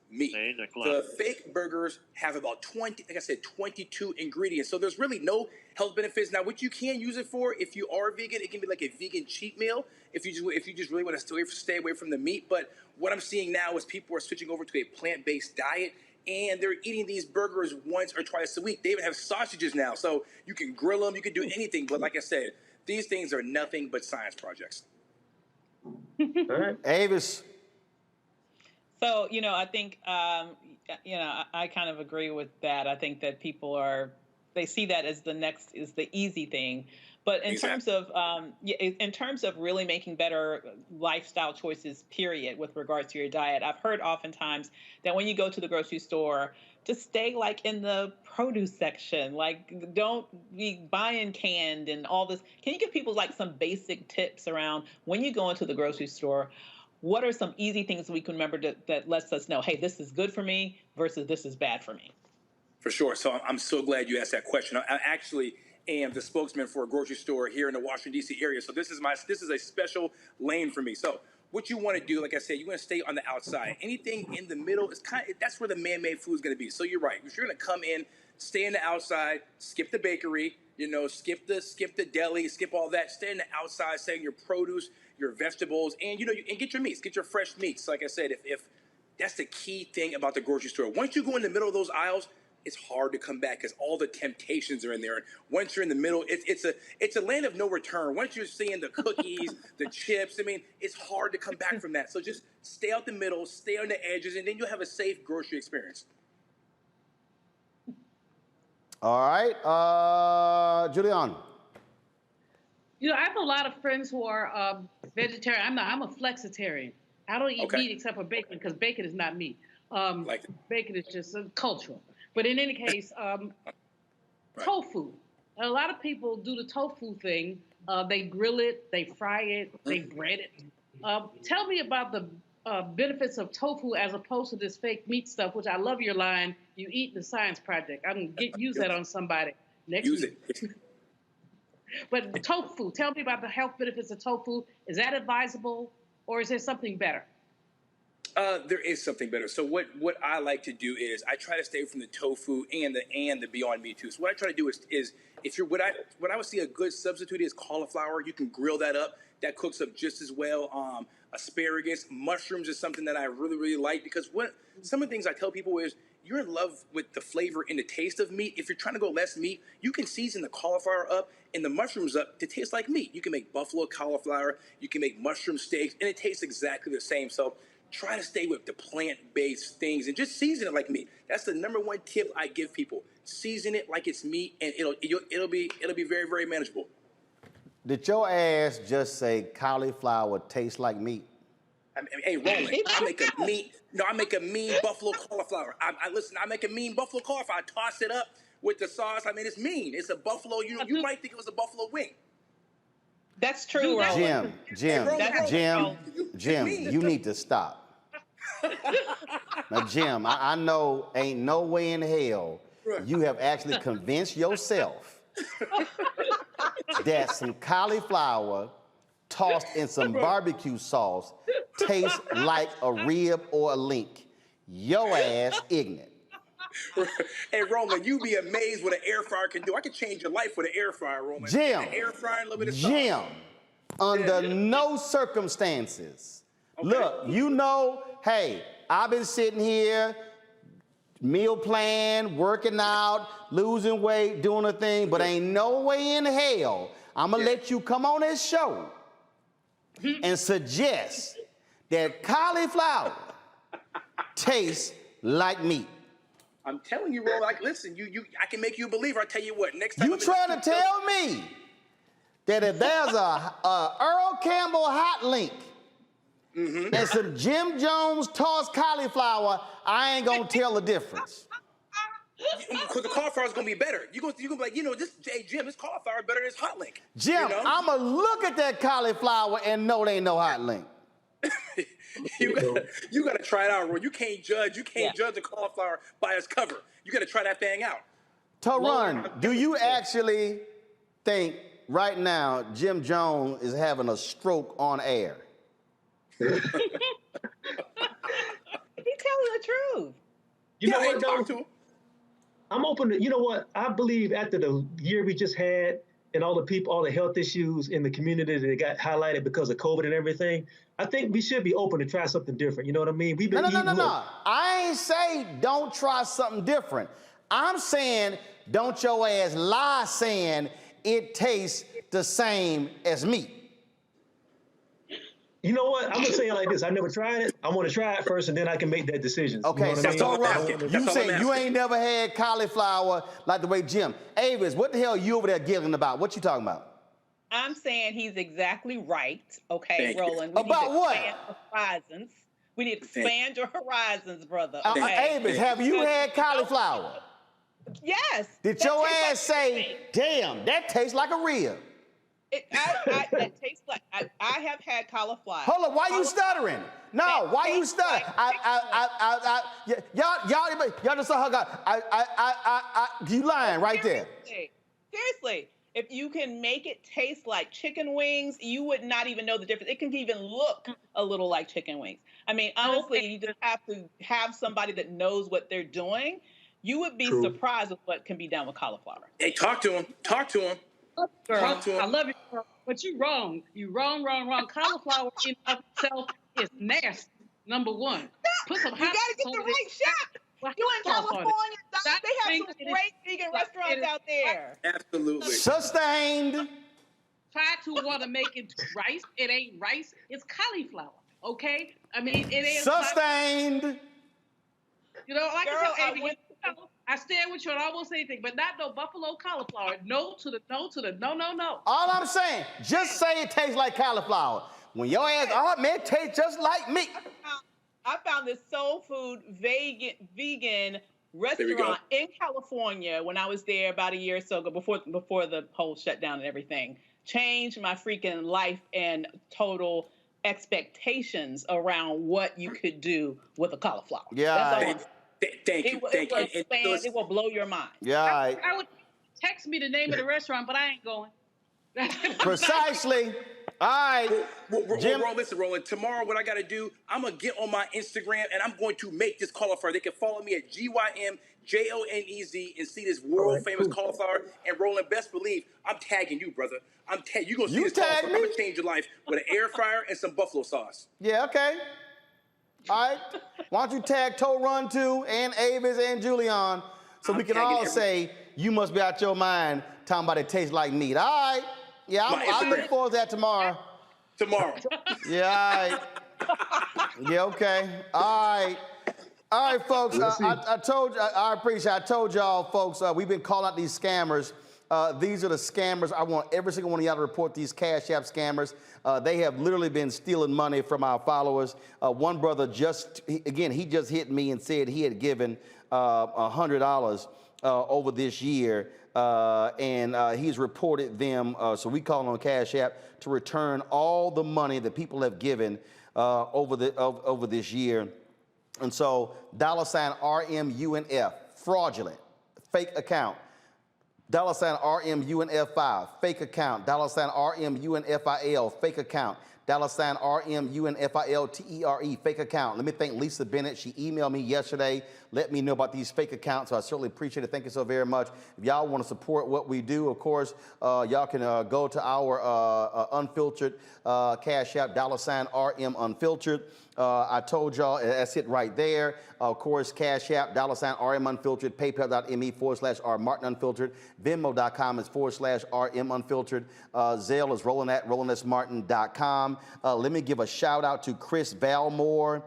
meat. The fake burgers have about 22 ingredients. So there's really no health benefits. Now, what you can use it for, if you are vegan, it can be like a vegan cheat meal. If you just really want to stay away from the meat. But what I'm seeing now is people are switching over to a plant-based diet, and they're eating these burgers once or twice a week. They even have sausages now, so you can grill them, you can do anything. But like I said, these things are nothing but science projects. Avis. So, I think, I kind of agree with that. I think that people they see that as the easy thing. But in terms of, in terms of really making better lifestyle choices, period, with regards to your diet, I've heard oftentimes that when you go to the grocery store, to stay like in the produce section, like don't be buying canned and all this. Can you give people like some basic tips around when you go into the grocery store? What are some easy things we can remember that lets us know, hey, this is good for me versus this is bad for me? For sure. So I'm so glad you asked that question. I actually am the spokesman for a grocery store here in the Washington, D.C. area. So this is a special lane for me. So what you want to do, like I said, you want to stay on the outside. Anything in the middle is that's where the man-made food is going to be. So you're right. If you're going to come in, stay in the outside, skip the bakery, skip the deli, skip all that. Stay in the outside, stay in your produce, your vegetables, and and get your meats, get your fresh meats. Like I said, if that's the key thing about the grocery store. Once you go in the middle of those aisles, it's hard to come back because all the temptations are in there. And once you're in the middle, it's a land of no return. Once you're seeing the cookies, the chips, it's hard to come back from that. So just stay out the middle, stay on the edges, and then you'll have a safe grocery experience. All right, Julian. I have a lot of friends who are vegetarian. I'm a flexitarian. I don't eat meat except for bacon because bacon is not meat. Bacon is just cultural. But in any case, tofu. A lot of people do the tofu thing. They grill it, they fry it, they bread it. Tell me about the benefits of tofu as opposed to this fake meat stuff, which I love your line, you eat the science project. I'm going to use that on somebody next week. But tofu, tell me about the health benefits of tofu. Is that advisable or is there something better? There is something better. So what I like to do is I try to stay from the tofu and the Beyond Meat too. So what I try to do is if you're what I would see a good substitute is cauliflower. You can grill that up. That cooks up just as well. Asparagus, mushrooms is something that I really, really like because some of the things I tell people is you're in love with the flavor and the taste of meat. If you're trying to go less meat, you can season the cauliflower up and the mushrooms up to taste like meat. You can make buffalo cauliflower. You can make mushroom steaks, and it tastes exactly the same. So try to stay with the plant-based things and just season it like meat. That's the number one tip I give people. Season it like it's meat, and it'll be very, very manageable. Did your ass just say cauliflower tastes like meat? Hey, Roland, I make a mean buffalo cauliflower. I make a mean buffalo cauliflower. I toss it up with the sauce. It's mean. It's a buffalo. You might think it was a buffalo wing. That's true, Roland. Jim, you need to stop. Now, Jim, I know ain't no way in hell you have actually convinced yourself that some cauliflower tossed in some barbecue sauce tastes like a rib or a link. Your ass ignorant. Hey, Roland, you be amazed what an air fryer can do. I can change your life with an air fryer, Roland. Jim, an air fryer, a little bit of Jim, under no circumstances. Look, hey, I've been sitting here, meal plan, working out, losing weight, doing a thing, but ain't no way in hell I'm going to let you come on this show and suggest that cauliflower tastes like meat. I'm telling you, Roland, listen, I can make you a believer. I tell you what, next time. You trying to tell me that if there's a Earl Campbell hot link and some Jim Jones tossed cauliflower, I ain't gonna tell the difference. Because the cauliflower is gonna be better. You're gonna be like, Jim, this cauliflower better than this hot link. Jim, I'ma look at that cauliflower and know there ain't no hot link. You gotta try it out, Roy. You can't judge the cauliflower by its cover. You gotta try that thing out. Taron, do you actually think right now Jim Jones is having a stroke on air? He's telling the truth. You know what, though? I'm open to, I believe after the year we just had and all the health issues in the community that got highlighted because of COVID and everything, I think we should be open to try something different. You know what I mean? No. I ain't say don't try something different. I'm saying don't your ass lie saying it tastes the same as meat. You know what? I'm gonna say it like this. I never tried it. I want to try it first, and then I can make that decision. Okay, you know what so I mean? you say you ain't never had cauliflower like the way Jim. Avis, what the hell you over there giggling about? What you talking about? I'm saying he's exactly right. Okay, Roland. About what? Horizons. We need to expand your horizons, brother. Avis, have you had cauliflower? Yes. Did your ass say, damn, that tastes like a rib? That tastes like I have had cauliflower. Hold on, why you stuttering? No, why you stuttering? Y'all just saw her you lying right there. Seriously, if you can make it taste like chicken wings, you would not even know the difference. It can even look a little like chicken wings. I mean, honestly, you just have to have somebody that knows what they're doing. You would be surprised with what can be done with cauliflower. Hey, talk to him. Talk to him. Girl, Talk to him. I love you, girl, but you wrong. You wrong. Cauliflower in of itself is nasty. Number one. Put some you gotta get the right shot. You in California, they have some great vegan restaurants out there. Absolutely. Sustained. Try to want to make it rice. It ain't rice. It's cauliflower. Okay? I mean, it ain't sustained. You know, like I said, I stand with you and I won't say anything, but not no buffalo cauliflower. No to the no. All I'm saying, just say it tastes like cauliflower. When your ass, man, it tastes just like me. I found this soul food vegan restaurant in California when I was there about a year or so ago, before the whole shutdown and everything. Changed my freaking life and total expectations around what you could do with a cauliflower. Yeah. That's all I'm saying. Thank you. It will blow your mind. Yeah. I would text me the name of the restaurant, but I ain't going. Precisely. All right. Jim. Listen, Roland, tomorrow what I got to do, I'm going to get on my Instagram and I'm going to make this cauliflower. They can follow me at GYMJONEZ and see this world famous cauliflower. And Roland, best believe, I'm tagging you, brother. You're going to see this cauliflower. I'm going to change your life with an air fryer and some buffalo sauce. Yeah, okay. All right. Why don't you tag Toe Run 2 and Avis and Julian so we can all say you must be out your mind talking about it tastes like meat. All right. Yeah, I'll look forward to that tomorrow. Yeah, all right. Yeah, okay. All right, folks. I told y'all, folks, we've been calling out these scammers. These are the scammers. I want every single one of y'all to report these Cash App scammers. They have literally been stealing money from our followers. One brother he just hit me and said he had given $100 over this year, and he's reported them. So we call on Cash App to return all the money that people have given over this year. And so $RMUNF, fraudulent, fake account. $RMUNF5, fake account. $RMUNFIL, fake account. $RMUNFILTERE, fake account. Let me thank Lisa Bennett. She emailed me yesterday, let me know about these fake accounts, so I certainly appreciate it. Thank you so very much. If y'all want to support what we do, of course, y'all can go to our unfiltered Cash App, $RM Unfiltered. I told y'all, that's it right there. Of course, Cash App, $RM Unfiltered, PayPal.me/R Martin Unfiltered, Venmo.com is /RM Unfiltered, Zelle is Roland at RolandSMartin.com. Let me give a shout out to Chris Valmore,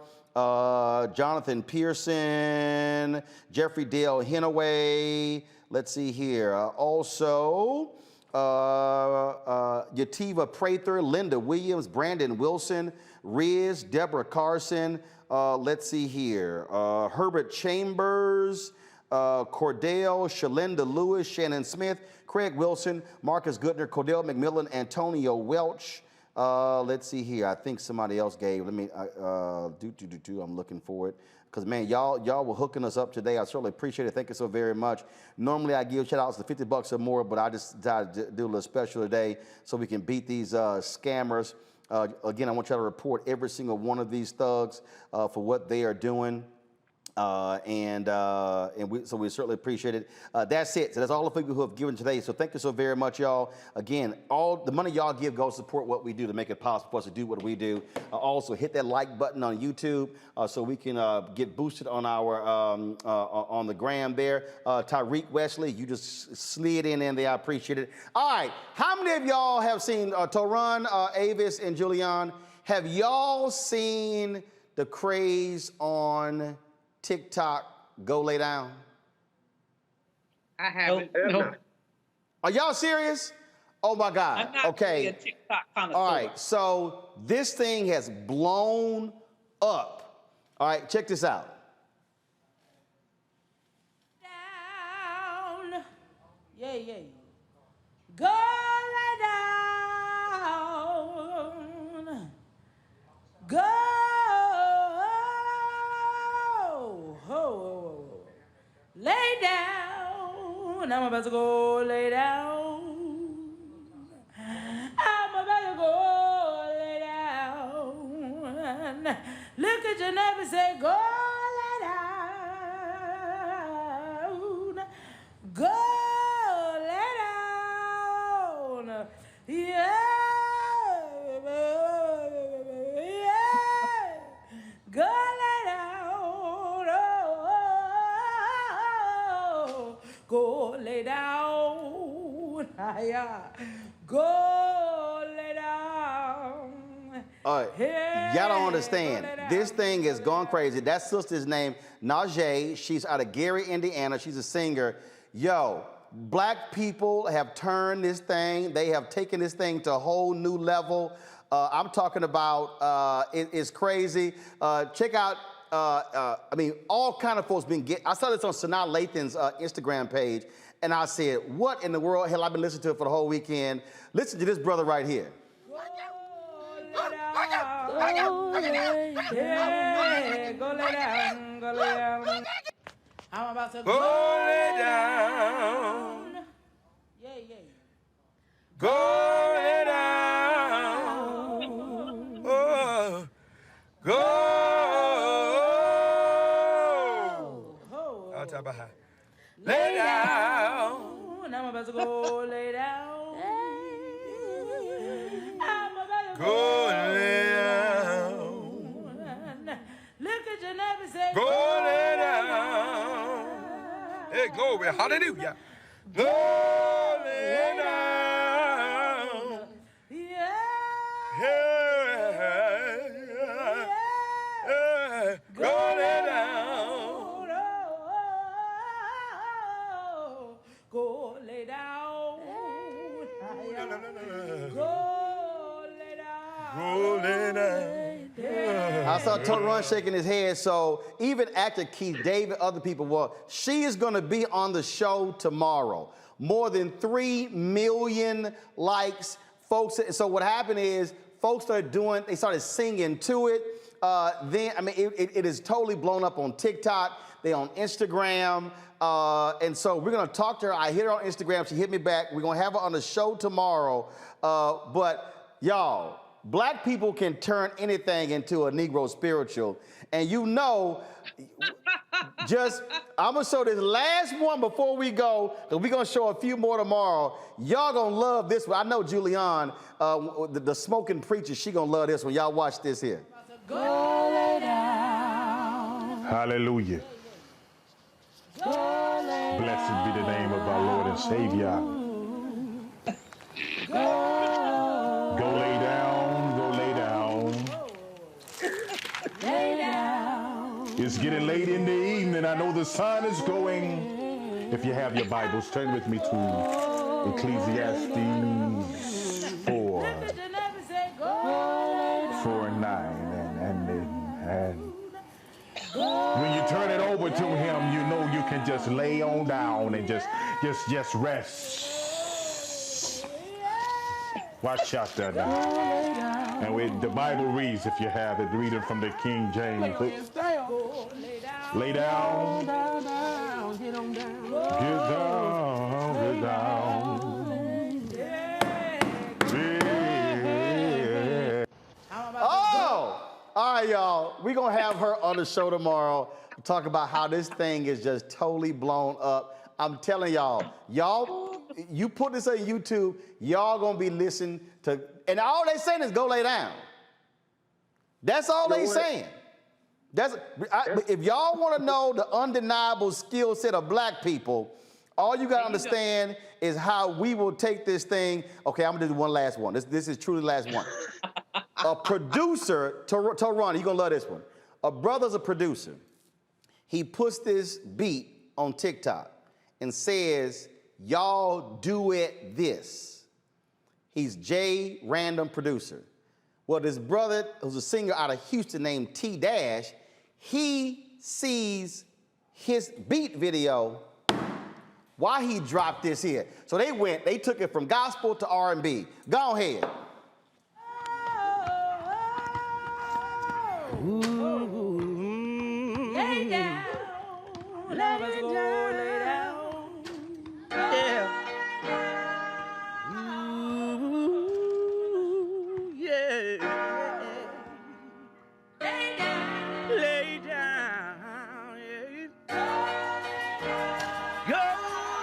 Jonathan Pearson, Jeffrey Dale Henaway. Let's see here. Also, Yativa Prather, Linda Williams, Brandon Wilson, Riz, Deborah Carson. Let's see here. Herbert Chambers, Cordell, Shalinda Lewis, Shannon Smith, Craig Wilson, Marcus Goodner, Cordell McMillan, Antonio Welch. Let's see here. I think somebody else gave. Let me I'm looking for it. Because, man, y'all were hooking us up today. I certainly appreciate it. Thank you so very much. Normally, I give shout-outs to $50 or more, but I just decided to do a little special today so we can beat these scammers. Again, I want y'all to report every single one of these thugs for what they are doing. So we certainly appreciate it. That's it. So that's all the people who have given today. So thank you so very much, y'all. Again, all the money y'all give goes to support what we do to make it possible for us to do what we do. Also, hit that like button on YouTube so we can get boosted on our on the gram there. Tyreek Wesley, you just slid in there. I appreciate it. All right, how many of y'all have seen Toran, Avis, and Julian? Have y'all seen the craze on TikTok, Go Lay Down? I haven't. No. Are y'all serious? Oh my God. I'm not really a TikTok connoisseur. All right, so this thing has blown up. All right, check this out. Down. Yeah, yeah. Go lay down. Go. Lay down. I'm about to go lay down. I'm about to go lay down. Look at your neighbor and say, go lay down. Go lay down. Yeah. Yeah. Go lay down. Oh. Go lay down. Yeah. Go lay down. All right, y'all don't understand. This thing has gone crazy. That sister's name, Najee. She's out of Gary, Indiana. She's a singer. Yo, black people have turned this thing. They have taken this thing to a whole new level. I'm talking about, it's crazy. Check out, I mean, all kind of folks been I saw this on Sanaa Lathan's Instagram page, and I said, what in the world? Hell, I've been listening to it for the whole weekend. Listen to this brother right here. Yeah, go lay down, go lay down. I'm about to go lay down. Yeah, yeah. Go lay down. Oh, go. Lay down. I'm about to go lay down. I'm about to go lay down. Look at your neighbor and say, go lay down. Hey, glory, hallelujah. Go lay down. Yeah. Yeah. Go lay down. Go lay down. Go lay down. Go lay down. I saw Tony Run shaking his head, so even actor Keith David, other people, well, she is gonna be on the show tomorrow. More than 3 million likes, folks. So what happened is, folks they started singing to it. Then, I mean, it is totally blown up on TikTok. They on Instagram. And so we're gonna talk to her. I hit her on Instagram, she hit me back. We're gonna have her on the show tomorrow. But y'all, black people can turn anything into a Negro spiritual. And you know, I'm gonna show this last one before we go, because we're gonna show a few more tomorrow. Y'all gonna love this one. I know Julianne, the smoking preacher, she gonna love this one. Y'all watch this here. Go lay down. Hallelujah. Go lay Blessed be the name of our Lord and Savior. Go lay down, go lay down. Lay down. It's getting late in the evening. I know the sun is going. If you have your Bibles, turn with me to Ecclesiastes 4:9. And when you turn it over to him, you know you can just lay on down and just rest. Watch out there now. And the Bible reads, if you have it, read it from the King James. Lay down. Get on down. Get down. Get down. Oh! All right, y'all. We're going to have her on the show tomorrow to talk about how this thing is just totally blown up. I'm telling y'all, you put this on YouTube, y'all going to be listening to, and all they saying is go lay down. That's all they saying. If y'all want to know the undeniable skill set of black people, all you got to understand is how we will take this thing. Okay, I'm going to do one last one. This is truly the last one. A producer, Ron, you're gonna love this one. A brother's a producer. He puts this beat on TikTok and says, y'all do it this. He's J Random Producer. Well, this brother, who's a singer out of Houston named T-Dash, he sees his beat video. Why he dropped this here? So they took it from gospel to R&B. Go ahead. Lay down, lay down. Yeah. Ooh, yeah. Lay down, lay down. Yeah. Go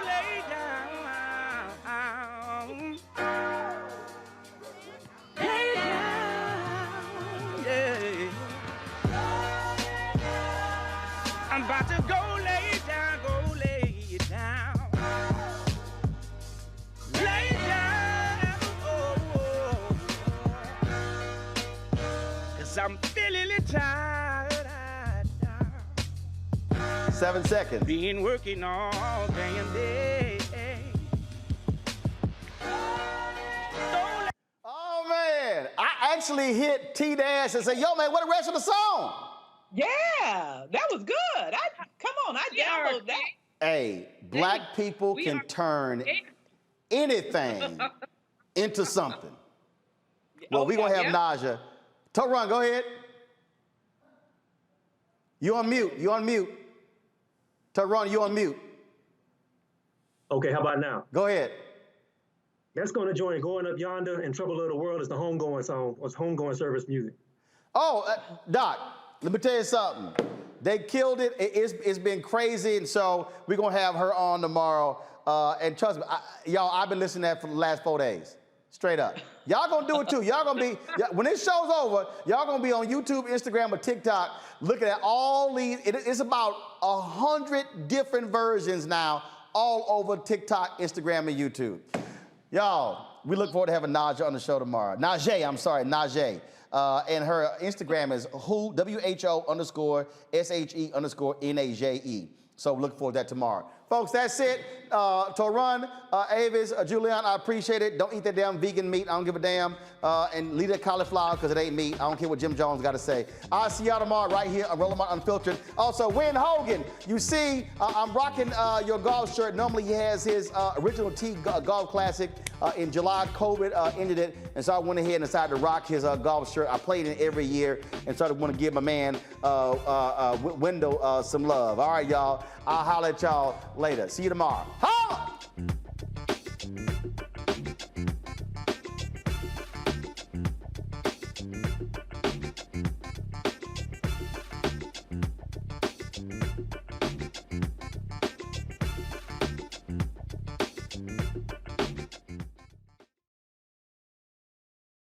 lay down. Lay down, yeah. I'm about to go lay down, go lay it down. Lay down, oh, 'cause I'm feeling it tired. 7 seconds. Been working all damn day. Oh man, I actually hit T-Dash and said, yo man, what the rest of the song? Yeah, that was good. Come on, I downloaded that. Hey, black people can turn anything into something. Well, we're gonna have Naja. Ron, go ahead. You on mute, Ron, you on mute. Okay, how about now? Go ahead. That's going to join Going Up Yonder and Trouble of the World is the homegoing song, or homegoing service music. Oh, Doc, let me tell you something. They killed it. It's been crazy, and so we're going to have her on tomorrow. And trust me, y'all, I've been listening to that for the last 4 days. Straight up. Y'all going to do it too. Y'all going to be, when this show's over, y'all going to be on YouTube, Instagram, or TikTok looking at all these. It's about 100 different versions now all over TikTok, Instagram, and YouTube. Y'all, we look forward to having Naja on the show tomorrow. Najee. And her Instagram is WHO_SHE_NAJE. So look forward to that tomorrow. Folks, that's it. Ron, Avis, Julian, I appreciate it. Don't eat that damn vegan meat. I don't give a damn. And leave that cauliflower because it ain't meat. I don't care what Jim Jones got to say. I'll see y'all tomorrow right here on Roland Martin Unfiltered. Also, Win Hogan, you see, I'm rocking your golf shirt. Normally he has his original T Golf Classic. In July, COVID ended it, and so I went ahead and decided to rock his golf shirt. I played it every year, and so I want to give my man Wendell some love. All right, y'all. I'll holler at y'all later. See you tomorrow.